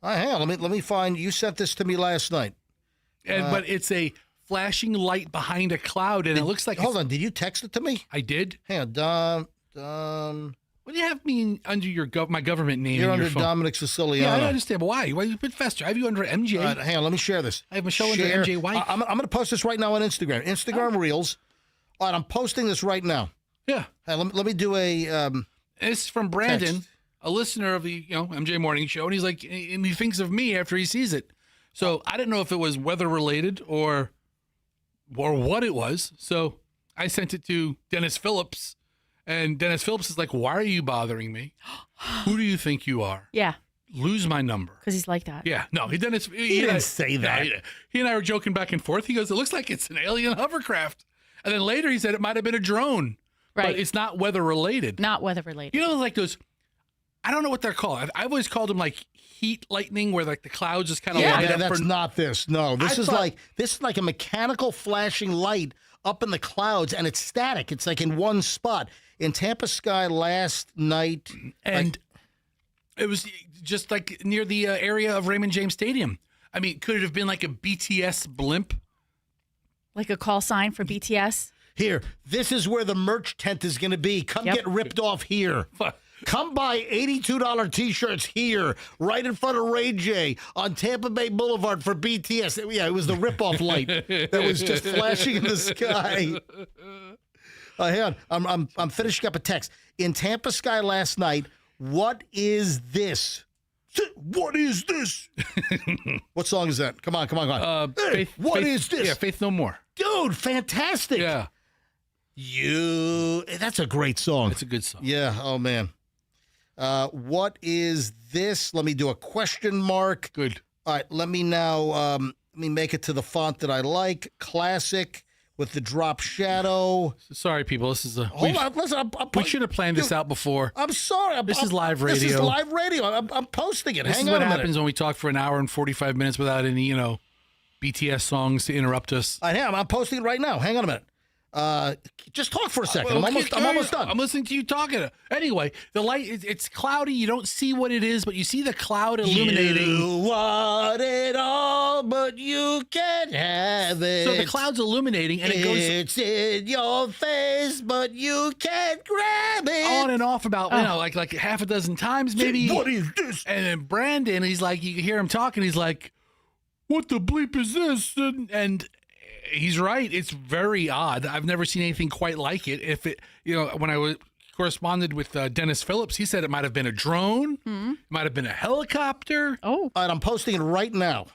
Hang on, let me find. You sent this to me last night. But it's a flashing light behind a cloud, and it looks like. Hold on, did you text it to me? I did. Hang on, Dom. What do you have me under my government name? You're in under your phone? Dominic Siciliano. Yeah, I don't understand. But why? Why you put Fester? I have you under MJ. Hang on, let me share this. I have Michelle under MJ White. I'm going to post this right now on Instagram. Instagram Reels. All right, I'm posting this right now. Yeah. Hey, let me do a. It's from Brandon, text. a listener of the MJ Morning Show, and he's like, and he thinks of me after he sees it. So I didn't know if it was weather related or what it was. So I sent it to Dennis Phillips, and Dennis Phillips is like, "Why are you bothering me? Who do you think you are? Yeah. Lose my number." Because he's like that. Yeah, no, he didn't say that. He and I were joking back and forth. He goes, "It looks like it's an alien hovercraft," and then later he said it might have been a drone, Right. but it's not weather related. Not weather related. You know, like those. I don't know what they're called. I've always called them like heat lightning, where like the clouds just kind of light up. That's not this. No, this is like a mechanical flashing light up in the clouds, and it's static. It's like in one spot in Tampa sky last night, and it was just like near the area of Raymond James Stadium. I mean, could it have been like a BTS blimp? Like a call sign for BTS? Here, this is where the merch tent is going to be. Come get ripped off here. Come buy $82 T-shirts here, right in front of Ray J on Tampa Bay Boulevard for BTS. Yeah, it was the ripoff light that was just flashing in the sky. Hang on, I'm finishing up a text. In Tampa sky last night, what is this? What is this? What song is that? Come on. Hey, what is this? Yeah, Faith No More. Dude, fantastic. Yeah. That's a great song. It's a good song. Yeah, oh man. What is this? Let me do a question mark. Good. All right, let me make it to the font that I like. Classic with the drop shadow. Sorry, people. This is Hold on, listen. We should have planned this out before. I'm sorry. This is live radio. This is live radio. I'm posting it. This Hang is on what a minute. happens when we talk for an hour and 45 minutes without any, BTS songs to interrupt us. I am. I'm posting it right now. Hang on a minute. Just talk for a second. I'm almost done. I'm listening to you talking. Anyway, the light, it's cloudy. You don't see what it is, but you see the cloud illuminating. You want it all, but you can't have it. So the cloud's illuminating, and it goes... It's in your face, but you can't grab it. On and off about, like half a dozen times, maybe. What is this? And then Brandon, he's like, you can hear him talking. He's like, what the bleep is this? And he's right. It's very odd. I've never seen anything quite like it. If it, when I corresponded with Dennis Phillips, he said it might have been a drone. Mm-hmm. It might have been a helicopter. Oh. All right, I'm posting it right now.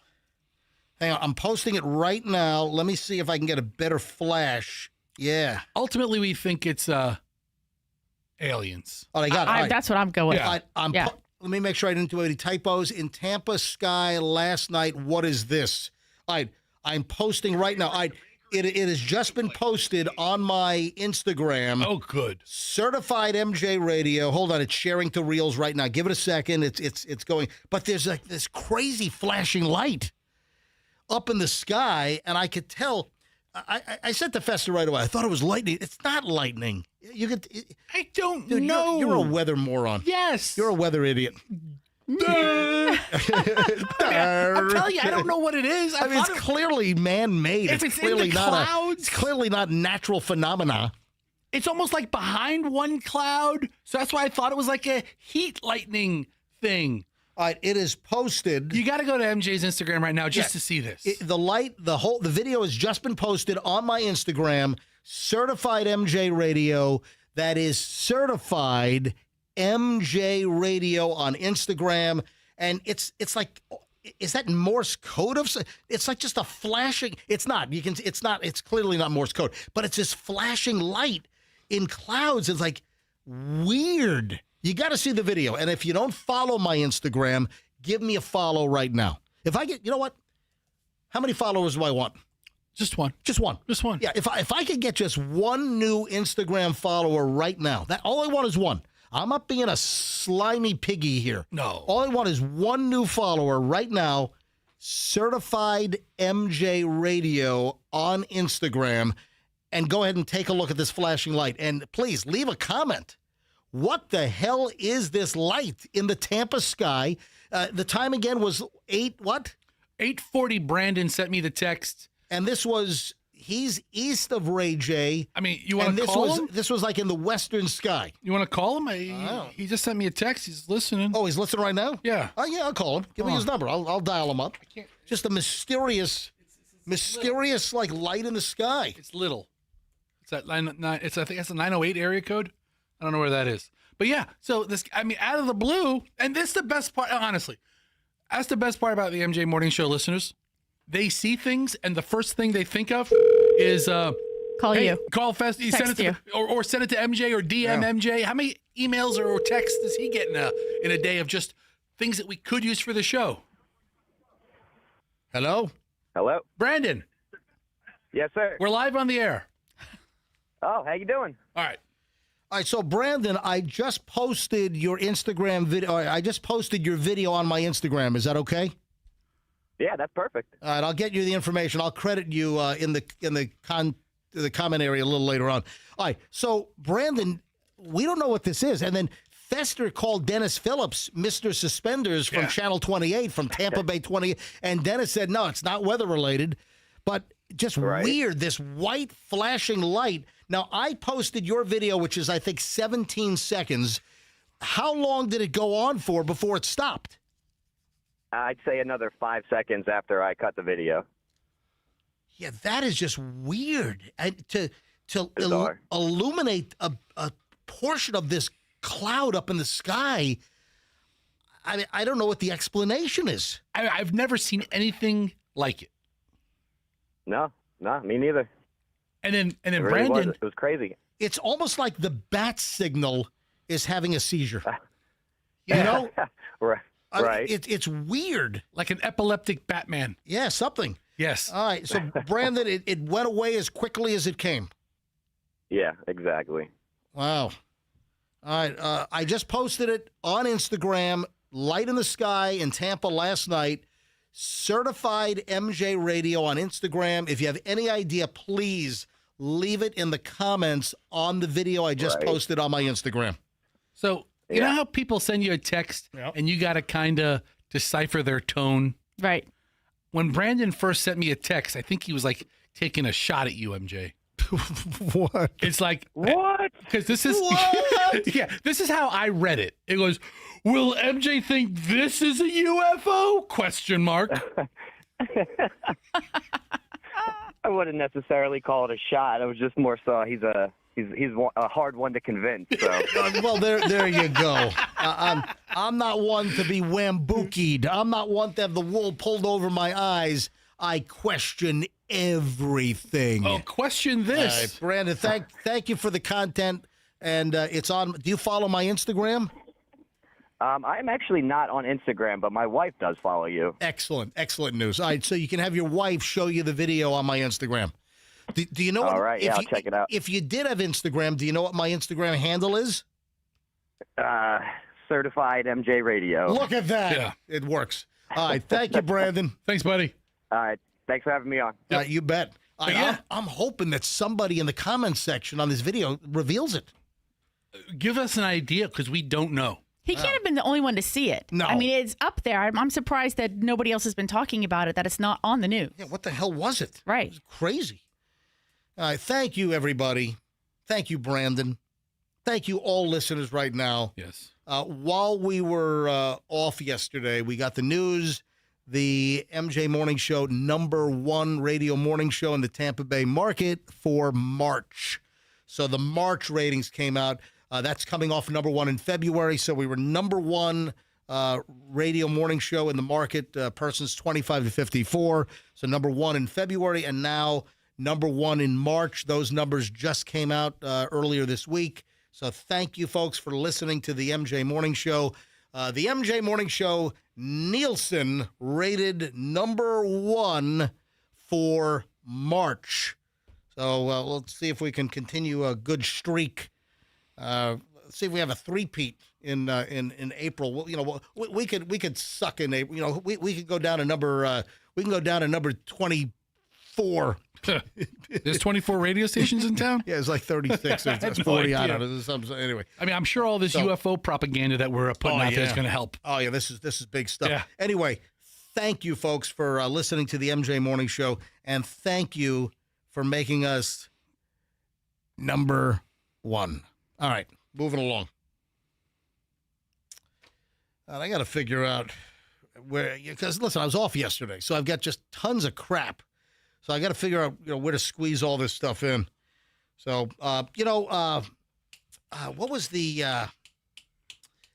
Hang on, I'm posting it right now. Let me see if I can get a better flash. Yeah. Ultimately, we think it's aliens. Oh, I got it. All right. That's what I'm going with. Let me make sure I didn't do any typos. In Tampa sky last night, what is this? All right. I'm posting right now. It has just been posted on my Instagram. Oh, good. Certified MJ Radio. Hold on, it's sharing to Reels right now. Give it a second. It's going. But there's like this crazy flashing light up in the sky, and I could tell. I said to Fester right away, I thought it was lightning. It's not lightning. I don't Dude, know. You're a weather moron. Yes. You're a weather idiot. I'm telling you, I don't know what it is. I mean, it's clearly man-made. If it's clearly in the clouds, it's clearly not natural phenomena. It's almost like behind one cloud. So that's why I thought it was like a heat lightning thing. All right, it is posted. You got to go to MJ's Instagram right now just to see this. The video has just been posted on my Instagram. Certified MJ Radio. That is certified MJ Radio on Instagram, and it's like, is that Morse code of? It's like just a flashing. It's not. It's clearly not Morse code, but it's this flashing light in clouds. It's like weird. You got to see the video, and if you don't follow my Instagram, give me a follow right now. If I get, you know what? How many followers do I want? Just one. Just one. Just one. Yeah. If I could get just one new Instagram follower right now, that all I want is one. I'm not being a slimy piggy here. No. All I want is one new follower right now. Certified MJ Radio on Instagram. And go ahead and take a look at this flashing light. And please leave a comment. What the hell is this light in the Tampa sky? The time again was 8:40. Brandon sent me the text. And this was... He's east of Ray J. I mean, you want to call him? This was like in the western sky. You want to call him? He just sent me a text. He's listening. Oh, he's listening right now? Yeah. Oh, yeah, I'll call him. Give me his number. I'll dial him up. Just a mysterious like light in the sky. It's little. It's that I think that's a 908 area code. I don't know where that is. But yeah, so this, I mean, out of the blue, and this is the best part, honestly. That's the best part about the MJ Morning Show listeners. They see things, and the first thing they think of is Call you. Call Fest. You send it Text to or send it to MJ or DM MJ. How many emails or texts does he get in a day of just things that we could use for the show? Hello? Hello? Brandon. Yes, sir. We're live on the air. Oh, how you doing? All right. All right, so Brandon, I just posted your Instagram video. I just posted your video on my Instagram. Is that okay? Yeah, that's perfect. All right, I'll get you the information. I'll credit you in the comment area a little later on. All right, so Brandon, we don't know what this is, and then Fester called Dennis Phillips Mr. Suspenders from Channel 28 from Tampa Bay 20, and Dennis said no, it's not weather related, but just weird. This white flashing light. Now I posted your video, which is I think 17 seconds. How long did it go on for before it stopped? I'd say another 5 seconds after I cut the video. Yeah, that is just weird. And to illuminate a portion of this cloud up in the sky, I mean, I don't know what the explanation is. I've never seen anything like it. No, me neither. And then It really Brandon, was. It was crazy. It's almost like the bat signal is having a seizure. You know? Right. It's weird. Like an epileptic Batman. Yeah, something. Yes. All right. So, Brandon, it went away as quickly as it came. Yeah, exactly. Wow. All right. I just posted it on Instagram, light in the sky in Tampa last night. Certified MJ Radio on Instagram. If you have any idea, please leave it in the comments on the video I just posted on my Instagram. So, you know how people send you a text and you got to kind of decipher their tone? Right. When Brandon first sent me a text, I think he was like taking a shot at you, MJ. What? It's like, what? Because this is, this is how I read it. It goes, will MJ think this is a UFO? Question mark. I wouldn't necessarily call it a shot. I was just more so he's a hard one to convince. So. Well, there you go. I'm not one to be wambookied. I'm not one to have the wool pulled over my eyes. I question everything. Oh, question this. Brandon, thank you for the content. And it's on. Do you follow my Instagram? I'm actually not on Instagram, but my wife does follow you. Excellent news. All right, so you can have your wife show you the video on my Instagram. Do you know? All right, I'll check it out. If you did have Instagram, do you know what my Instagram handle is? Certified MJ Radio. Look at that. Yeah. It works. All right, thank you, Brandon. Thanks, buddy. All right, thanks for having me on. You bet. I'm hoping that somebody in the comments section on this video reveals it. Give us an idea, because we don't know. He can't have been the only one to see it. No. I mean, it's up there. I'm surprised that nobody else has been talking about it, that it's not on the news. Yeah, what the hell was it? Right. It was crazy. All right, thank you, everybody. Thank you, Brandon. Thank you, all listeners right now. Yes. While we were off yesterday, we got the news. The MJ Morning Show, #1 radio morning show in the Tampa Bay market for March. So the March ratings came out. That's coming off #1 in February. So we were #1 radio morning show in the market, persons 25 to 54. So #1 in February, and now #1 in March. Those numbers just came out earlier this week. So thank you, folks, for listening to the MJ Morning Show. The MJ Morning Show, Nielsen rated #1 for March. So let's see if we can continue a good streak. Let's see if we have a three-peat in April. Well, you know, we could suck in April. You know, we could go down to number 24. There's 24 radio stations in town? Yeah, it's like 36 or 40. I don't know. Anyway, I mean, I'm sure all this UFO propaganda that we're putting out there is going to help. Oh yeah, this is big stuff. Yeah. Anyway, thank you, folks, for listening to the MJ Morning Show, and thank you for making us #1. All right, moving along. And I got to figure out where, because listen, I was off yesterday, so I've got just tons of crap. So I got to figure out, where to squeeze all this stuff in. So, what was the?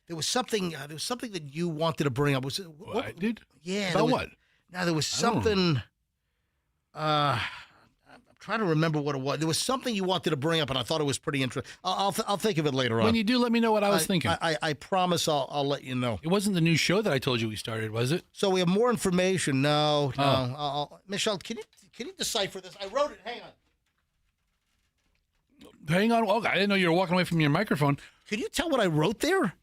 There was something that you wanted to bring up. Was it? What I did? Yeah. About what? Now there was something. I'm trying to remember what it was. There was something you wanted to bring up, and I thought it was pretty interesting. I'll think of it later on. When you do, let me know what I was thinking. I promise I'll let you know. It wasn't the new show that I told you we started, was it? So we have more information. No. Michelle, can you decipher this? I wrote it. Hang on. Hang on. Oh, I didn't know you were walking away from your microphone. Can you tell what I wrote there?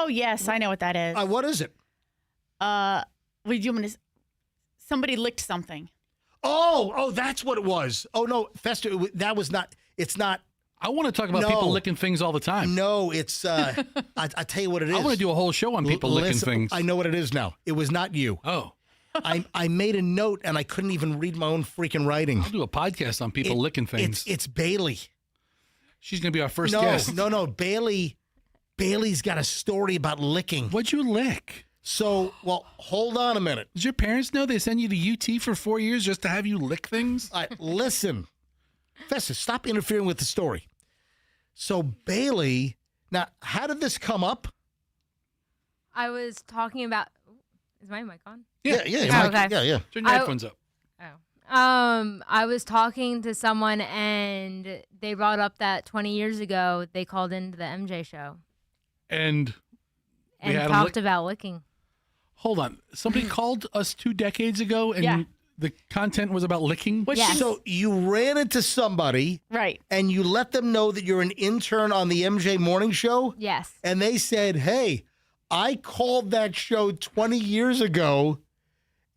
Yes, I know what that is. What is it? Somebody licked something. Oh, that's what it was. Oh, no, Fester, that was not, it's not. I want to talk about people licking things all the time. No, it's, I tell you what it is. I want to do a whole show on people licking things. I know what it is now. It was not you. Oh. I made a note, and I couldn't even read my own freaking writing. I'll do a podcast on people licking things. It's Bailey. She's going to be our first guest. No, Bailey's got a story about licking. What'd you lick? So, hold on a minute. Did your parents know they send you to UT for 4 years just to have you lick things? All right, listen. Fester, stop interfering with the story. So, Bailey, now, how did this come up? I was talking about. Is my mic on? Yeah. Okay. Yeah. Turn your headphones up. I was talking to someone and they brought up that 20 years ago they called into the MJ show and talked about licking. Hold on. Somebody called us 2 decades ago and the content was about licking? Yes. So you ran into somebody. Right. And you let them know that you're an intern on the MJ Morning Show? Yes. And they said, hey, I called that show 20 years ago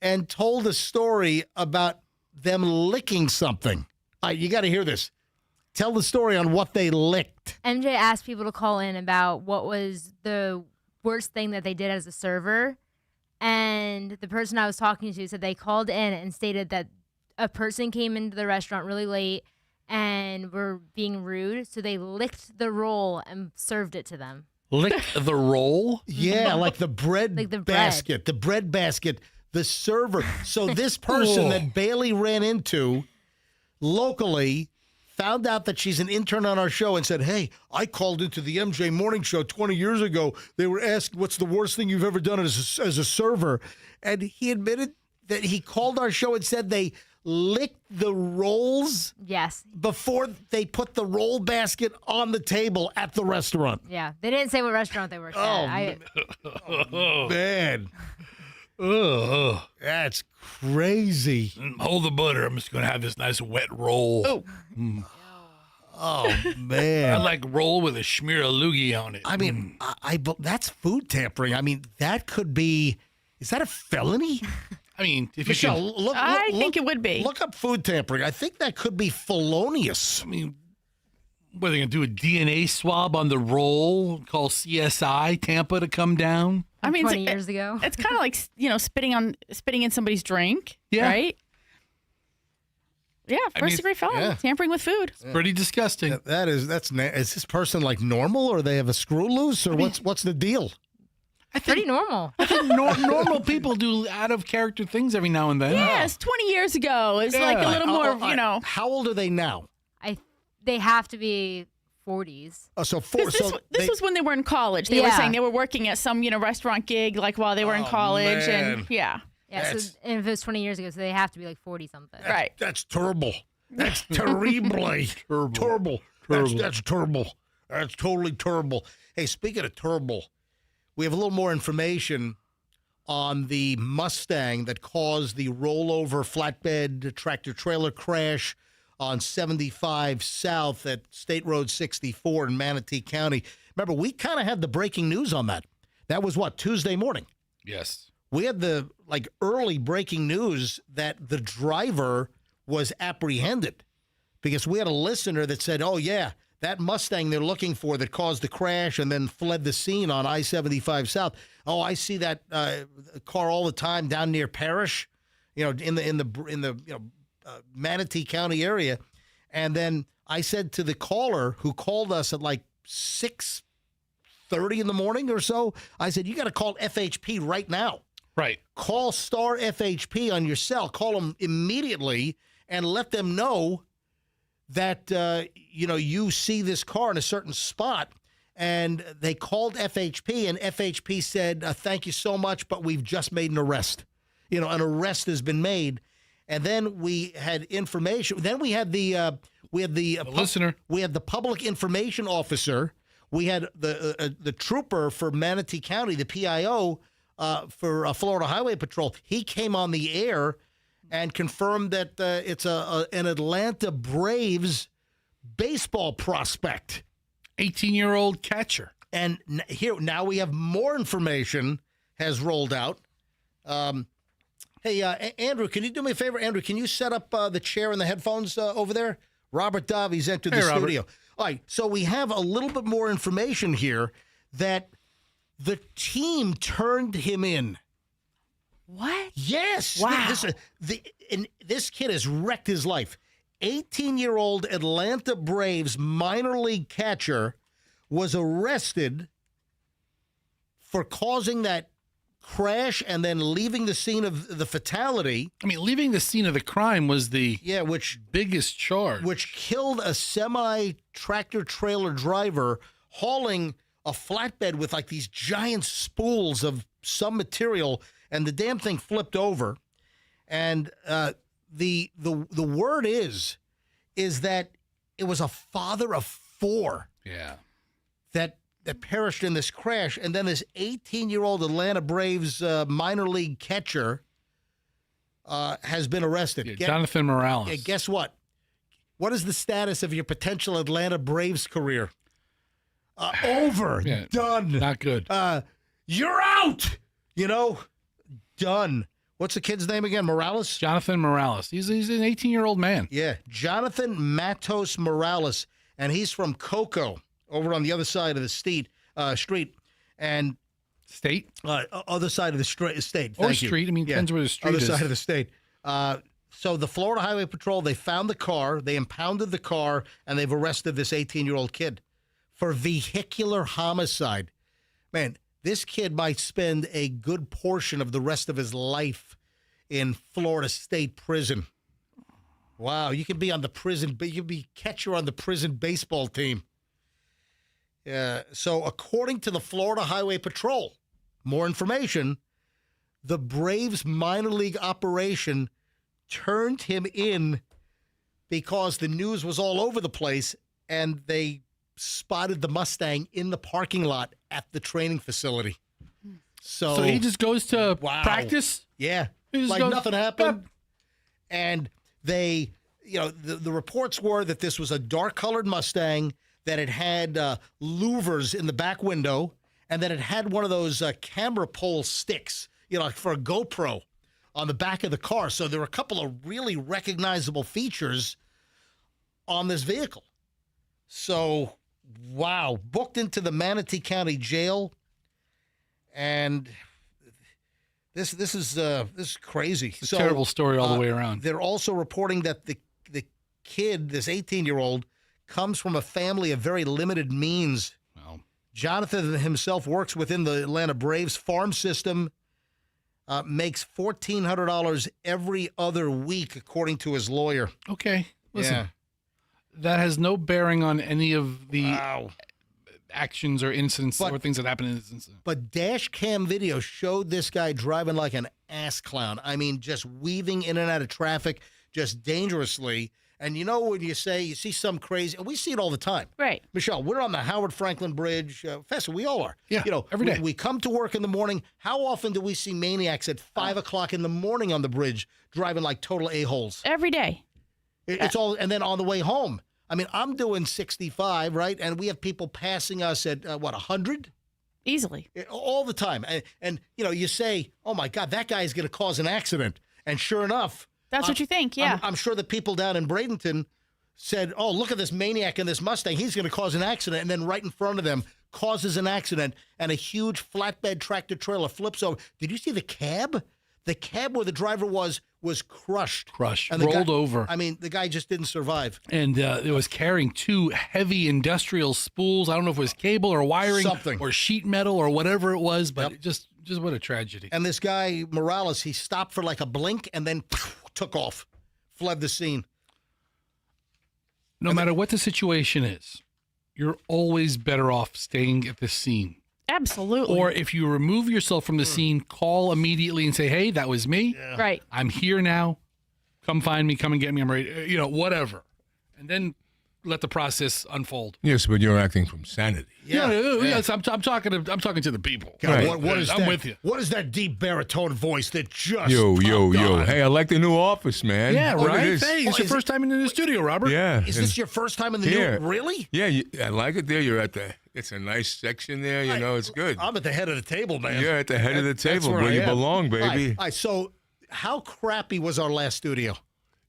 and told a story about them licking something. All right, you got to hear this. Tell the story on what they licked. MJ asked people to call in about what was the worst thing that they did as a server. And the person I was talking to said they called in and stated that a person came into the restaurant really late and were being rude. So they licked the roll and served it to them. Licked the roll? Yeah, like the bread basket. The bread basket, the server. So this person that Bailey ran into locally found out that she's an intern on our show and said, hey, I called into the MJ Morning Show 20 years ago. They were asking, what's the worst thing you've ever done as a server? And he admitted that he called our show and said they licked the rolls before they put the roll basket on the table at the restaurant. Yeah, they didn't say what restaurant they worked at. Man. That's crazy. Hold the butter. I'm just going to have this nice wet roll. Oh, man. I like roll with a smear of loogie on it. I mean, that's food tampering. I mean, that could be, is that a felony? I mean, if Michelle, you look, I think it would be. Look up food tampering. I think that could be felonious. I mean, what, are they going to do a DNA swab on the roll, call CSI Tampa to come down? I mean, 20 years ago. It's kind of like, spitting in somebody's drink, right? Yeah, first-degree felony, tampering with food. It's pretty disgusting. Is this person like normal, or they have a screw loose, or what's the deal? Pretty normal. I think normal people do out-of-character things every now and then. Yes, 20 years ago. It's like a little more, How old are they now? They have to be 40s. Oh, so this was when they were in college. They were saying they were working at some, restaurant gig, like while they were in college, man. Yeah, so and if it was 20 years ago, so they have to be like 40 something. Right. That's terrible. That's terribly terrible. That's terrible. That's totally terrible. Hey, speaking of terrible, we have a little more information on the Mustang that caused the rollover flatbed tractor trailer crash on 75 South at State Road 64 in Manatee County. Remember, we kind of had the breaking news on that. That was Tuesday morning. Yes. We had the early breaking news that the driver was apprehended because we had a listener that said, oh, yeah, that Mustang they're looking for that caused the crash and then fled the scene on I-75 South. Oh, I see that car all the time down near Parrish, in the Manatee County area. And then I said to the caller who called us at like 6:30 in the morning or so, I said, you got to call FHP right now. Right. Call star FHP on your cell. Call them immediately and let them know that, you see this car in a certain spot. And they called FHP, and FHP said, thank you so much, but we've just made an arrest. An arrest has been made. And then we had information. Then we had the listener. We had the public information officer. We had the trooper for Manatee County, the PIO for Florida Highway Patrol. He came on the air and confirmed that it's an Atlanta Braves baseball prospect, 18-year-old catcher. And here now we have more information has rolled out. Hey, Andrew, can you do me a favor? Andrew, can you set up the chair and the headphones over there? Robert Davi's entered the studio. All right, so we have a little bit more information here that the team turned him in. What? Yes. Wow. This kid has wrecked his life. 18-year-old Atlanta Braves minor league catcher was arrested for causing that crash and then leaving the scene of the fatality. I mean, leaving the scene of the crime was the biggest charge. Which killed a semi-tractor trailer driver hauling a flatbed with like these giant spools of some material, and the damn thing flipped over. And the word is that it was a father of 4. Yeah. That perished in this crash, and then this 18-year-old Atlanta Braves minor league catcher has been arrested. Yeah, Jonathan Morales. Yeah, guess what? What is the status of your potential Atlanta Braves career? Over. Yeah, done. Not good. You're out. Done. What's the kid's name again? Morales? Jonathan Morales. He's an 18-year-old man. Yeah, Jonathan Matos Morales, and he's from Cocoa, over on the other side of the street, and state, other side of the state. Or Thank street. You. I mean, depends where the street other is. Other side of the state. So the Florida Highway Patrol, they found the car, they impounded the car, and they've arrested this 18-year-old kid for vehicular homicide. Man, this kid might spend a good portion of the rest of his life in Florida State Prison. Wow, you can be on the prison, but you can be catcher on the prison baseball team. So according to the Florida Highway Patrol, more information, the Braves minor league operation turned him in because the news was all over the place, and they spotted the Mustang in the parking lot at the training facility. So he just goes to practice? Yeah. Like nothing happened. Yep. And they, the reports were that this was a dark-colored Mustang, that it had louvers in the back window, and that it had one of those camera pole sticks, like for a GoPro on the back of the car. So there were a couple of really recognizable features on this vehicle. So, wow, booked into the Manatee County Jail, and this is crazy. It's a terrible story all the way around. They're also reporting that the kid, this 18-year-old, comes from a family of very limited means. Well, Jonathan himself works within the Atlanta Braves farm system, makes $1,400 every other week, according to his lawyer. Okay. Listen, that has no bearing on any of the actions or incidents or things that happened in this incident. But dash cam video showed this guy driving like an ass clown. I mean, just weaving in and out of traffic, just dangerously. And when you see some crazy, and we see it all the time. Right. Michelle, we're on the Howard Franklin Bridge. Fessa, we all are. Yeah, every day. We come to work in the morning. How often do we see maniacs at 5 o'clock in the morning on the bridge driving like total a-holes? Every day. It's all, and then on the way home. I mean, I'm doing 65, right? And we have people passing us at, 100? Easily. All the time. And you say, oh, my God, that guy is going to cause an accident. And sure enough. That's what you think, yeah. I'm sure the people down in Bradenton said, oh, look at this maniac in this Mustang. He's going to cause an accident. And then right in front of them causes an accident, and a huge flatbed tractor trailer flips over. Did you see the cab? The cab where the driver was crushed. And rolled over. I mean, the guy just didn't survive. And it was carrying 2 heavy industrial spools. I don't know if it was cable or wiring. Something. Or sheet metal or whatever it was, but it just what a tragedy. And this guy, Morales, he stopped for like a blink and then took off, fled the scene. No matter what the situation is, you're always better off staying at the scene. Absolutely. Or if you remove yourself from the scene, call immediately and say, hey, that was me. Yeah. Right. I'm here now. come find me, come and get me, I'm ready, whatever. And then let the process unfold. Yes, but you're acting from sanity. Yes, I'm talking to the people. God, what is I'm that? with you. What is that deep baritone voice that just... Yo. God. Hey, I like the new office, man. Yeah, Look at right? this. Hey, it's your first time in the studio, Robert. Yeah. Is this your first time in the Here. new... Really? Yeah, I like it there. You're at it's a nice section there. It's good. I'm at the head of the table, man. You're at the head of the table where where I you am. belong, baby. All right, so how crappy was our last studio?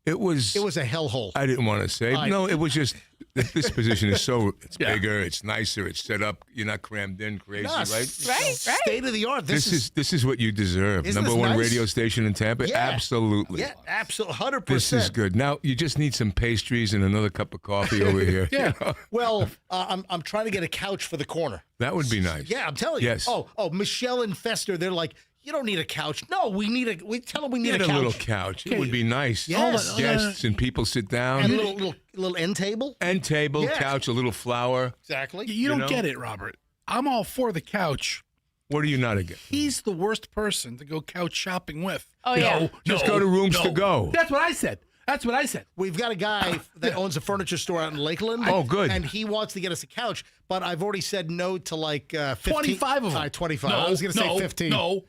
It was a hellhole. I didn't want to say. No, it was just this position is it's bigger, it's nicer, it's set up. You're not crammed in crazy, right? Right. State of the art. This is what you deserve. Isn't Number this one nice? radio station in Tampa. Yeah. Absolutely. Yeah, absolutely, 100%. This is good. Now you just need some pastries and another cup of coffee over here. Yeah. Well, I'm trying to get a couch for the corner. That would be nice. Yeah, I'm telling you. Yes. Oh, Michelle and Fester, they're like, you don't need a couch. No, we tell them we need Get a couch. little couch. It would be nice. Yes. Guests and people sit down. And a little end table. End table, Yes. couch, a little flower. Exactly. You don't know? get it, Robert. I'm all for the couch. What are you not against? He's the worst person to go couch shopping with. Oh, yeah. Just go to Rooms to Go. That's what I said. We've got a guy that owns a furniture store out in Lakeland. Oh, good. And he wants to get us a couch, but I've already said no to like 15. 25 of them. All right, 25. I was going to say 15. No.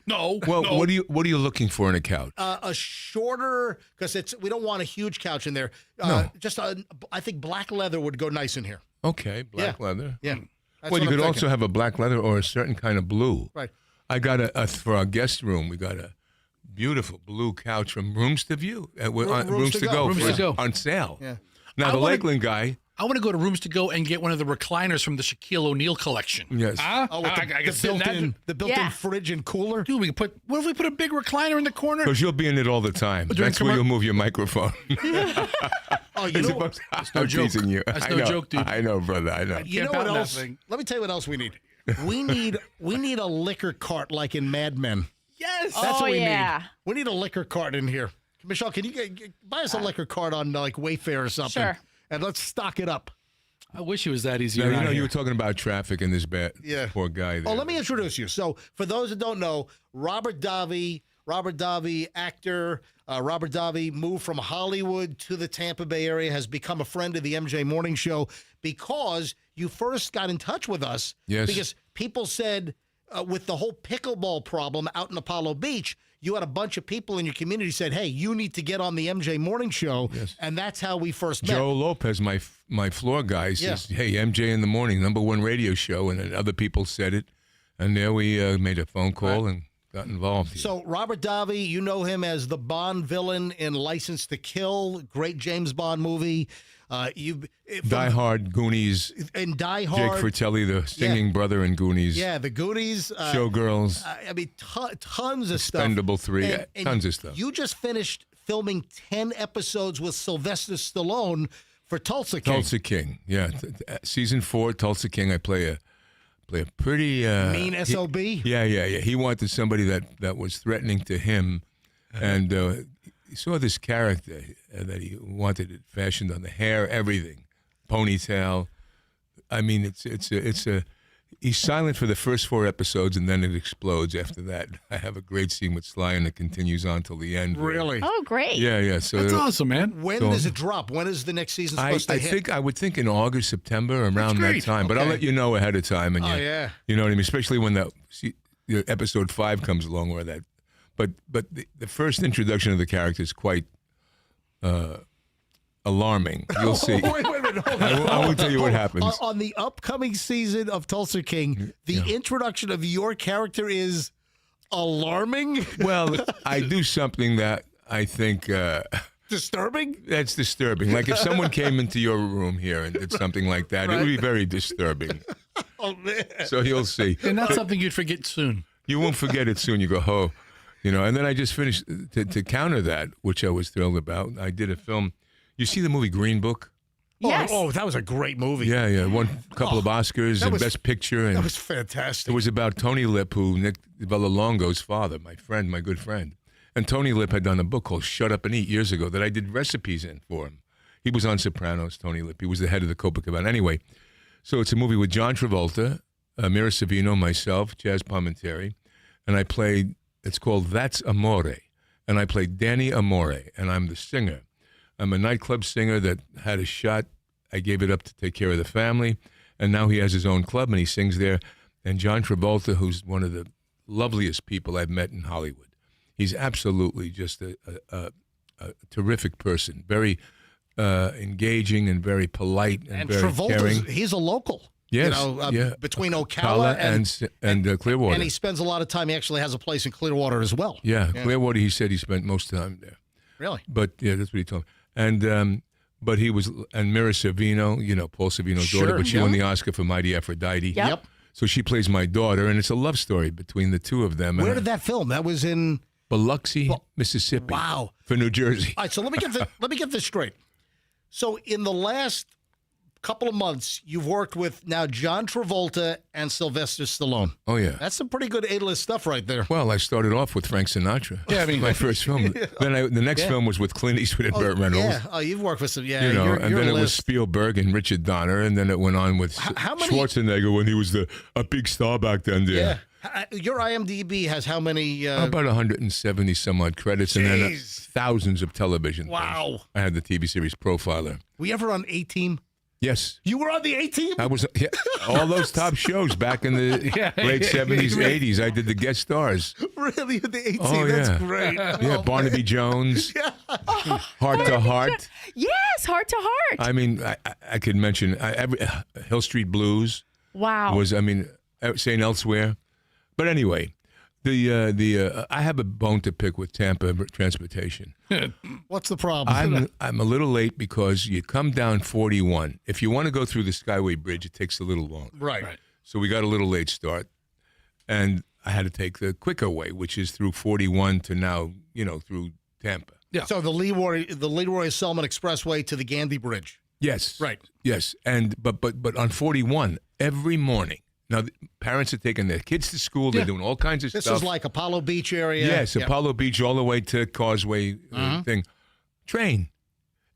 Well, what are you looking for in a couch? A shorter, because we don't want a huge couch in there. No. I think black leather would go nice in here. Okay, black leather. Yeah. That's Well, you what could I'm also thinking. have a black leather or a certain kind of blue. Right. I got for our guest room. We got a beautiful blue couch from Rooms to View. Rooms to Go. Rooms to Go. On sale. Yeah. Now, the Lakeland guy. I want to go to Rooms to Go and get one of the recliners from the Shaquille O'Neal collection. Yes. Oh, with the built-in fridge and cooler. Dude, what if we put a big recliner in the corner? Because you'll be in it all the time. During That's where you'll move your microphone. Oh, you know what? I'm joke. teasing you. That's I no know. joke, dude. I know, brother. I know. You know Can't what pound that else? thing. Let me tell you what else we need. We need a liquor cart like in Mad Men. Yes. That's what we yeah. need. We need a liquor cart in here. Michelle, can you buy us a liquor cart on like Wayfair or something? Sure. And let's stock it up. I wish it was that easy. Now, around you here. were talking about traffic and this poor guy there. Oh, let me introduce you. So, for those that don't know, Robert Davi, actor. Robert Davi moved from Hollywood to the Tampa Bay area, has become a friend of the MJ Morning Show because you first got in touch with us. Yes. Because people said with the whole pickleball problem out in Apollo Beach, you had a bunch of people in your community said, hey, you need to get on the MJ Morning Show. Yes. And that's how we first met. Joe Lopez, my floor guy, says, Yeah. hey, MJ in the Morning, #1 radio show. And then other people said it. And there we made a phone call and got involved here. So Robert Davi, you know him as the Bond villain in License to Kill, great James Bond movie. Die Hard, Goonies, and Die Jake Hard. Fratelli, the singing brother in Goonies. Yeah, the Goonies. Showgirls. I mean, tons of stuff. Expendable 3, And tons of stuff. You just finished filming 10 episodes with Sylvester Stallone for Tulsa King. Tulsa King, yeah. Season 4, Tulsa King. I play a pretty Mean SOB? Yeah. He wanted somebody that was threatening to him, and he saw this character that he wanted it fashioned on the hair, everything, ponytail. I mean, it's a. He's silent for the first 4 episodes, and then it explodes after that. I have a great scene with Sly, and it continues on till the end. Really? Oh, great. Yeah. So That's awesome, man. When does it drop? When is the next season supposed to hit? I would think in August, September, around that great. time. But I'll Okay. let you know ahead of time. And you know what I mean. Especially when the episode 5 comes along, or that. But the first introduction of the character is quite alarming. You'll see. Wait a minute. Hold on. I won't tell you what happens. On the upcoming season of Tulsa King, the introduction of your character is alarming. Well, I do something that I think. Disturbing? That's disturbing. Like if someone came into your room here and did something like that, it would be very disturbing. Oh, man. So you'll see. And that's something you'd forget soon. You won't forget it soon. You go, oh, and then I just finished to counter that, which I was thrilled about. I did a film. You see the movie Green Book? Yes. Oh, that was a great movie. Yeah. Won a couple of Oscars and was- Best Picture. And That was fantastic. it was about Tony Lip, who Nick Villalongo's father, my good friend. And Tony Lip had done a book called Shut Up and Eat years ago that I did recipes in for him. He was on Sopranos, Tony Lip. He was the head of the Copacabana. Anyway, so it's a movie with John Travolta, Mira Savino, myself, Jazz Palminteri, and I played, it's called That's Amore. and I played Danny Amore, and I'm the singer. I'm a nightclub singer that had a shot. I gave it up to take care of the family, and now he has his own club, and he sings there. And John Travolta, who's one of the loveliest people I've met in Hollywood. He's absolutely just a terrific person, very engaging and very polite and very caring. He's a local. Yes, between Ocala and Clearwater. And he spends a lot of time. He actually has a place in Clearwater as well. Yeah, Clearwater, he said he spent most of the time there. Really? But, yeah, that's what he told me. And but he was, and Mira Sorvino, Paul Sorvino's daughter, but she won the Oscar for Mighty Aphrodite. Yep. So she plays my daughter, and it's a love story between the two of them. Where did that film? That was in Biloxi, Mississippi. Wow. For New Jersey. All right, so let me get this straight. So in the last couple of months, you've worked with now John Travolta and Sylvester Stallone. Oh, yeah. That's some pretty good A-list stuff right there. Well, I started off with Frank Sinatra. Yeah, I mean, my first film. Then the next film was with Clint Eastwood and Burt Reynolds. Yeah, you've worked with some. Yeah, and then it was list. Spielberg and Richard Donner, and then it went on with Schwarzenegger when he was a big star back then. Yeah. Your IMDb has how many? About 170 some odd credits, and then thousands of television. Wow. things. I had the TV series Profiler. Were you ever on A-Team? Yes. You were on the A-Team? I was all those top shows back in the late 70s, 80s. I did the guest stars. Really? The A-Team? Oh, That's yeah. great. Yeah, Barnaby Jones. Heart to Heart. Yes, Heart to Heart. I mean, I could mention Hill Street Blues. Wow. Was, St. Elsewhere. But anyway, I have a bone to pick with Tampa transportation. What's the problem? I'm a little late because you come down 41. If you want to go through the Skyway Bridge, it takes a little longer. Right. So we got a little late start, and I had to take the quicker way, which is through 41 to now, through Tampa. Yeah. So the Leroy Selman Expressway to the Gandy Bridge. Yes. Right. Yes. And but on 41 every morning. Now, the parents are taking their kids to school. They're doing all kinds of stuff. This is like Apollo Beach area. Yes, Apollo Beach all the way to Causeway thing. Train.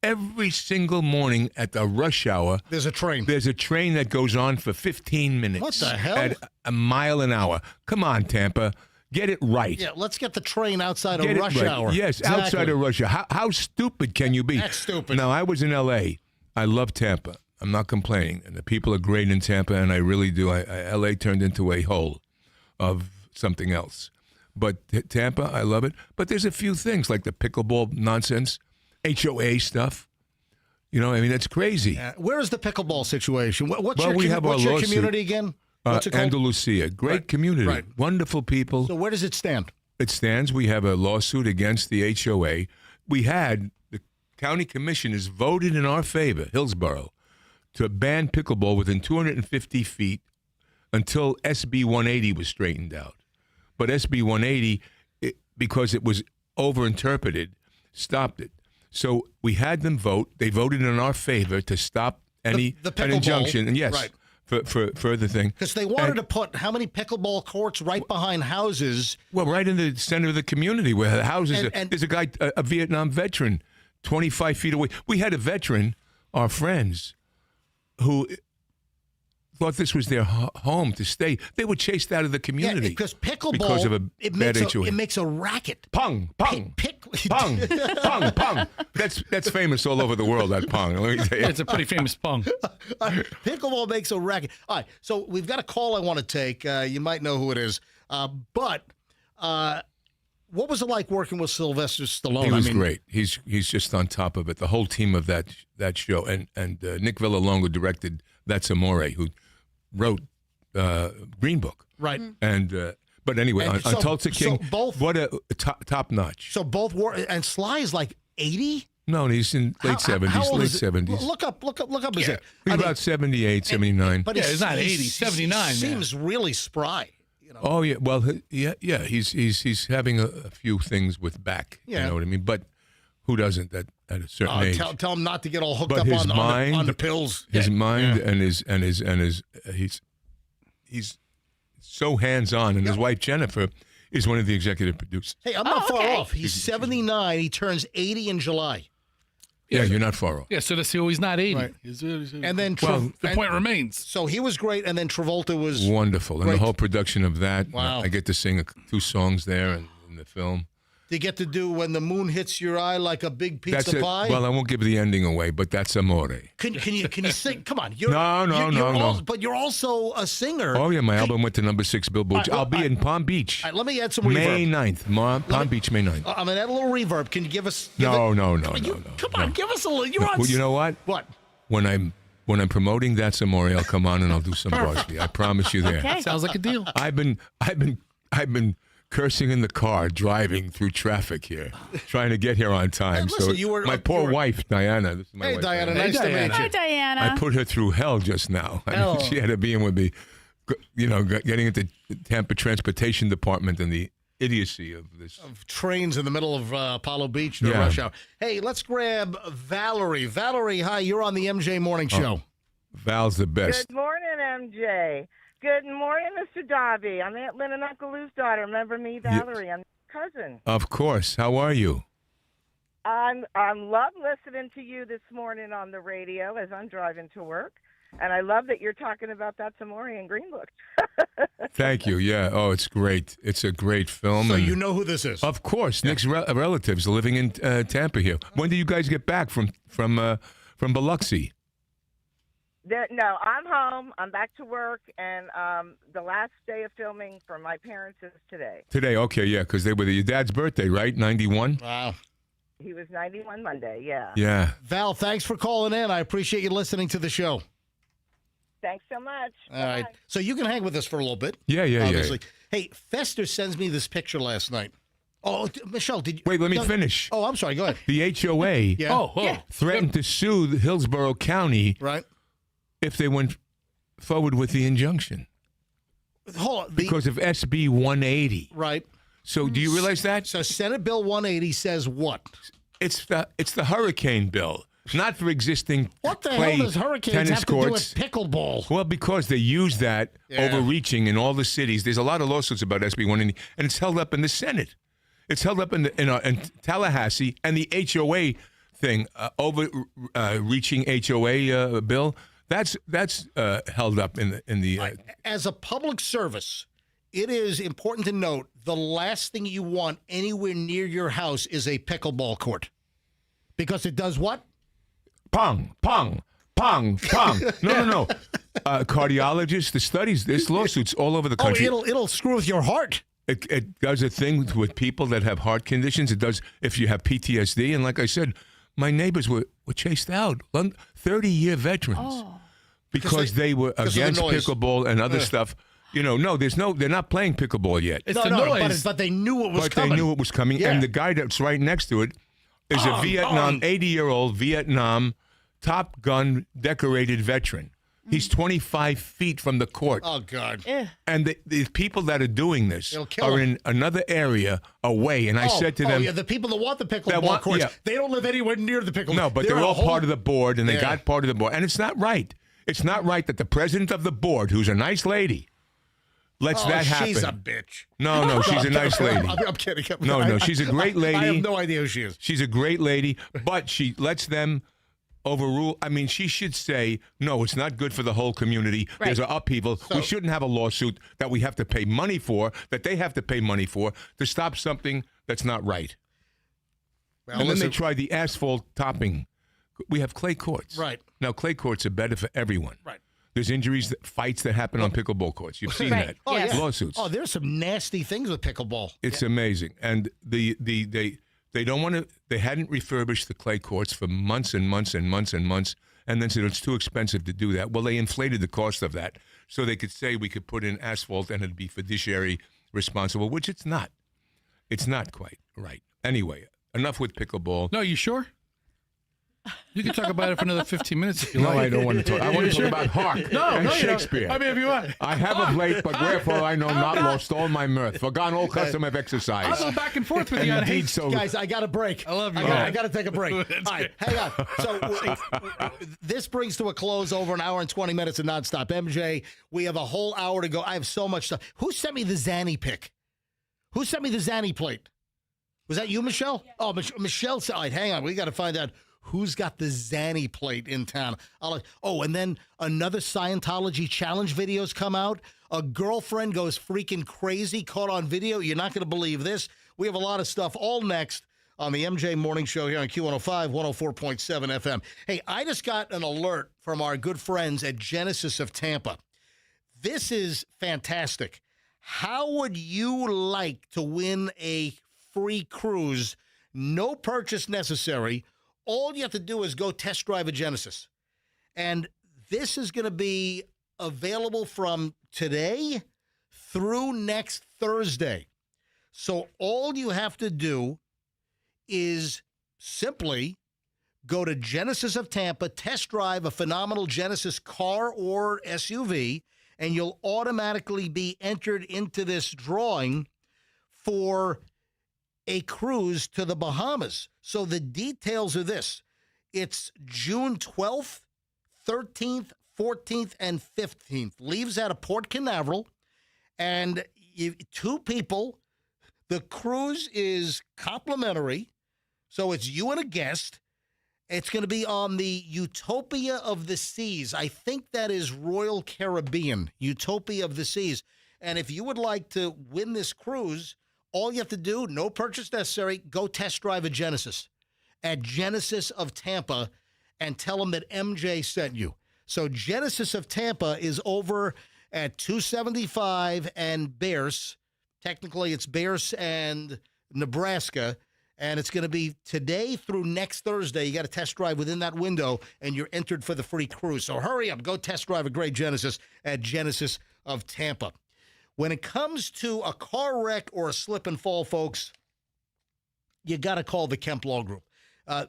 Every single morning at the rush hour. There's a train. There's a train that goes on for 15 minutes. What the hell? At a mile an hour. Come on, Tampa. Get it right. Yeah, let's get the train outside of rush hour. Yes, Exactly. outside of rush hour. How stupid can you be? That's stupid. Now, I was in L.A. I love Tampa. I'm not complaining, and the people are great in Tampa, and I really do. L.A. turned into a hole of something else. But Tampa, I love it. But there's a few things like the pickleball nonsense, HOA stuff. That's crazy. Where is the pickleball situation? What's we have our your lawsuit. community again? What's it called? Andalusia. Great community. Right. Wonderful people. So where does it stand? It stands. We have a lawsuit against the HOA. The county commissioners voted in our favor, Hillsborough, to ban pickleball within 250 feet until SB 180 was straightened out. But SB 180, because it was overinterpreted, stopped it. So we had them vote. They voted in our favor to stop any an injunction. And yes, right. for the thing. Because they wanted to put how many pickleball courts right behind houses? Well, right in the center of the community where the houses there's a guy, a Vietnam veteran, 25 feet away. We had a veteran, our friends, who thought this was their home to stay. They were chased out of the community. Because pickleball, because of it makes a racket. Pong, pong, pong, pong, pong. That's famous all over the world, that pong. Let me tell you. It's a pretty famous pong. Pickleball makes a racket. All right, so we've got a call I want to take. You might know who it is. But what was it like working with Sylvester Stallone? He was great. He's just on top of it. The whole team of that show. And Nick Villalonga directed That's Amore, who wrote Green Book. Right. And but anyway, on Tulsa King, what a top notch. So both were, and Sly is like 80? No, he's in late 70s. Late 70s. Look up. Is it? He's about 78, 79. But he's not 80, 79. Seems really spry. Oh yeah, well yeah. He's having a few things with back. Yeah. You know what I mean? But who doesn't at a certain age? Tell him not to get all hooked but up his on mind, the pills. His mind and his he's so hands on, and his wife Jennifer is one of the executive producers. Hey, I'm not far off. He's 79. He turns 80 in July. Yeah, you're not far off. Yeah, so he's not 80. Right. And then the point remains. So he was great, and then Travolta was wonderful, and the whole production of that. Wow. I get to sing 2 songs there in the film. you get to do when the moon hits your eye like a big pizza pie? Well, I won't give the ending away, but that's amore. Can you sing? Come on. No. But you're also a singer. Oh, yeah, my album went to #6 Billboard. All right, I'll be in Palm Beach. All right, let me add some reverb. May 9th. Palm Beach, May 9th. I'm going to add a little reverb. Can you give us... No. Come on, give us a little... You're on... Well, you know what? What? When I'm promoting That's Amore, I'll come on and I'll do some bars for you. I promise you there. Okay. Sounds like a deal. I've been cursing in the car driving through traffic here, trying to get here on time. Listen, my poor wife, Diana. This is my Hey, wife, Diana, nice to meet Hi, you. Diana. I put her through hell just now. I mean, she had to be in with me, getting into the Tampa Transportation Department and the idiocy of this. Of trains in the middle of Apollo Beach during rush hour. Hey, let's grab Valerie. Valerie, hi, you're on the MJ Morning Show. Val's the best. Good morning, MJ. Good morning, Mr. Davi. I'm Aunt Lynn and Uncle Lou's daughter. Remember me, Valerie? I'm your cousin. Of course. How are you? I'm love listening to you this morning on the radio as I'm driving to work. And I love that you're talking about that Amore and Green Book. Thank you. Yeah. Oh, it's great. It's a great film. So and you know who this is? Of course. Nick's relatives are living in Tampa here. When do you guys get back from Biloxi? No, I'm home. I'm back to work. And the last day of filming for my parents is today. Today. Okay. Yeah. Because they were your dad's birthday, right? 91? Wow. He was 91 Monday. Yeah. Yeah. Val, thanks for calling in. I appreciate you listening to the show. Thanks so much. All right. So you can hang with us for a little bit. Yeah. Obviously. Hey, Fester sends me this picture last night. Oh, Michelle, did you... Wait, let me finish. Oh, I'm sorry. Go ahead. The HOA threatened to sue Hillsborough County if they went forward with the injunction. Hold on. Because of SB 180. Right. So do you realize that? So Senate Bill 180 says what? It's the hurricane bill. Not for existing What the clay hell does hurricanes tennis have to courts. do with pickleball? Well, because they use that overreaching in all the cities. There's a lot of lawsuits about SB 180, and it's held up in the Senate. It's held up in Tallahassee, and the HOA thing, overreaching HOA bill. That's held up in the. As a public service, it is important to note the last thing you want anywhere near your house is a pickleball court, because it does what? Pong, pong, pong, pong. No. Cardiologists, the studies, there's lawsuits all over the country. Oh, it'll screw with your heart. It does a thing with people that have heart conditions. It does if you have PTSD. And like I said, my neighbors were chased out, 30-year veterans, because they were against pickleball and other stuff. They're not playing pickleball yet. It's the noise. But they knew it was coming. They knew it was coming. Yeah. And the guy that's right next to it is a 80-year-old Vietnam Top Gun decorated veteran. He's 25 feet from the court. Oh, God. And the people that are doing this are in another area away. And I said to them... the people that want the pickleball courts, they don't live anywhere near the pickleball. No, but they're all part of the board, and they got part of the board. And it's not right. It's not right that the president of the board, who's a nice lady, lets that happen. She's a bitch. No, she's a nice lady. I'm kidding. No, she's a great lady. I have no idea who she is. She's a great lady, but she lets them overrule. I mean, she should say, no, it's not good for the whole community. Right. There's an upheaval. We shouldn't have a lawsuit that we have to pay money for, that they have to pay money for, to stop something that's not right. Well, and then they try the asphalt topping. We have clay courts. Right. Now, clay courts are better for everyone. Right. There's injuries, fights that happen on pickleball courts. You've seen that. Oh, yeah. Lawsuits. Oh, there's some nasty things with pickleball. It's amazing. And they don't want to, they hadn't refurbished the clay courts for months and months and months and months, and then said it's too expensive to do that. Well, they inflated the cost of that so they could say we could put in asphalt and it'd be fiduciary responsible, which it's not. It's not quite right. Anyway, enough with pickleball. No, you sure? You can talk about it for another 15 minutes if you No, like. I don't want to talk. I want to talk about Hark and Shakespeare. I mean, if you want. I have of late, but wherefore I know not, lost all my mirth, forgone all custom of exercise. I'll go back and forth with you on Indeed, hate. so Guys, I got a break. I love you. I got to take a break. All right, hang on. So this brings to a close over an hour and 20 minutes of nonstop. MJ, we have a whole hour to go. I have so much stuff. Who sent me the Zanny pic? Who sent me the Zanny plate? Was that you, Michelle? Yeah. Oh, Michelle said, all right, hang on. We got to find out who's got the Zanny plate in town. And then another Scientology challenge videos come out. A girlfriend goes freaking crazy, caught on video. You're not going to believe this. We have a lot of stuff all next on the MJ Morning Show here on Q105, 104.7 FM. Hey, I just got an alert from our good friends at Genesis of Tampa. This is fantastic. How would you like to win a free cruise? No purchase necessary. All you have to do is go test drive a Genesis. And this is going to be available from today through next Thursday. So all you have to do is simply go to Genesis of Tampa, test drive a phenomenal Genesis car or SUV, and you'll automatically be entered into this drawing for a cruise to the Bahamas. So the details are this. It's June 12th, 13th, 14th, and 15th. Leaves out of Port Canaveral, and two people. The cruise is complimentary, so it's you and a guest. It's going to be on the Utopia of the Seas. I think that is Royal Caribbean, Utopia of the Seas. And if you would like to win this cruise, all you have to do, no purchase necessary, go test drive a Genesis at Genesis of Tampa and tell them that MJ sent you. So Genesis of Tampa is over at 275 and Bears. Technically, it's Bears and Nebraska. And it's going to be today through next Thursday. You got to test drive within that window, and you're entered for the free cruise. So hurry up. Go test drive a great Genesis at Genesis of Tampa. When it comes to a car wreck or a slip and fall, folks, you got to call the Kemp Law Group.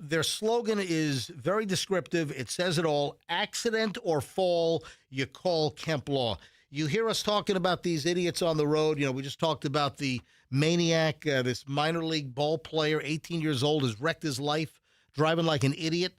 Their slogan is very descriptive. It says it all. Accident or fall, you call Kemp Law. You hear us talking about these idiots on the road. You know, we just talked about the maniac, this minor league ball player, 18 years old, has wrecked his life, driving like an idiot.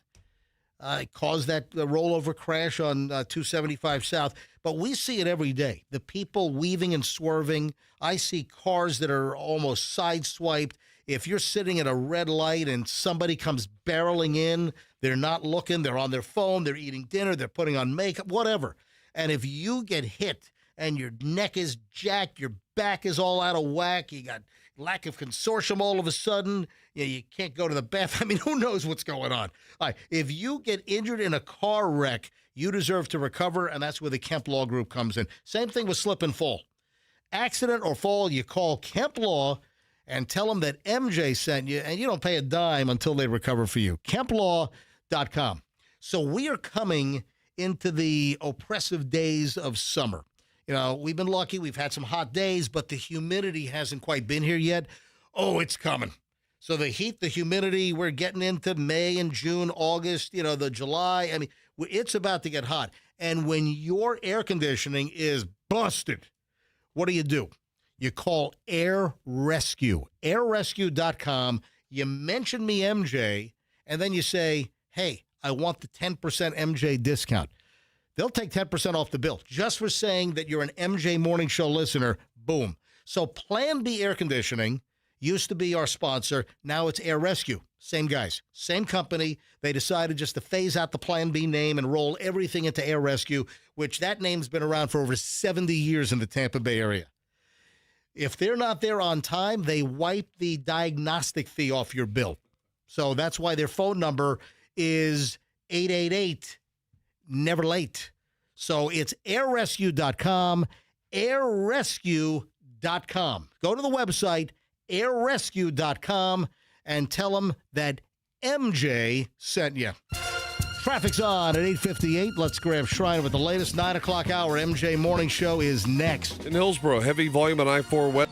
It caused that rollover crash on 275 South. But we see it every day. The people weaving and swerving. I see cars that are almost sideswiped. If you're sitting at a red light and somebody comes barreling in, they're not looking, they're on their phone, they're eating dinner, they're putting on makeup, whatever. And if you get hit and your neck is jacked, your back is all out of whack, you got lack of consortium all of a sudden, you can't go to the bathroom. I mean, who knows what's going on? All right, if you get injured in a car wreck, you deserve to recover, and that's where the Kemp Law Group comes in. Same thing with slip and fall. Accident or fall, you call Kemp Law and tell them that MJ sent you, and you don't pay a dime until they recover for you. KempLaw.com. So we are coming into the oppressive days of summer. You know, we've been lucky. We've had some hot days, but the humidity hasn't quite been here yet. Oh, it's coming. So the heat, the humidity, we're getting into May and June, August, you know, the July. I mean, it's about to get hot. And when your air conditioning is busted, what do? You call Air Rescue, airrescue.com. You mention me, MJ, and then you say, hey, I want the 10% MJ discount. They'll take 10% off the bill just for saying that you're an MJ Morning Show listener. Boom. So Plan B Air Conditioning used to be our sponsor. Now it's Air Rescue. Same guys, same company. They decided just to phase out the Plan B name and roll everything into Air Rescue, which that name's been around for over 70 years in the Tampa Bay area. If they're not there on time, they wipe the diagnostic fee off your bill. So that's why their phone number is 888 never late. So it's airrescue.com, airrescue.com. Go to the website, airrescue.com, and tell them that MJ sent you. Traffic's on at 8:58. Let's grab Shrine with the latest 9 o'clock hour. MJ Morning Show is next. In Hillsborough, heavy volume on I-4 West.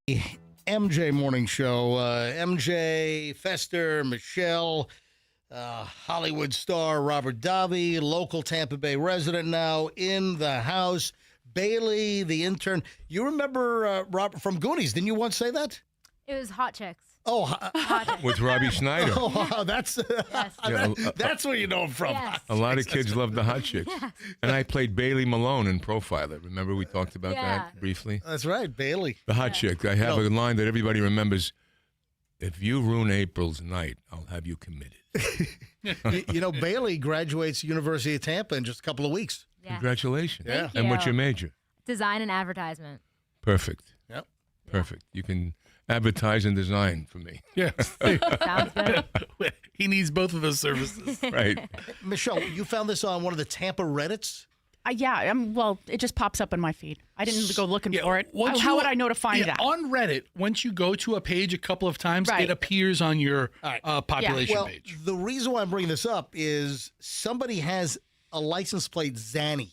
MJ Morning Show. MJ, Fester, Michelle, Hollywood star Robert Davi, local Tampa Bay resident now in the house. Bailey, the intern. You remember Robert from Goonies? Didn't you once say that? It was Hot Chicks. Oh, Hot Chicks. With Robbie Schneider. Oh, wow, that's that's where you know him from. Yes. A lot of kids love the Hot Chicks. Yes. And I played Bailey Malone in Profiler. Remember we talked about that briefly? That's right, Bailey. The Hot Chick. I have a line that everybody remembers. If you ruin April's night, I'll have you committed. you know, Bailey graduates University of Tampa in just a couple of weeks. Yeah. Congratulations. Thank And you. what's your major? Design and advertisement. Perfect. Yep. Perfect. You can advertise and design for me. Yeah. Sounds good. He needs both of those services. Right. Michelle, you found this on one of the Tampa Reddits? Yeah, well, it just pops up in my feed. I didn't go looking for it. Once How you- would I know to find yeah, that? On Reddit, once you go to a page a couple of times, Right. it appears on your population Well, page. the reason why I'm bringing this up is somebody has a license plate Zanny,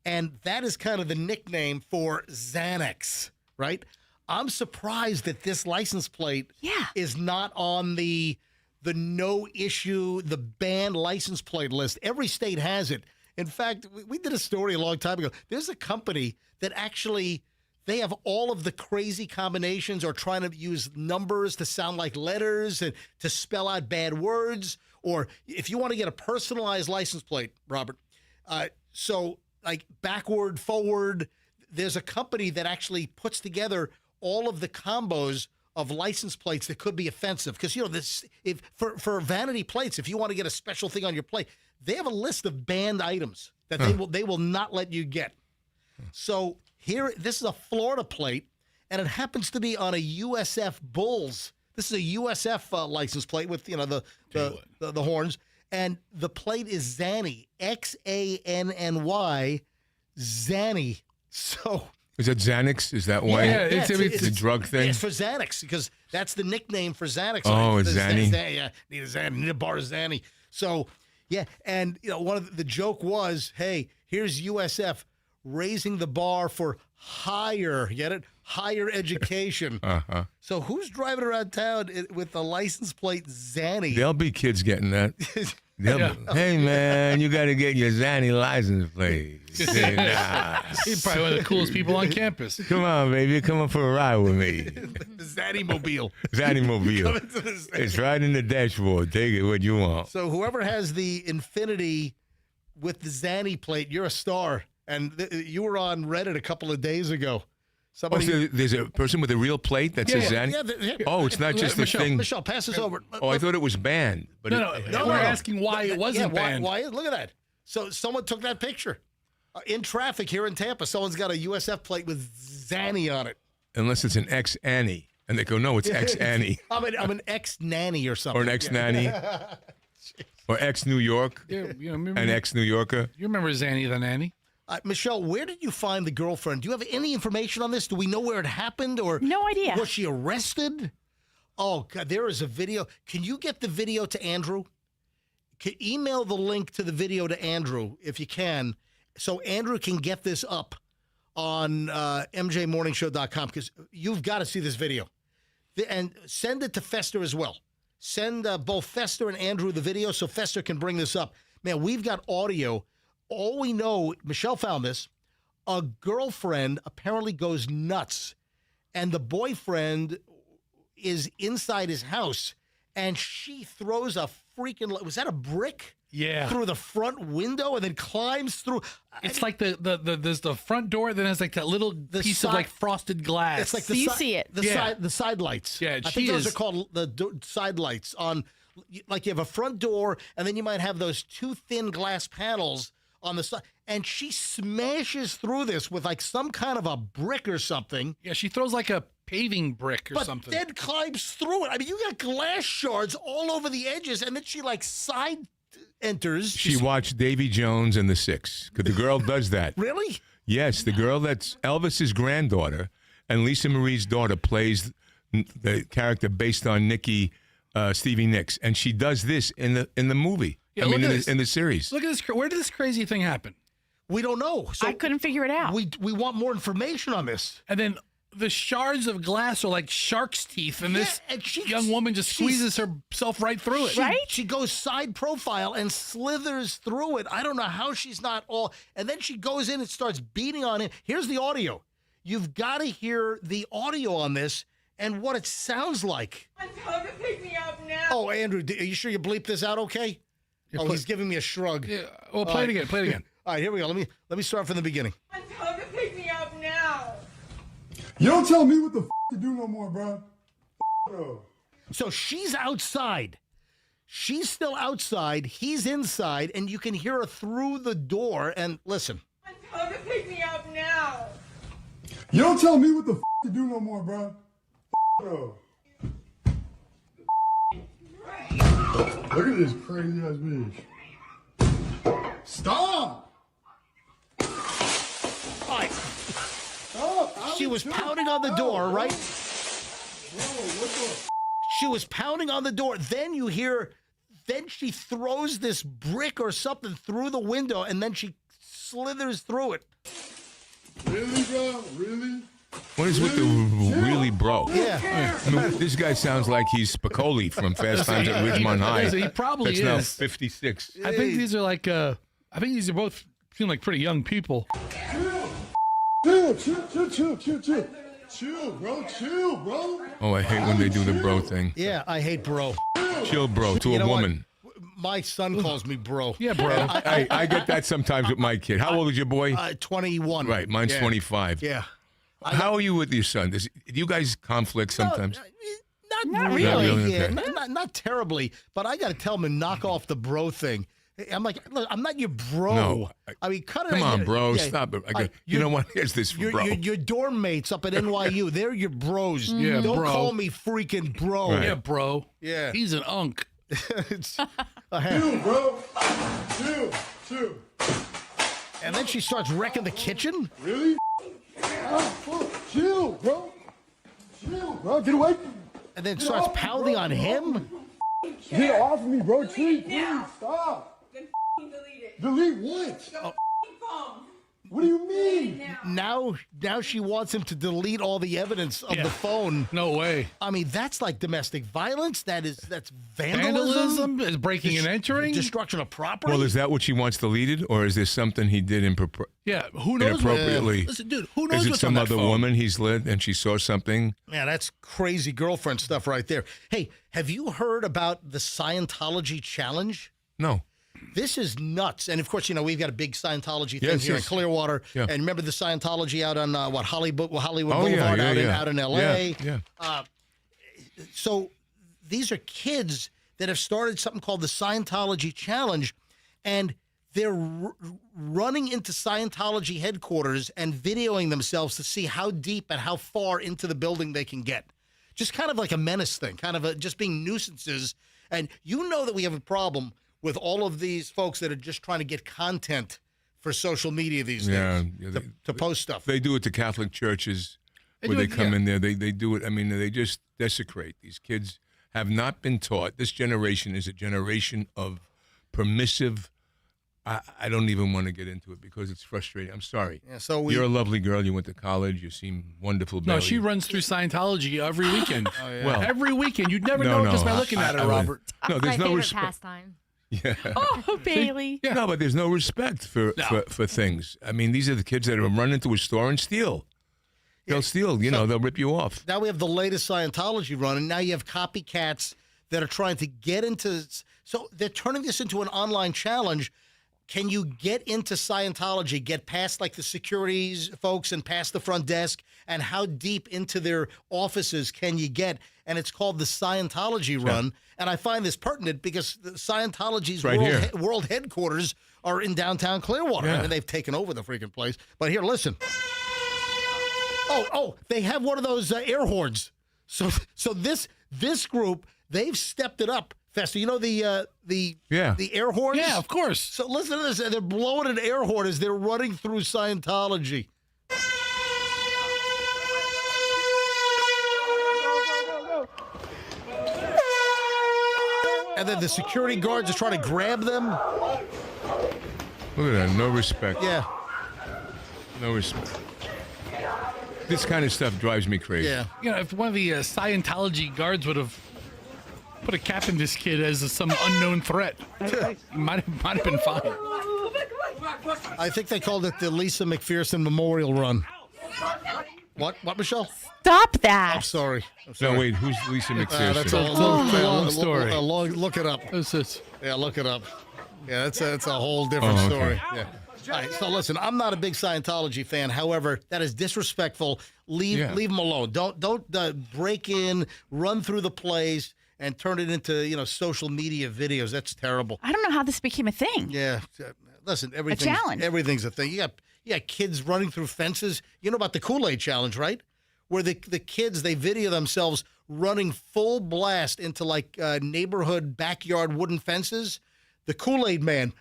and that is kind of the nickname for Xanax, right? I'm surprised that this license plate is not on the no issue, the banned license plate list. Every state has it. In fact, we did a story a long time ago. There's a company that actually, they have all of the crazy combinations or trying to use numbers to sound like letters and to spell out bad words. Or if you want to get a personalized license plate, Robert, so like backward, forward, there's a company that actually puts together all of the combos of license plates that could be offensive. Because, you know, this, if for vanity plates, if you want to get a special thing on your plate, they have a list of banned items that they will not let you get. So here, this is a Florida plate, and it happens to be on a USF Bulls. This is a USF license plate with, you know, the horns, and the plate is Zanny, Xanny, Zanny. So. Is it Xanax? Is that why? Yeah, it's a drug thing? It's for Xanax, because that's the nickname for Xanax. Oh, it's The Zanny. Yeah, need a Zanny, need a bar of Zanny. So, yeah, and you know, one of the joke was, hey, here's USF raising the bar for higher, get it? Higher education. So who's driving around town with the license plate Zanny? There'll be kids getting that. Hey, man, you got to get your Zanny license plate. He's probably one of the coolest people on campus. Come on, baby. Come on for a ride with me. The Zanny Mobile. Zanny Mobile. Coming to the Zanny. It's right in the dashboard. Take it what you want. So whoever has the Infinity with the Zanny plate, you're a star. And you were on Reddit a couple of days ago. Somebody, so there's a person with a real plate that says Zanny? Oh, it's not just the thing. Michelle, pass this over. Oh, I thought it was banned. But No, we're asking why it wasn't banned. Why? Look at that. So someone took that picture. In traffic here in Tampa, someone's got a USF plate with Zanny on it. Unless it's an ex-Annie. And they go, no, it's ex-Annie. I'm an ex-nanny or something. Or an ex-nanny. Or ex-New York. Yeah, you know, remember, An ex-New Yorker. You remember Zanny the nanny? Michelle, where did you find the girlfriend? Do you have any information on this? Do we know where it happened? Or no idea. Was she arrested? Oh, God, there is a video. Can you get the video to Andrew? Email the link to the video to Andrew if you can, so Andrew can get this up on mjmorningshow.com, because you've got to see this video. And send it to Fester as well. Send both Fester and Andrew the video so Fester can bring this up. Man, we've got audio. All we know, Michelle found this, a girlfriend apparently goes nuts, and the boyfriend is inside his house, and she throws a freaking, was that a brick? Yeah. Through the front window and then climbs through. It's like there's the front door, then there's like that little piece of like frosted glass. It's like So you see it. The side lights. Yeah, I think those are called the side lights. On, like, you have a front door, and then you might have those two thin glass panels on the side, and she smashes through this with like some kind of a brick or something. Yeah, she throws like a paving brick or something. But then climbs through it. I mean, you got glass shards all over the edges, and then she like side enters. She watched Davy Jones and the Six. Because the girl does that. Really? Yes, the girl that's Elvis's granddaughter, and Lisa Marie's daughter plays the character based on Stevie Nicks, and she does this in the movie. Yeah, I mean, look at in the series. Look at this. Where did this crazy thing happen? We don't know. So I couldn't figure it out. We want more information on this. And then the shards of glass are like shark's teeth, and this young woman just squeezes herself right through it. Right? She goes side profile and slithers through it. I don't know how she's not all. And then she goes in and starts beating on it. Here's the audio. You've got to hear the audio on this and what it sounds like. Tell him to pick me up now. Oh, Andrew, are you sure you bleep this out okay? He's giving me a shrug. Yeah. Well, play it again. Play it again. All right, here we go. Let me start from the beginning. Tell him to pick me up now. You don't tell me what the to do no more, bro. So she's outside. She's still outside. He's inside, and you can hear her through the door. And listen. Tell him to pick me up now. You don't tell me what the to do no more, bro. Look at this crazy ass bitch. Stop! All right. Stop! She was pounding on the door, right? She was pounding on the door. Then you hear, then she throws this brick or something through the window, and then she slithers through it. Really, bro? Really? What is with the really bro? Yeah. I mean, this guy sounds like he's Spicoli from Fast Times at Ridgemont High. He probably That's is. now 56. I think these are like, I think these are both seem like pretty young people. Chill, bro. Oh, I hate when they do the bro thing. Yeah, I hate bro. Chill, bro, to You a know what? woman. My son calls me bro. Yeah, bro. I get that sometimes with my kid. How old is your boy? 21. Right, mine's Yeah. 25. Yeah. How are you with your son? Do you guys conflict sometimes? Not really. really. Yeah, Okay. not terribly, but I got to tell him to knock off the bro thing. I'm like, look, I'm not your bro. No. I mean, cut it. Come on, bro. Yeah. Stop it. You know what? Here's this for bro. Your dorm mates up at NYU, they're your bros. Yeah, Don't bro. call me freaking bro. Right. Yeah, bro. Yeah. He's an unk. It's- Chill, bro. Chill. and then she starts wrecking the kitchen. Really? Chill, bro. Get away from me. And then starts pounding on him. Get off of me, bro. Please, stop. Then delete it. Delete what? Phone. What do you mean? Now she wants him to delete all the evidence of the phone. No way. I mean, that's like domestic violence. That's vandalism. Vandalism is breaking and entering. Destruction of property. Well, is that what she wants deleted, or is there something he did Yeah, who knows? inappropriately? Listen, dude, who knows Is it what's some on that other phone? woman he's lit and she saw something? Man, that's crazy girlfriend stuff right there. Hey, have you heard about the Scientology challenge? No. This is nuts. And of course, we've got a big Scientology thing Yes, here yes. in Clearwater. Yeah. And remember the Scientology out on Hollywood Oh, Boulevard yeah. out in LA? Yeah. So these are kids that have started something called the Scientology Challenge, and they're running into Scientology headquarters and videoing themselves to see how deep and how far into the building they can get. Just kind of like a menace thing, just being nuisances. And you know that we have a problem with all of these folks that are just trying to get content for social media these days to post stuff. They do it to Catholic churches where they come in there. They do it. I mean, they just desecrate. These kids have not been taught. This generation is a generation of permissive. I don't even want to get into it because it's frustrating. I'm sorry. Yeah, so you're a lovely girl. You went to college. You seem wonderful. No, Bailey. she runs through Scientology every weekend. Well, every weekend. You'd never know just by looking at her, Robert. No, there's My no favorite respect. pastime. Yeah. Oh, Bailey. Yeah. No, but there's no respect for things. I mean, these are the kids that run into a store and steal. They'll steal. They'll rip you off. Now we have the latest Scientology run, and now you have copycats that are trying to get into. So they're turning this into an online challenge. Can you get into Scientology, get past like the securities folks and past the front desk, and how deep into their offices can you get? And it's called the Scientology Run. And I find this pertinent because the Scientology's world headquarters are in downtown Clearwater. Yeah. I mean, they've taken over the freaking place. But here, listen. Oh, they have one of those air horns. So this group, they've stepped it up. Fester, you know the air horns? Yeah, of course. So listen to this. They're blowing an air horn as they're running through Scientology. And then the security guards are trying to grab them. Look at that. No respect. Yeah. No respect. This kind of stuff drives me crazy. Yeah. You know, if one of the Scientology guards would have put a cap in this kid as some unknown threat, might have been fine. I think they called it the Lisa McPherson Memorial Run. What, Michelle? Stop that. I'm sorry. No, wait, who's Lisa McPherson? That's a long story. Look it up. Yeah, look it up. Yeah, that's a whole different story. Yeah. All right, so listen, I'm not a big Scientology fan. However, that is disrespectful. Leave them alone. Don't break in, run through the place, and turn it into social media videos. That's terrible. I don't know how this became a thing. Yeah, listen, a challenge. Everything's a thing. You got kids running through fences. You know about the Kool-Aid challenge, right? Where the kids, they video themselves running full blast into like neighborhood backyard wooden fences. The Kool-Aid man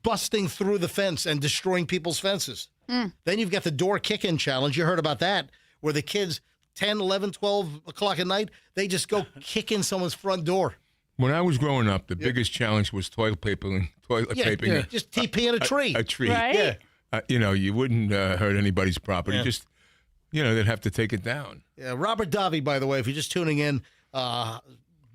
busting through the fence and destroying people's fences. Then you've got the door kick-in challenge. You heard about that, where the kids 10, 11, 12 o'clock at night, they just go kick in someone's front door. When I was growing up, the biggest challenge was toilet papering. Just TP in a tree. A tree. Right? Yeah. You wouldn't hurt anybody's property. Just, they'd have to take it down. Yeah, Robert Davi, by the way, if you're just tuning in,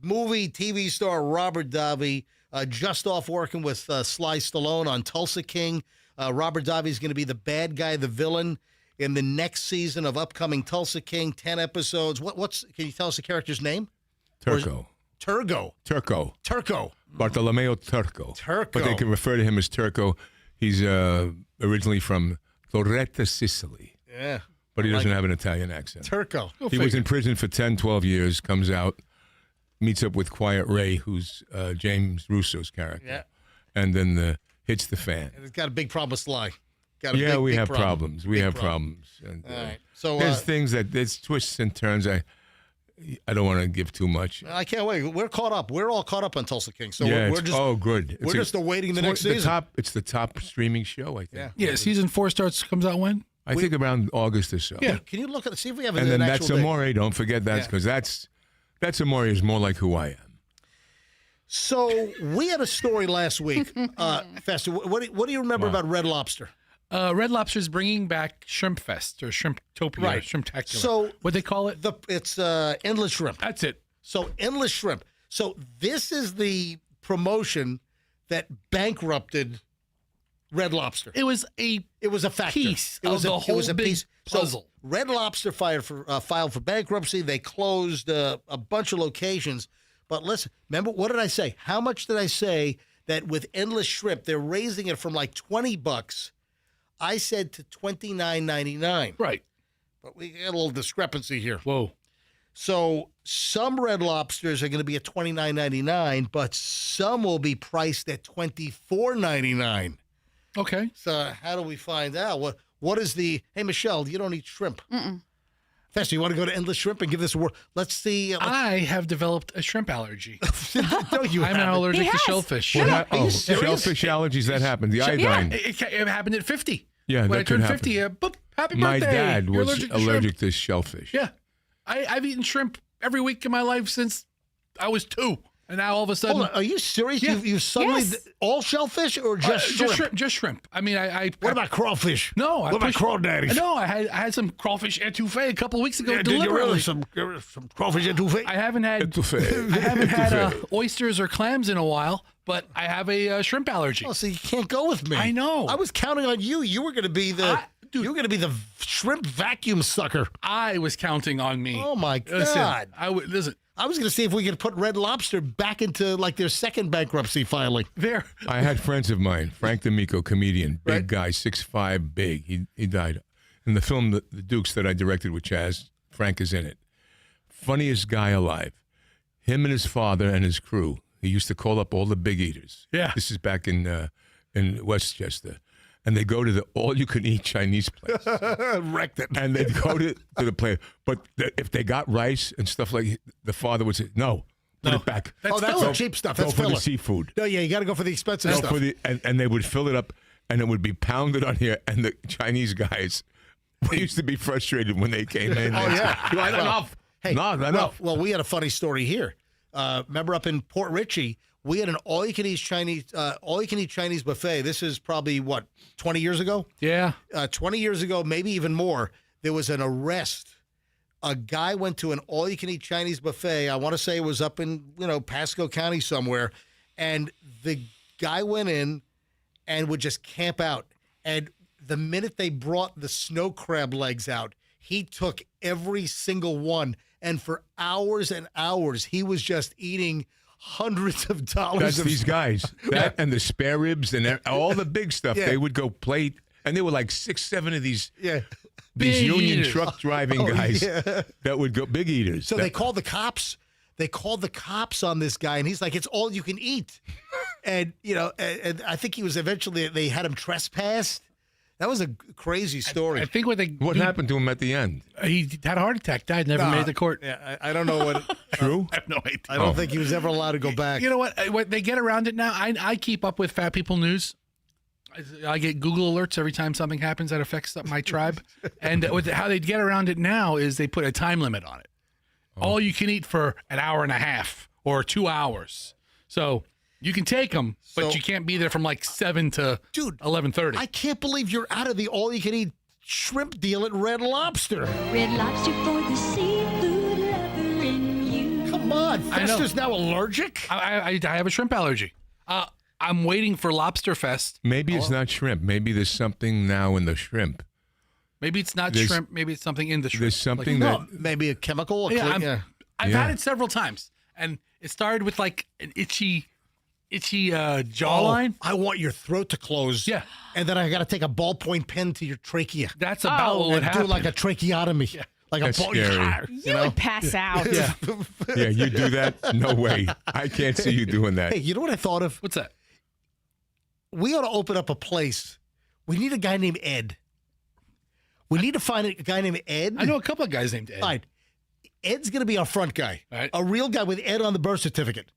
movie, TV star Robert Davi, just off working with Sly Stallone on Tulsa King. Robert Davi is going to be the bad guy, the villain, in the next season of upcoming Tulsa King, 10 episodes. Can you tell us the character's name? Turco. Bartolomeo Turco. But they can refer to him as Turco. He's originally from Loretta, Sicily. Yeah. But he doesn't have an Italian accent. Turco. He was in prison for 10, 12 years, comes out, meets up with Quiet Ray, who's James Russo's character. Yeah. And then hits the fan. And it's got a big problem with Sly. We have problems. We have problems. And, all right. So there's things there's twists and turns. I don't want to give too much. I can't wait. We're caught up. We're all caught up on Tulsa King. So we're just good. We're just awaiting the next season. It's the top streaming show, I think. Yeah. Season 4 comes out when? I think around August or so. Yeah. Can you look at see if we have and an then actual That's date? Amore. Don't forget that because that's Amore is more like who I am. So we had a story last week, Fester. What do you remember about Red Lobster? Red Lobster's bringing back Shrimp Fest or Shrimptopia, Right. Shrimptacular. So what they call it? It's Endless Shrimp. That's it. So Endless Shrimp. So this is the promotion that bankrupted Red Lobster. It was a factor. Piece It was of a the whole big piece. puzzle. So Red Lobster filed for bankruptcy. They closed a bunch of locations. But listen, remember, what did I say? How much did I say that with Endless Shrimp, they're raising it from like $20? I said to $29.99. Right. But we got a little discrepancy here. Whoa. So some Red Lobsters are going to be at $29.99, but some will be priced at $24.99. Okay. So how do we find out? What is the... Hey, Michelle, you don't eat shrimp. Fester, you want to go to Endless Shrimp and give this a whirl? Let's see. I have developed a shrimp allergy. No, you I'm haven't. allergic He to has. shellfish. Shellfish allergies, that happened. The iodine. It happened at 50. Yeah, when that I could turned happen. 50, boop, happy My birthday. dad You're was allergic to shellfish. Yeah. I've eaten shrimp every week in my life since I was 2. And now all of a sudden... Hold on, are you serious? Yeah. You suddenly... Yes. All shellfish or just shrimp? Just shrimp. I mean, What about crawfish? No, What about crawdaddies? No, I had some crawfish etouffee a couple of weeks ago. Yeah, did you deliberately. really? Some crawfish etouffee? I haven't had oysters or clams in a while, but I have a shrimp allergy. Oh, so you can't go with me. I know. I was counting on you. You were going to be the... Dude. You were going to be the shrimp vacuum sucker. I was counting on me. Oh, my Listen, God. listen. I was going to see if we could put Red Lobster back into, like, their second bankruptcy filing. There. I had friends of mine, Frank D'Amico, comedian, big guy, 6'5", big. He died. In the film The Dukes that I directed with Chaz, Frank is in it. Funniest guy alive. Him and his father and his crew. He used to call up all the big eaters. Yeah. This is back in Westchester. And they go to the all-you-can-eat Chinese place. Wrecked it. And they'd go to the place. But if they got rice and stuff like the father would say, no, put it back. That's the cheap stuff. That's go for filler. the seafood. No, yeah, you got to go for the expensive Go stuff. for and they would fill it up, and it would be pounded on here. And the Chinese guys used to be frustrated when they came in. Oh, yeah. Enough. Hey, No, enough. Well, we had a funny story here. Remember up in Port Richey, we had an all-you-can-eat Chinese buffet. This is probably, 20 years ago? Yeah. 20 years ago, maybe even more. there was an arrest. A guy went to an all-you-can-eat Chinese buffet. I want to say it was up in, Pasco County somewhere. And the guy went in and would just camp out. And the minute they brought the snow crab legs out, he took every single one. And for hours and hours, he was just eating hundreds of dollars. That's of these guys. That and the spare ribs and all the big stuff. Yeah. They would go plate. And there were like 6, 7 of these Yeah. these Big union eaters. truck driving guys that would go big eaters. So they called the cops. They called the cops on this guy, and he's like, "It's all you can eat." And and I think he was eventually. They had him trespassed. That was a crazy story. I think what happened to him at the end? He had a heart attack, died, never made it to court. Yeah, I don't know what. True? I have no idea. I don't think he was ever allowed to go back. You know what? What they get around it now. I keep up with Fat People News. I get Google alerts every time something happens that affects my tribe. And how they get around it now is they put a time limit on it. All you can eat for an hour and a half or 2 hours. So you can take them, but you can't be there from like 7 to 11:30. I can't believe you're out of the all-you-can-eat shrimp deal at Red Lobster. Red Lobster for the seafood lover in you. Come on, I know. Fester's now allergic. I have a shrimp allergy. I'm waiting for Lobster Fest. Maybe it's not shrimp. Maybe there's something now in the shrimp. Maybe it's not shrimp. Maybe it's something in the shrimp. There's something that maybe a chemical. I've had it several times, and it started with like an itchy jawline. I want your throat to close. Yeah, and then I got to take a ballpoint pen to your trachea. That's about what would and happen. do like a tracheotomy. Yeah. Like That's a ball. scary. You would pass out. Yeah. Yeah, you do that? No way. I can't see you doing that. Hey, you know what I thought of? What's that? We ought to open up a place. We need a guy named Ed. We need to find a guy named Ed. I know a couple of guys named Ed. All right. Ed's going to be our front guy. All right. A real guy with Ed on the birth certificate.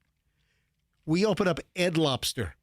We open up Ed Lobster.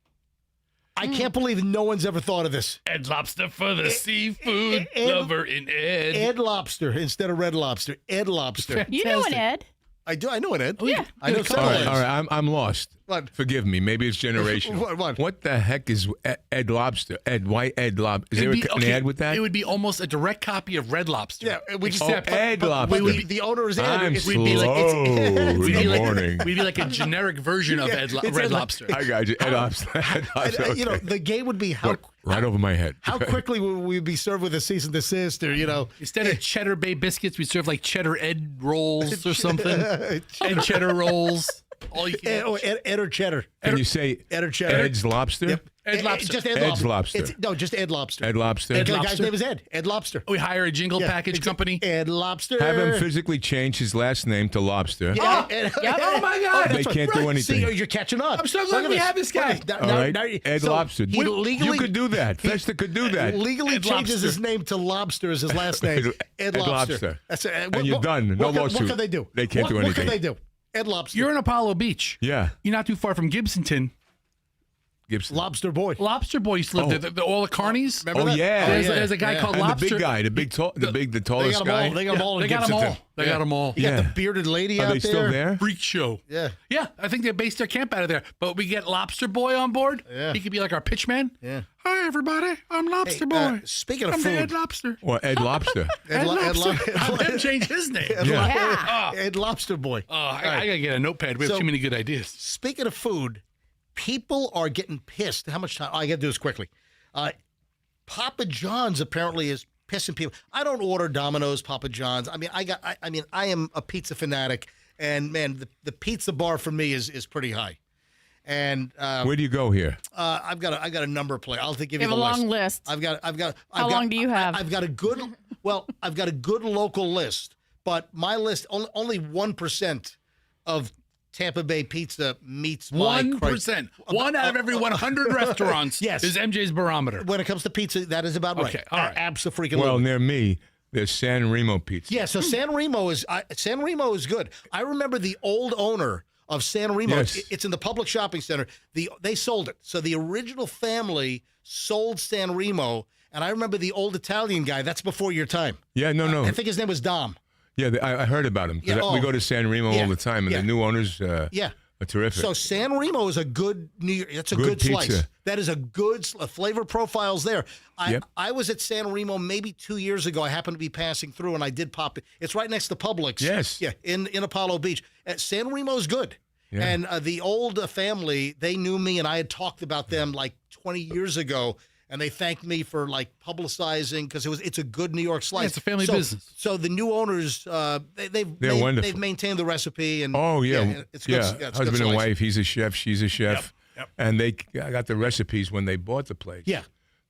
I can't believe no one's ever thought of this. Ed Lobster for the seafood lover in Ed. Ed Lobster instead of Red Lobster. Ed Lobster. You know an Ed. I do. I know an Ed. Yeah. I know All several right, Eds. all right. I'm lost. What? Forgive me. Maybe it's generational. What? the heck is Ed Lobster? Ed, why Ed Lobster? Is there an ad with that? It would be almost a direct copy of Red Lobster. Yeah, we just Ed Lobster. the owner is Ed. I'm It's- slow we'd be like, in the morning. We'd be like a generic version of it's Red Ed Lobster. I got you. Ed Lobster. Ed Lobster. Okay. the game would be how Right over my head. how quickly would we be served with a cease and desist, or Instead of Cheddar Bay biscuits, we serve like Cheddar Ed rolls or something. Ed Cheddar rolls. All you can. Ed or Cheddar. Can you say Ed or Cheddar? Ed's Lobster? Yep. Ed Lobster. Just Ed Ed's Lobster. Lobster. Just Ed Lobster. Ed Lobster. Ed The guy's Lobster. name is Ed. Ed Lobster. We hire a jingle package company. Ed Lobster. Have him physically change his last name to Lobster. Yeah, Oh my God. They can't do anything. See, you're catching up. I'm so Look glad at we this. have this guy. Look at- All right. Ed so Lobster. he legally- You could do that. Festa could do that. Legally Ed changes Lobster. his name to Lobster as his last name. Ed Lobster. That's it. And you're done. No what lawsuit. can they do? They can't do What anything. can they do? Ed Lobster. You're in Apollo Beach. Yeah. You're not too far from Gibsonton. Gibson. Lobster Boy. Lobster Boy used to live there. All the carnies. Remember Oh, that? yeah. There's a guy called And Lobster. the big guy, the They tallest got them all. guy. They got them all in They got them Gibsonton. all. They got them all. You got Yeah. the bearded lady Are out they still there? Freak show. Yeah. Yeah, I think they based their camp out of there. But we get Lobster Boy on board. Yeah. He could be like our pitch man. Yeah. Hi, everybody. I'm Lobster Hey, Boy. speaking of I'm food. Ed Lobster. Or Ed Lobster. Ed Lobster. Ed I'm going to change his name. Yeah. Ed Lobster Boy. I got to get a notepad. We have So- too many good ideas. Speaking of food, people are getting pissed. How much time? I got to do this quickly. Papa John's apparently is pissing people. I don't order Domino's, Papa John's. I mean, I am a pizza fanatic, and man, the pizza bar for me is pretty high. And Where do you go here? I've got a number play. I'll give you You have the a long list. list. I've got. How long do you have? I've got a good. Well, I've got a good local list, but my list only 1% of Tampa Bay pizza meets my 1%. One out of every 100 restaurants Yes. is MJ's barometer. When it comes to pizza, that is about right. Okay, all right. Absolutely. Well, near me, there's San Remo Pizza. Yeah, so San Remo is good. I remember the old owner of San Remo. Yes. It's in the public shopping center. They sold it. So the original family sold San Remo, and I remember the old Italian guy. That's before your time. Yeah, no. I think his name was Dom. Yeah, I heard about him. 'Cause Yeah, we go to San Remo all the time, and yeah. the new owners Yeah. Terrific. So San Remo is a good it's a good pizza. slice. That is a good flavor profile's there. Yep. I was at San Remo maybe 2 years ago. I happened to be passing through, and I did pop it. It's right next to Publix. Yes. Yeah, in Apollo Beach. San Remo's good. Yeah. And the old family, they knew me, and I had talked about them like 20 years ago. And they thanked me for like publicizing because it's a good New York slice. Yeah, it's a family business. So the new owners, they're wonderful. They've maintained the recipe and it's good. Yeah, It's good husband and slice. wife. He's a chef. She's a chef. Yep. And they got the recipes when they bought the place. Yeah.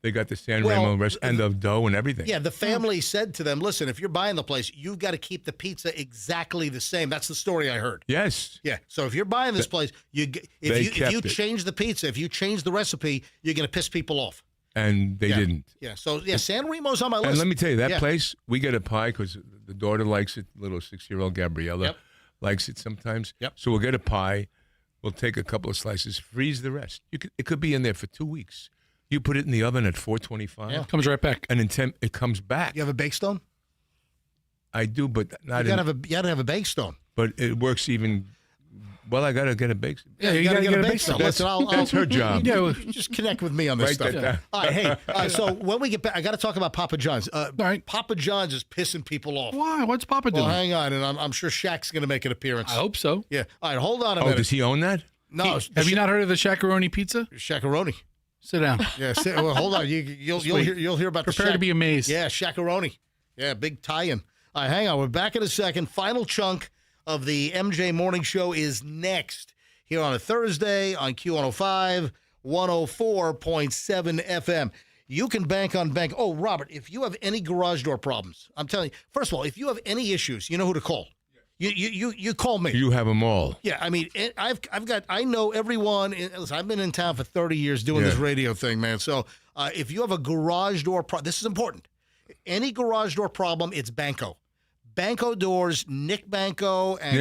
They got the San Remo and the dough and everything. Yeah, the family said to them, "Listen, if you're buying the place, you've got to keep the pizza exactly the same." That's the story I heard. Yes. Yeah. So if you're buying this place, if you change the pizza, if you change the recipe, you're going to piss people off. And they didn't. Yeah. So San Remo's on my list. And let me tell you, that place, we get a pie because the daughter likes it. Little 6-year-old Gabriella likes it sometimes. Yep. So we'll get a pie. We'll take a couple of slices, freeze the rest. It could be in there for 2 weeks. You put it in the oven at 425. Yeah. Comes right back. And in 10, it comes back. You have a bake stone? I do, but not you gotta have a bake stone. But it works even. Well, I gotta get a bake stone. Yeah, you gotta get a bake stone. Listen, That's her job. Yeah, just connect with me on this Write stuff. that down. All right, hey. So when we get back, I got to talk about Papa John's. Papa John's is pissing people off. Why? What's Papa doing? Well, hang on, and I'm sure Shaq's going to make an appearance. I hope so. Yeah. All right, hold on a minute. Does he own that? No. Have you not heard of the Shakaroni pizza? Shakaroni. Sit down. Yeah. Well, hold on. You'll hear about Prepare to be amazed. Yeah, Shakaroni. Yeah, big tie-in. All right, hang on. We're back in a second. Final chunk of the MJ Morning Show is next. Here on a Thursday on Q105, 104.7 FM. You can bank on bank. Oh, Robert, if you have any garage door problems, I'm telling you, first of all, if you have any issues, you know who to call. You call me. You have them all. Yeah, I mean, I know everyone. Listen, I've been in town for 30 years doing this radio thing, man. So if you have a garage door this is important. Any garage door problem, it's Banco. Banco Doors, Nick Banco and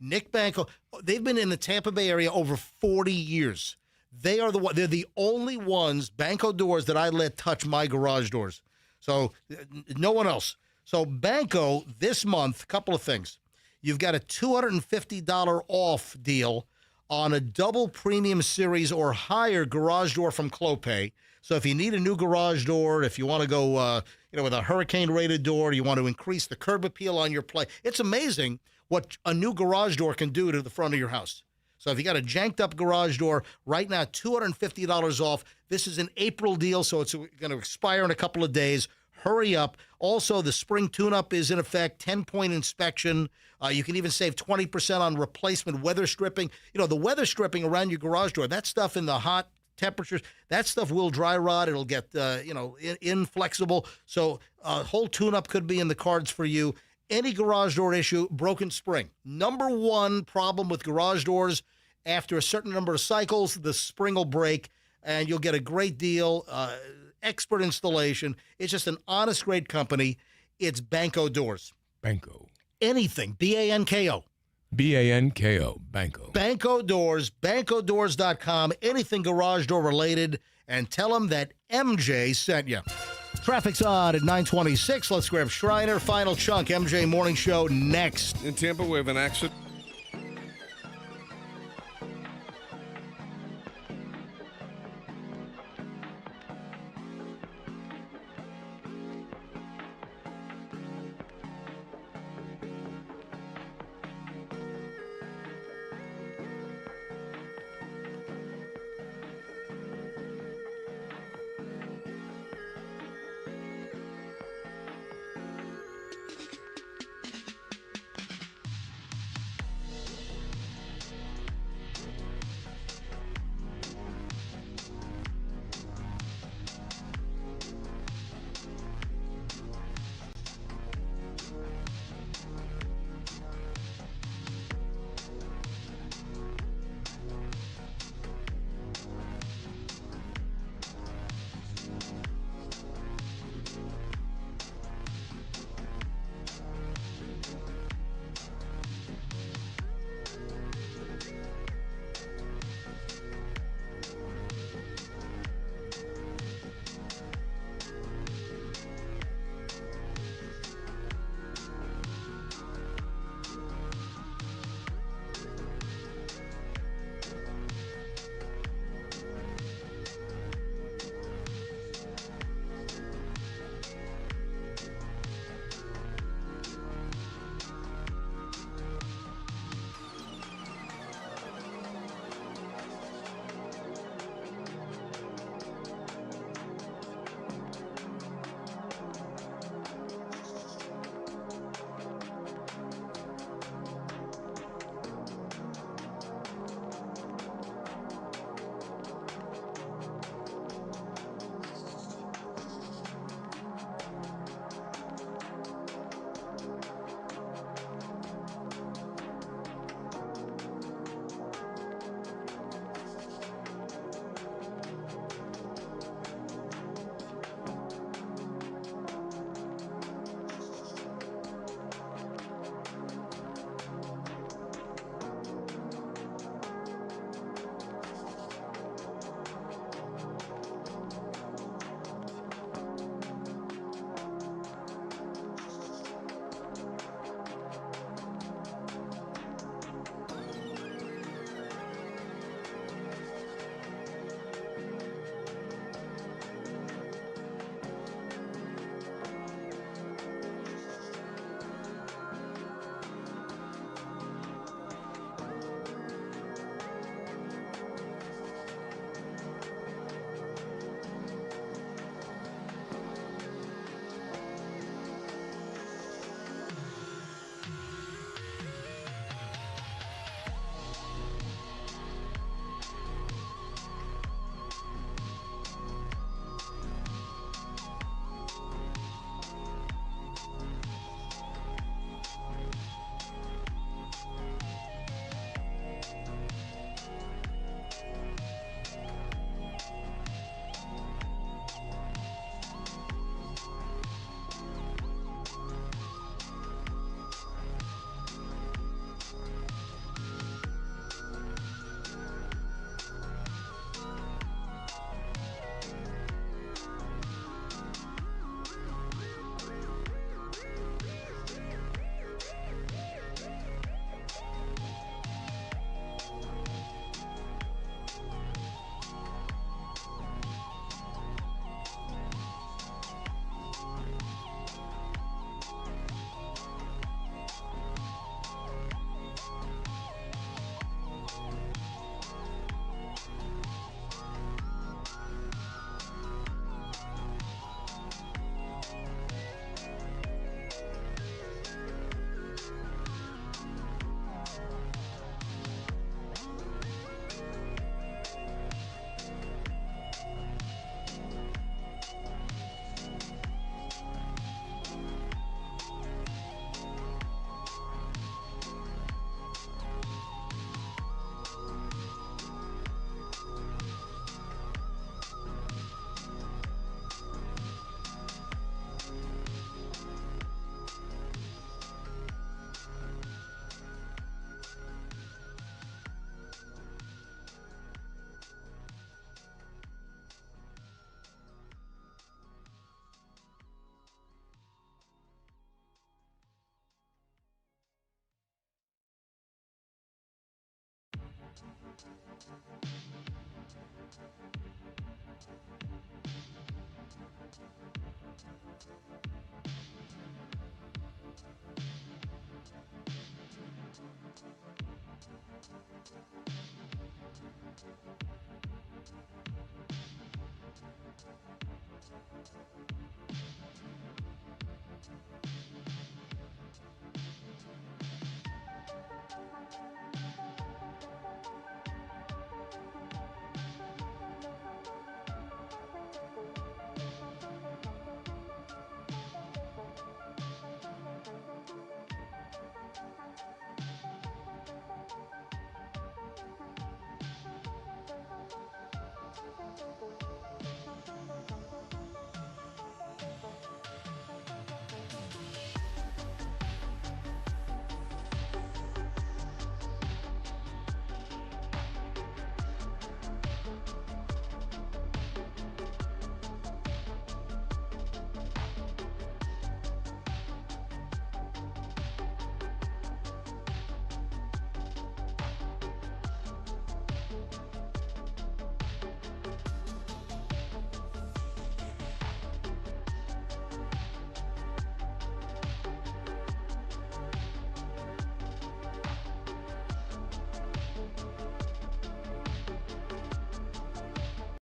Nick Banco. They've been in the Tampa Bay area over 40 years. They're the only ones, Banco Doors, that I let touch my garage doors. So no one else. So Banco this month, couple of things. You've got a $250 off deal on a double premium series or higher garage door from Clopay. So if you need a new garage door, if you want to go with a hurricane-rated door, you want to increase the curb appeal on your place, it's amazing what a new garage door can do to the front of your house. So if you got a janked-up garage door, right now, $250 off. This is an April deal, so it's going to expire in a couple of days. Hurry up. Also, the spring tune-up is in effect, 10-point inspection. You can even save 20% on replacement weather stripping. You know, the weather stripping around your garage door, that stuff in the hot temperatures, that stuff will dry rot. It'll get, inflexible. So a whole tune-up could be in the cards for you. Any garage door issue, broken spring. Number one problem with garage doors, after a certain number of cycles, the spring will break, and you'll get a great deal, expert installation. It's just an honest, great company. It's Banco Doors. Banco. Anything, B-A-N-K-O. B-A-N-K-O, Banco. Banco Doors, bancodoors.com, anything garage door related, and tell them that MJ sent you. Traffic's on at 9:26. Let's grab Shriner. Final chunk, MJ Morning Show next. In Tampa, we have an accident.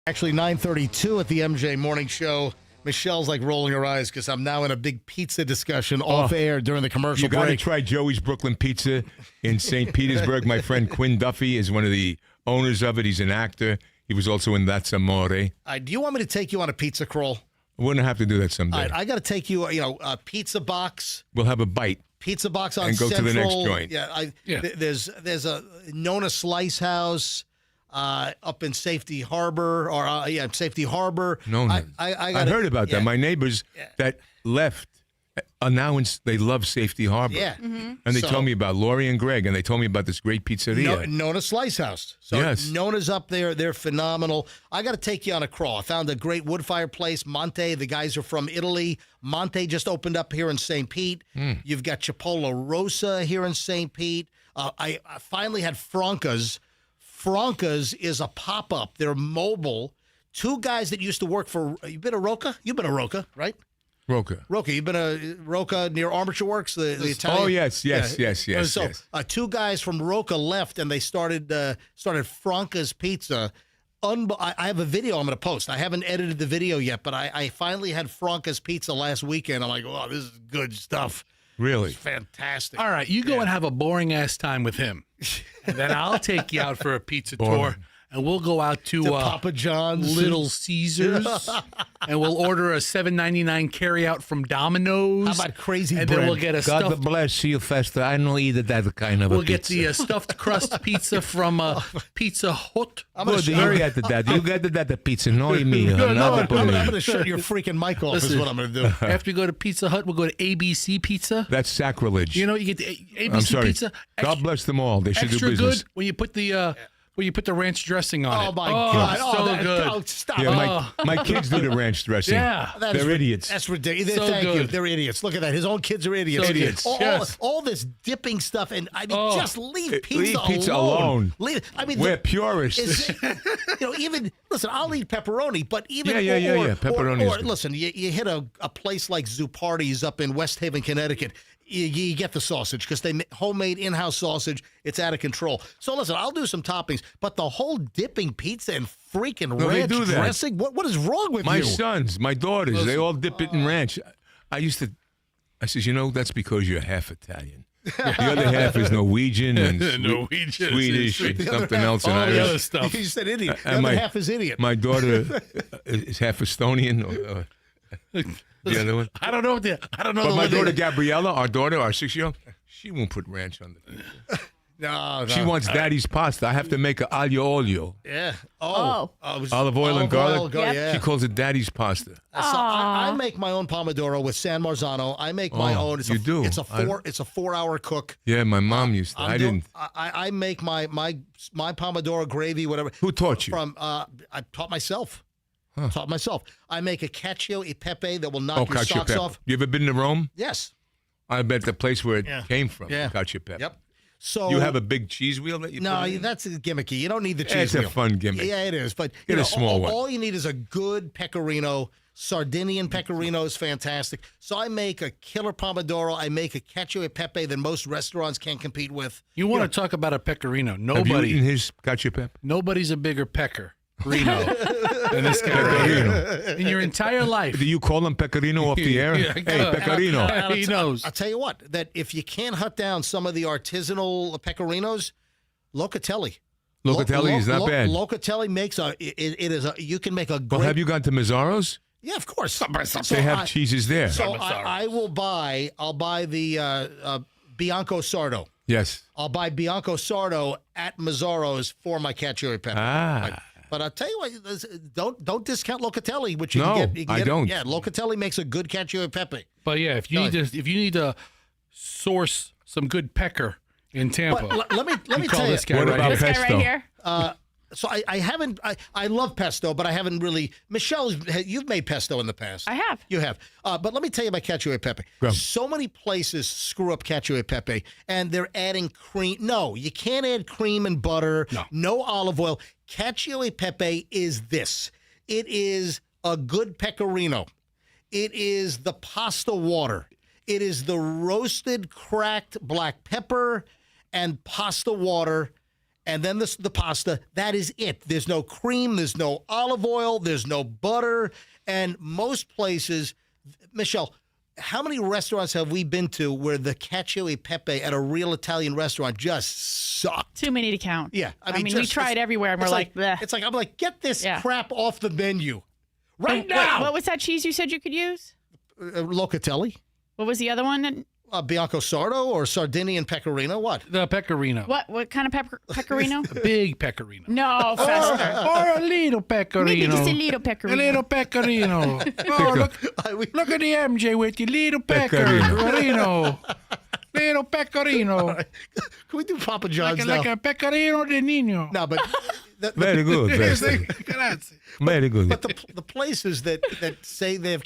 Actually, 9:32 at the MJ Morning Show. Michelle's like rolling her eyes because I'm now in a big pizza discussion off air during the commercial You got to break. try Joey's Brooklyn Pizza in St. Petersburg. My friend Quinn Duffy is one of the owners of it. He's an actor. He was also in That's Amore. Do you want me to take you on a pizza crawl? We're going to have to do that someday. All right, I got to take you, a pizza box. We'll have a bite. Pizza box on And go to Central. the next joint. Yeah, there's a Nona Slice House up in Safety Harbor, Safety Harbor. No. I heard about that. My neighbors that left announced they love Safety Harbor. Yeah. And they told me about Lori and Greg, and they told me about this great pizzeria. Nona Slice House. So yes. Nona's up there. They're phenomenal. I got to take you on a crawl. I found a great wood fire place. Monte, the guys are from Italy. Monte just opened up here in St. Pete. You've got Cipolla Rosa here in St. Pete. I finally had Franca's. Franca's is a pop-up. They're mobile. Two guys that used to work for, you've been a Roca? You've been a Roca, right? Roca. You've been a Roca near Armature Works, the Italian. Oh, yes. So two guys from Roca left, and they started Franca's Pizza. I have a video I'm going to post. I haven't edited the video yet, but I finally had Franca's Pizza last weekend. I'm like, oh, this is good stuff. Really? It's fantastic. All right, you go and have a boring-ass time with him. And then I'll take you out for a pizza tour. And we'll go out to Papa John's, Little Caesars, and we'll order a $7.99 carry-out from Domino's. How about crazy and bread? then we'll get a God stuffed. bless you, Fester. I don't eat that kind of We'll a get pizza. the stuffed crust pizza from Pizza Hut. Good, you get that. You get that pizza. No, me. I'm going to shut your freaking mic off. Listen, is what I'm going to do. After we go to Pizza Hut, we'll go to ABC Pizza. That's sacrilege. You know, you get the ABC I'm sorry. Pizza. God bless them all. They should do Extra business. good when you put the ranch dressing on it. Oh, my God. So good. Oh, stop. Yeah, my kids do the ranch dressing. Yeah. They're idiots. That's ridiculous. So Thank you. good. They're idiots. Look at that. His own kids are idiots. So Idiots. good. All, Yes. all this dipping stuff, and I mean, just leave pizza alone. Leave. I mean, We're purists. even listen. I'll eat pepperoni, but even Yeah. Pepperoni is Or good. listen, you hit a place like Zupardi's up in West Haven, Connecticut. You get the sausage because they homemade in-house sausage. It's out of control. So listen, I'll do some toppings, but the whole dipping pizza and freaking No, they ranch do that. dressing. What is wrong with My you? sons, my daughters, they all dip it in ranch. I says, that's because you're half Italian. The other half is Norwegian and Norwegian, Swedish and something else. And all the Irish. other stuff. You said idiot. The And other half is idiot. My daughter is half Estonian. The other one. I don't know. But my daughter Gabriella, our 6-year-old, she won't put ranch on the pizza. No. She wants daddy's pasta. I have to make her aglio olio. Yeah. Olive oil and garlic. Yeah. She calls it daddy's pasta. So I make my own pomodoro with San Marzano. I make my own. It's you do? It's a 4-hour cook. Yeah, my mom used to. I didn't. I make my pomodoro gravy, whatever. Who taught you? I taught myself. Taught myself. I make a cacio e pepe that will knock your cacio socks pepe. off. You ever been to Rome? Yes. I bet the place where it came from. Yeah. Cacio pepe. Yep. So You have a big cheese wheel that you no, put in? that's gimmicky. You don't need the cheese It's wheel. a fun gimmick. Yeah, it is. But Get a small one. All you need is a good pecorino. Sardinian pecorino is fantastic. So I make a killer pomodoro. I make a cacio e pepe that most restaurants can't compete with. You want to talk about a pecorino? Have you Nobody. eaten his cacio e pepe? Nobody's a bigger pecorino than this guy right here. In your entire life. Do you call him pecorino off the air? Yeah, Hey, pecorino. He knows. I'll tell you what, that if you can't hunt down some of the artisanal pecorinos, Locatelli. Locatelli is not bad. Locatelli makes it is you can make a great. Well, have you gone to Mazzaro's? Yeah, of course. They have cheeses there. So I'll buy the Bianco Sardo. Yes. I'll buy Bianco Sardo at Mazzaro's for my cacio e pepe. Ah. But I'll tell you what, don't discount Locatelli, which you No, can get. You can I get don't. Yeah, Locatelli makes a good cacio e pepe. But yeah, if you need to source some good pecker in Tampa, But let me you tell call you. this guy What right about here. This guy right here. So I haven't. I love pesto, but I haven't really. Michelle, you've made pesto in the past. I have. You have. But let me tell you about cacio e pepe. Go. So many places screw up cacio e pepe, and they're adding cream. No, you can't add cream and butter. No olive oil. Cacio e pepe is this. It is a good pecorino. It is the pasta water. It is the roasted, cracked black pepper and pasta water. And then the pasta, that is it. There's no cream, there's no olive oil, there's no butter. And most places, Michelle, how many restaurants have we been to where the cacio e pepe at a real Italian restaurant just sucked? Too many to count. Yeah. I mean we tried everywhere and we're like, bleh. It's like, I'm like, get this Yeah. crap off the menu right Wait, now. what was that cheese you said you could use? Locatelli, What was the other one? Bianco Sardo or Sardinian pecorino, what? The pecorino. What kind of pecorino? A big pecorino. No, Fester. Or a little pecorino. Maybe just a little pecorino. A little pecorino. Oh, look at the MJ with the little pecorino. Little pecorino. Can we do Papa John's now? Like a pecorino de niño. No, but Very good, Fester. Grazie. Very good. But the places that say they have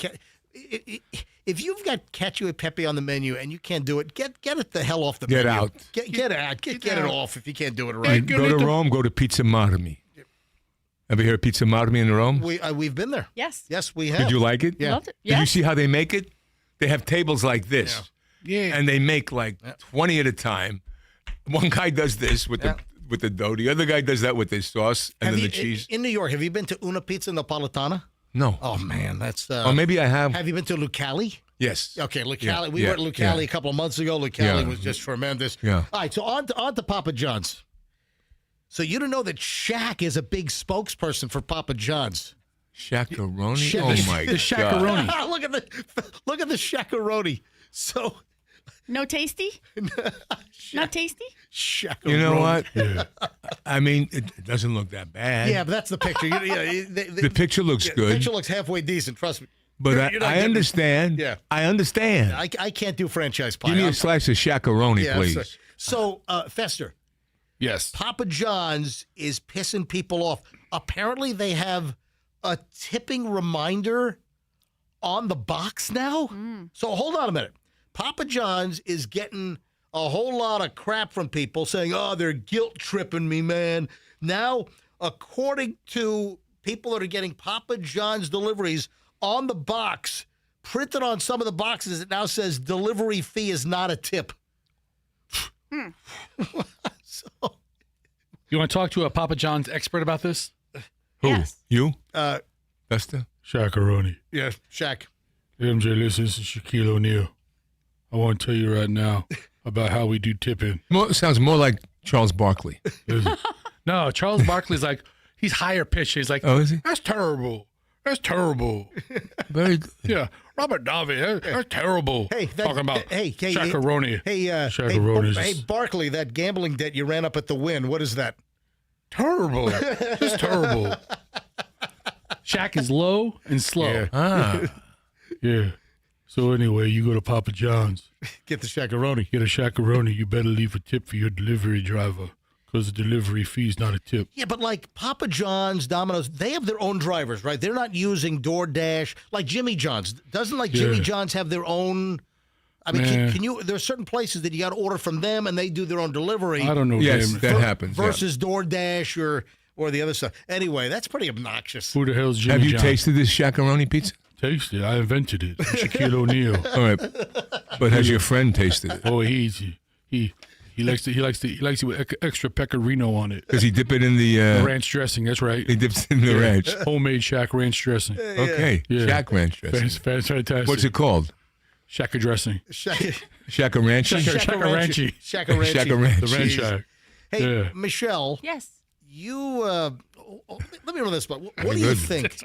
if you've got cacio e pepe on the menu and you can't do it, get it the hell off the Get menu. out. Get out. Get it off if you can't do it Hey, right. go to Rome, go to Pizza Marmi. Ever hear of Pizza Marmi in Rome? We've been there. Yes. Yes, we have. Did you like it? Yeah. Loved it. Did you Yes. see how they make it? They have tables like this. Yeah. And they make like 20 at a time. One guy does this with the dough. The other guy does that with his sauce and Have then you, the cheese. in New York, have you been to Una Pizza Napolitana? No. Oh man, that's. Or maybe I have. Have you been to Lucali? Yes. Okay, Lucali. Yeah, We were at Lucali a couple of months ago. Lucali Yeah. was just tremendous. Yeah. All right, so on to Papa John's. So you don't know that Shaq is a big spokesperson for Papa John's. Shakaroni? Oh my The God. shakaroni. look at the shakaroni. So No tasty? Not tasty? shakaroni. You know what? I mean, it doesn't look that bad. Yeah, but that's the picture. The picture looks The good. picture looks halfway decent. Trust me. But You're not I getting- understand. Yeah. I understand. I can't do franchise pie. Give me I'm- a slice of shakaroni, Yeah, please. So, Fester, Yes. Papa John's is pissing people off. Apparently, they have a tipping reminder on the box now. So hold on a minute. Papa John's is getting a whole lot of crap from people saying, oh, they're guilt tripping me, man. Now, according to people that are getting Papa John's deliveries on the box, printed on some of the boxes, it now says delivery fee is not a tip. So, You want to talk to a Papa John's expert about this? Who? Yes. You? Vesta? Shakaroni. yeah, Shaq. MJ, listen, this is Shaquille O'Neal. I want to tell you right now about how we do tipping. Sounds more like Charles Barkley. No, Charles Barkley's like, he's higher pitched. He's like, Oh, is he? that's terrible. That's terrible. Very good. Yeah, Robert Davi, that's terrible. Hey, talking about hey, Shakaroni. Shakaroni's. Shakaroni's Hey, Barkley, that gambling debt you ran up at the Win, what is that? terrible. Just terrible. Shaq is low and slow. Ah. Yeah. So anyway, you go to Papa John's, Get the Shakaroni. get a Shakaroni. You better leave a tip for your delivery driver because the delivery fee is not a tip. Yeah, but like Papa John's, Domino's, they have their own drivers, right? They're not using DoorDash like Jimmy John's. Doesn't like Jimmy Yeah. John's have their own I mean, Man. can you? There's certain places that you got to order from them, and they do their own delivery. I don't know. Yes, damn. that happens. yeah. Versus DoorDash or the other stuff. Anyway, that's pretty obnoxious. Who the hell's Jimmy Have you John? tasted this shakaroni pizza? Tasted? I invented it. Shaquille O'Neal. All right, but has your friend tasted it? Oh, he likes it with extra pecorino on it. Does he dip it in the Ranch dressing. That's right. He dips it in the ranch. Homemade Shaq ranch dressing. Okay, Yeah. Shack ranch dressing. Fantastic. What's it called? Shaka dressing. Shakaranchi? Shakaranchi. Shakaranchi. The ranch shack. Hey, Yeah. Michelle. Yes. You let me run this. But what do you think?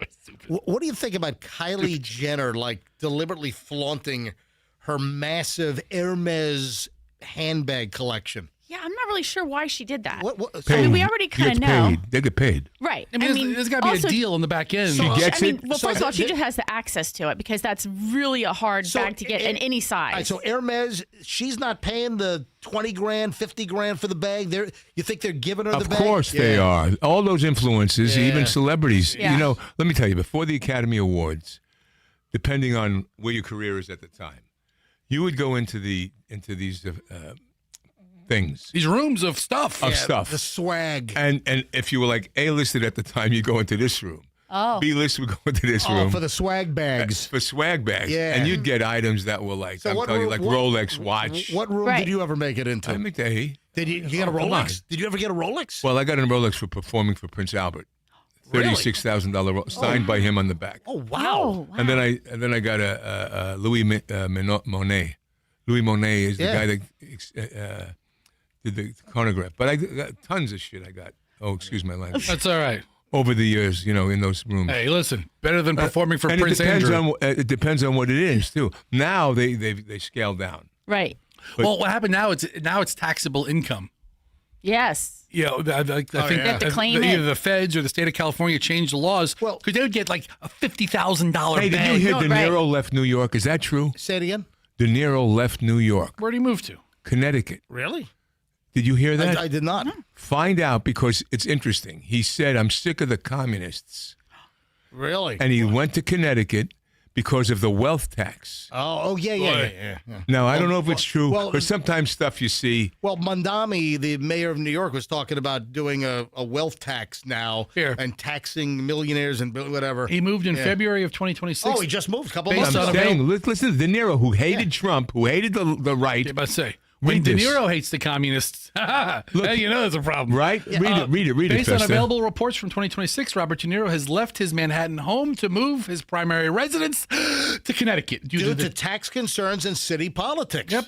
What do you think about Kylie Jenner deliberately flaunting her massive Hermes handbag collection? Yeah, I'm not really sure why she did that. What, I mean, we already kind of know. Paid. They get paid. Right. I mean, there's got to be also- a deal in the back end. She gets it. Well, first of all, she just has the access to it because that's really a hard bag to get in any size. All right, so Hermes, she's not paying the 20 grand, 50 grand for the bag. You think they're giving her the Of bag? course they are. All those influences, Yeah. even celebrities. Yeah. You know, let me tell you, before the Academy Awards, depending on where your career is at the time, you would go into these things. These rooms of stuff. The swag. And if you were like A-listed at the time, you go into this room. Oh. B-list would go into this room. For the swag bags. For swag bags. Yeah. And you'd get items that were like, So I'm what telling you, room- like what- Rolex watch. What room did you ever make it into? I make the Did you get a come on. Rolex? Did you ever get a Rolex? Well, I got a Rolex for performing for Prince Albert. Really? $36,000 signed by him on the back. Oh, wow. And then I got a Louis Monet. Louis Monet is the guy that did the chronograph. But I got tons of shit I got. Oh, excuse my language. That's all right. Over the years, in those rooms. Hey, listen, better than performing for and Prince Andrew. It depends on what it is too. Now they scale down. Right. Well, what happened now? It's taxable income. Yes. You know, I think They have to claim either it. the feds or the state of California changed the laws because they would get like a $50,000 Hey, did bag. you hear De Niro left New York? Is that true? Say it again. De Niro left New York. Where'd he move to? Connecticut. Really? Did you hear that? I did not. Find out because it's interesting. He said, I'm sick of the communists. Really? And he went to Connecticut because of the wealth tax. Oh, yeah. Now, I don't know if it's true, well- but sometimes stuff you see. Well, Mondami, the mayor of New York, was talking about doing a wealth tax now and taxing millionaires and whatever. He moved in Yeah. February of 2026. Oh, he just moved a couple Based months on I'm ago. saying, listen to De Niro, who hated Trump, who hated the right. About to say, Read when De this. Niro hates the communists, hey, you know there's a problem. Right? Read it, Based on Festa. available reports from 2026, Robert De Niro has left his Manhattan home to move his primary residence to Connecticut Due to tax concerns and city politics. Yep.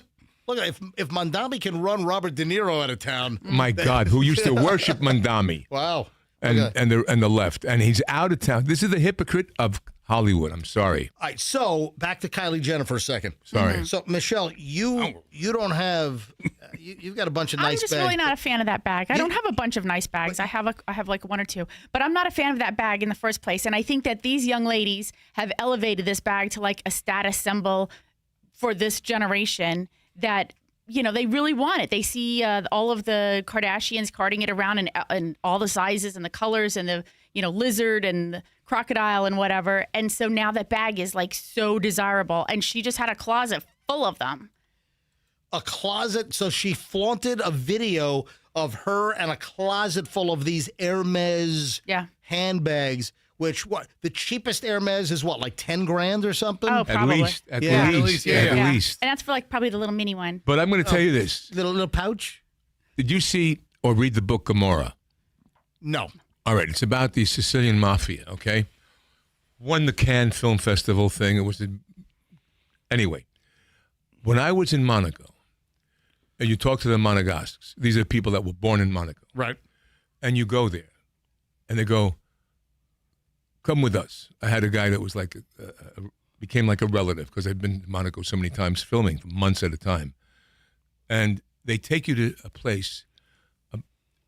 Look, if Mondami can run Robert De Niro out of town. My God, who used to worship Mondami. Wow. And Okay. and the left. And he's out of town. This is the hypocrite of Hollywood. I'm sorry. All right, so back to Kylie Jenner for a second. Sorry. So Michelle, you don't have you've got a bunch of I'm nice just bags. really not a fan of that bag. I don't have a bunch of nice bags. I have like one or two, but I'm not a fan of that bag in the first place. And I think that these young ladies have elevated this bag to like a status symbol for this generation that they really want it. They see all of the Kardashians carting it around in all the sizes and the colors and the lizard and the crocodile and whatever. And so now that bag is like so desirable. And she just had a closet full of them. A closet. So she flaunted a video of her and a closet full of these Hermes handbags. Which the cheapest Hermes is like 10 grand or something? Oh, probably. At least. And that's for like probably the little mini one. But I'm going to tell you this. Little pouch? Did you see or read the book Gomorrah? No. All right. It's about the Sicilian mafia, okay? Won the Cannes Film Festival thing. It was anyway, when I was in Monaco, and you talk to the Monegasques, these are people that were born in Monaco. Right. And you go there, and they go, come with us. I had a guy that was like, became like a relative because I'd been to Monaco so many times filming for months at a time. And they take you to a place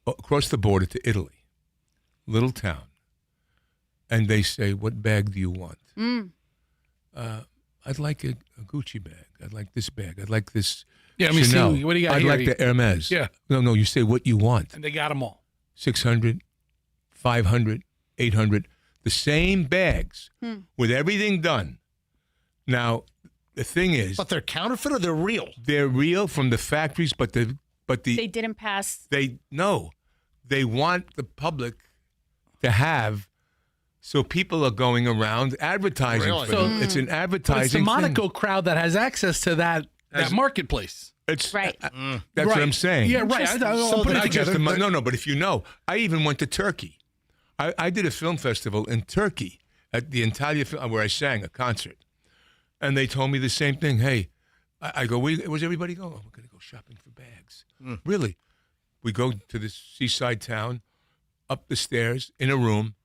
across the border to Italy, little town. And they say, what bag do you want? I'd like a Gucci bag. I'd like this bag. I'd like this Chanel. What do you got I'd here? like the Hermes. Yeah. No, you say what you want. And they got them all. 600, 500, 800. The same bags with everything done. Now, the thing is, But they're counterfeit or they're real? they're real from the factories, but the They didn't pass. they want the public to have. So people are going around advertising Really? for them. So- It's an But advertising it's the Monaco thing. crowd that has access to that marketplace. It's Right. That's what Right. I'm saying. Yeah, right. I'll put it Not just together. no, but if you know, I even went to Turkey. I did a film festival in Turkey at the Antalya where I sang a concert, and they told me the same thing. Hey, I go, where's everybody going? Oh, we're going to go shopping for bags. Really? We go to this seaside town, up the stairs, in a room,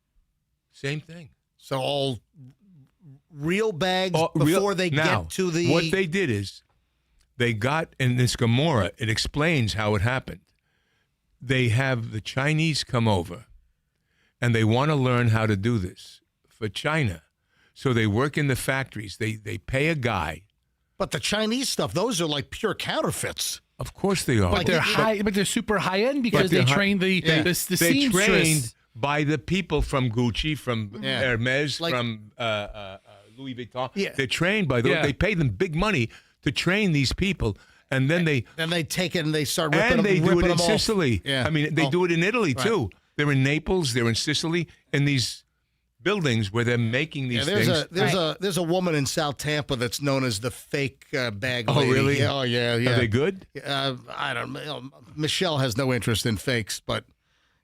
same thing. So all real bags Oh, before they now, get to the. What they did is they got in this Gomorrah, it explains how it happened. They have the Chinese come over and they want to learn how to do this for China. So they work in the factories. They pay a guy. But the Chinese stuff, those are like pure counterfeits. Of course they are. But they're high. But they're super high end because they train the they're seamstress. trained by the people from Gucci, from Yeah. Hermes, Like- from Louis Vuitton. Yeah. They're trained by those. Yeah. They pay them big money to train these people, and then they take it and they start ripping and them, they do ripping it in them off. Sicily. Yeah. I mean, they do it in Italy Right. too. They're in Naples. They're in Sicily, in these buildings where they're making these Yeah, things. there's a woman in South Tampa that's known as the fake bag Oh, lady. really? Yeah, oh, yeah, yeah. Are they good? I don't know. Michelle has no interest in fakes, but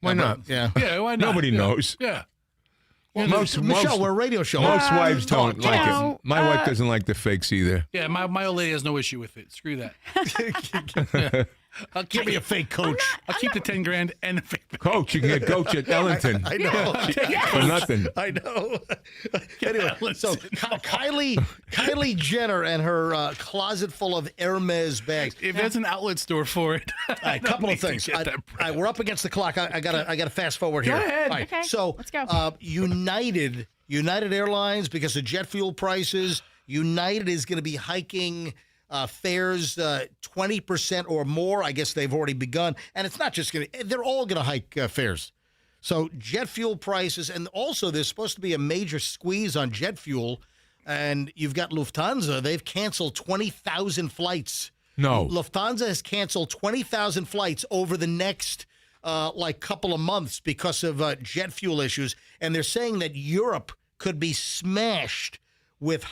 Why not? Yeah. Yeah, why not? Nobody Yeah. knows. Yeah. Well, Most- Michelle, we're a radio show. Most wives don't you like know, it. My wife doesn't like the fakes either. Yeah, my old lady has no issue with it. Screw that. I'll Give me a fake coach. I'll keep the 10 grand and the fake. Coach, you can get coach at Ellington I know. for nothing. I know. Anyway, so Kylie Jenner and her closet full of Hermes bags. If there's an outlet store for it, A couple of things. We're up against the clock. I gotta fast forward here. Go ahead. All right, Okay, so let's go. United Airlines, because of jet fuel prices, United is going to be hiking fares 20% or more. I guess they've already begun, and it's not just going to. They're all going to hike fares. So jet fuel prices, and also there's supposed to be a major squeeze on jet fuel, and you've got Lufthansa. They've canceled 20,000 flights. No. Lufthansa has canceled 20,000 flights over the next couple of months because of jet fuel issues, and they're saying that Europe could be smashed with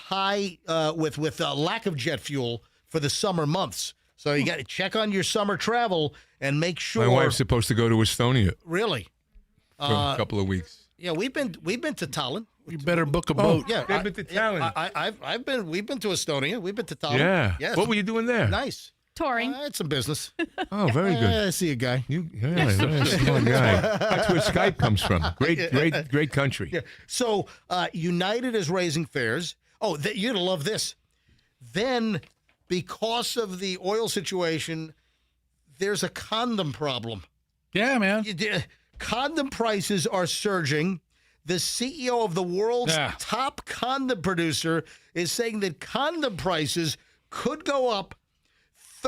with lack of jet fuel for the summer months. So you got to check on your summer travel and make sure. My wife's supposed to go to Estonia Really? for a couple of weeks. Yeah, we've been to Tallinn. you better book a boat. Yeah, they've been to Tallinn. We've been to Estonia. We've been to Tallinn. Yeah. Yes. What were you doing there? Nice. Touring. I had some business. Oh, very good. I see a guy. Very smart guy. That's where Skype comes from. Great country. Yeah. So United is raising fares. Oh, you're going to love this. Then, because of the oil situation, there's a condom problem. Yeah, man. Condom prices are surging. The CEO of the world's top condom producer is saying that condom prices could go up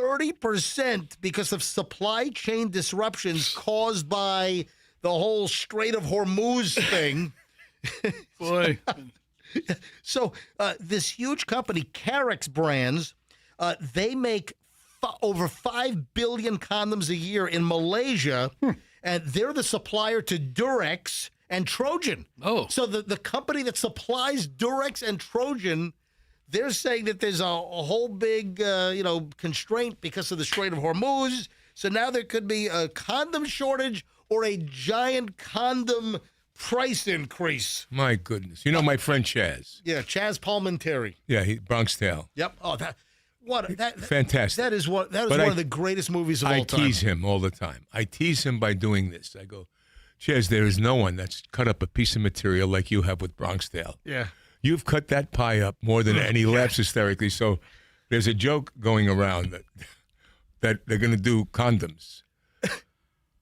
30% because of supply chain disruptions caused by the whole Strait of Hormuz thing. Boy. So this huge company, Carex Brands, they make over 5 billion condoms a year in Malaysia, and they're the supplier to Durex and Trojan. Oh. So the company that supplies Durex and Trojan, they're saying that there's a whole big constraint because of the Strait of Hormuz. So now there could be a condom shortage or a giant condom price increase. My goodness. You know my friend Chaz. Yeah, Chaz Palminteri. Yeah, Bronx Tale. Yep. Oh, that Fantastic. That is one of the greatest movies of all I time. tease him all the time. I tease him by doing this. I go, Chaz, there is no one that's cut up a piece of material like you have with Bronx Tale. Yeah. You've cut that pie up more than any. He laughs hysterically. So there's a joke going around that they're going to do condoms.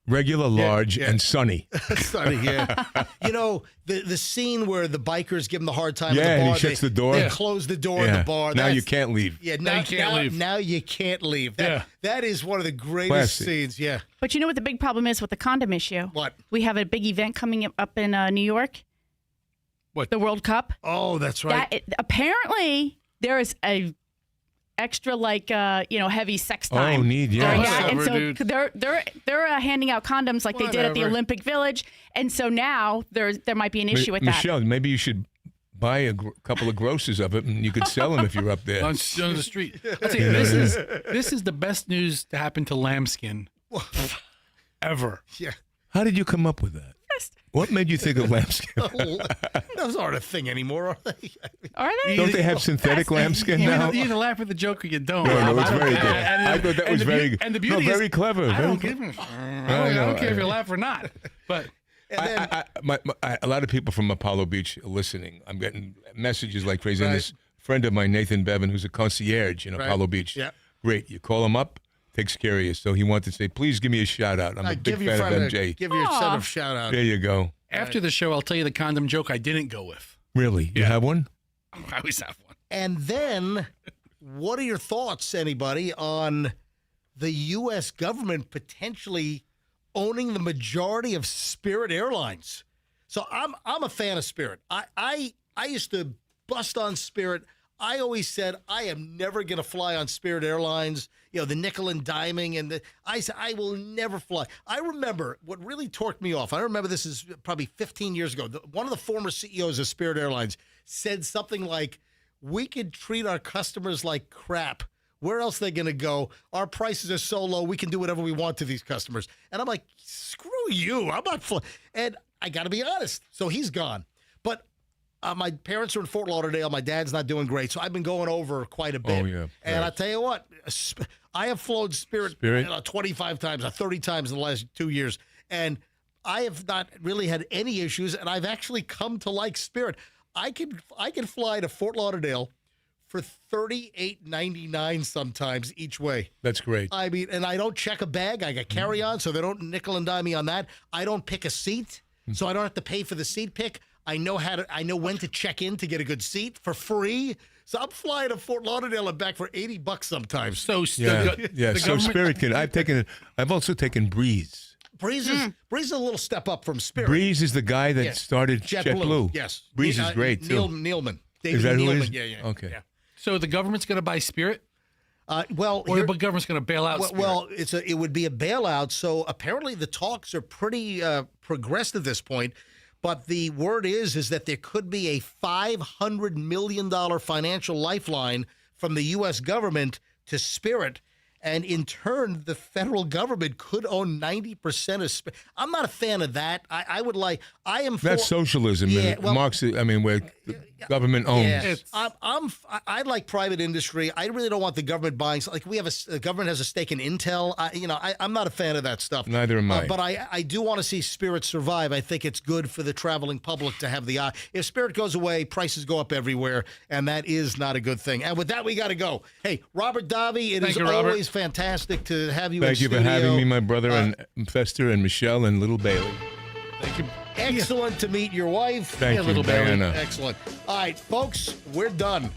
Regular, large, and sunny. Sunny, yeah. You know, the scene where the bikers give him the hard time at the and bar. he shuts the door. They close the door at the bar. Now That's- you can't leave. Yeah, Now you can't leave. Now you can't leave. That is one of the greatest Classic. scenes, yeah. But you know what the big problem is with the condom issue? What? We have a big event coming up in New York. What? The World Cup. Oh, that's right. Apparently, there is a extra heavy sex time. Oh, neat, yeah. during Whatever, that. And so dude. they're handing out condoms like they did at the Whatever. Olympic Village, and so now there might be an issue with that. Michelle, maybe you should buy a couple of grosses of it, and you could sell them if you're up there. on the street. I'll tell you, this is the best news to happen to lambskin ever. Yeah. How did you come up with that? What made you think of lambskin? Those aren't a thing anymore, are they? Are they? Don't they have synthetic lambskin now? You either laugh at the joke or you don't. No, it's I don't very care. good. And I thought that and was the very beauty- and the beauty very is, clever. I very don't clever. give a I don't care if you laugh or not. But A lot of people from Apollo Beach are listening. I'm getting messages like crazy. And Right. this friend of mine, Nathan Bevan, who's a concierge in Apollo Beach. Yeah. Great. You call him up, takes care of you. So he wanted to say, please give me a shout out. I'm a big give your fan friend of MJ. give your son a shout out. There you go. after the show, I'll tell you the condom joke I didn't go with. Really? You have one? I always have one. And then, what are your thoughts, anybody, on the U.S. government potentially owning the majority of Spirit Airlines? So I'm a fan of Spirit. I used to bust on Spirit. I always said I am never going to fly on Spirit Airlines. You know, the nickel and diming, and I said I will never fly. I remember what really torqued me off. I remember this is probably 15 years ago. One of the former CEOs of Spirit Airlines said something like, "We could treat our customers like crap. Where else are they going to go? Our prices are so low, we can do whatever we want to these customers." And I'm like, screw you. I'm not flying. And I got to be honest. So he's gone. But my parents are in Fort Lauderdale. My dad's not doing great. So I've been going over quite a bit. Oh, yeah. And I'll tell you what, I have flown Spirit? 25 times, 30 times in the last 2 years. And I have not really had any issues. And I've actually come to like Spirit. I can fly to Fort Lauderdale for $38.99 sometimes each way. That's great. I mean, and I don't check a bag. I got carry-on, so they don't nickel and dime me on that. I don't pick a seat, so I don't have to pay for the seat pick. I know when to check in to get a good seat for free. So I'm flying to Fort Lauderdale and back for $80 sometimes. So Yeah. So Spirit can. I've also taken Breeze. Breeze is a little step up from Spirit. Breeze is the guy that Yes. started JetBlue. Yes. Breeze is great too. Neilman. David Is that who it Neilman. is? Yeah. Okay. Yeah. So the government's going to buy Spirit? Or the government's going to bail out Spirit? Well, it would be a bailout. So apparently the talks are pretty progressed at this point. But the word is that there could be a $500 million financial lifeline from the U.S. government to Spirit. And in turn, the federal government could own 90% of Spirit. I'm not a fan of that. I am for... That's socialism. Yeah, and where the government owns. Yeah. I like private industry. I really don't want the government buying. Like the government has a stake in Intel. I'm not a fan of that stuff. Neither am I. But I do want to see Spirit survive. I think it's good for the traveling public to have the eye. If Spirit goes away, prices go up everywhere, and that is not a good thing. And with that, we got to go. Hey, Robert Davi, it is always fantastic to have you in Thank you studio. for having me, my brother, and Fester and Michelle and little Bailey. Thank you. Excellent to meet your wife. Thank you, little Diana. Bailey. Excellent. All right, folks, we're done.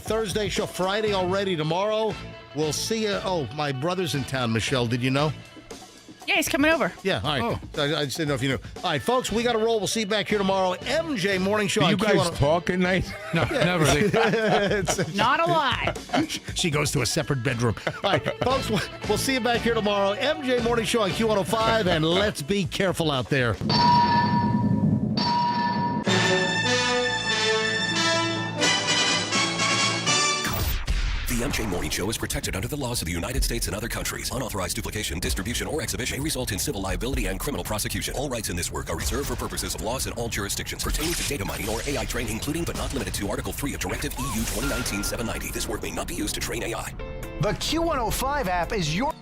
Thursday show, Friday already. Tomorrow, we'll see you. Oh, my brother's in town, Michelle. Did you know? Yeah, he's coming over. Yeah, all right. I just didn't know if you knew. All right, folks, we got to roll. We'll see you back here tomorrow. MJ Morning Show. Do you on guys Q1. talk at night? No, never. Not a lot. She goes to a separate bedroom. All right, folks, we'll see you back here tomorrow. MJ Morning Show on Q105, and let's be careful out there. The MJ Morning Show is protected under the laws of the United States and other countries. Unauthorized duplication, distribution, or exhibition may result in civil liability and criminal prosecution. All rights in this work are reserved for purposes of laws in all jurisdictions pertaining to data mining or AI training, including but not limited to Article 3 of Directive EU 2019-790. This work may not be used to train AI. The Q105 app is your...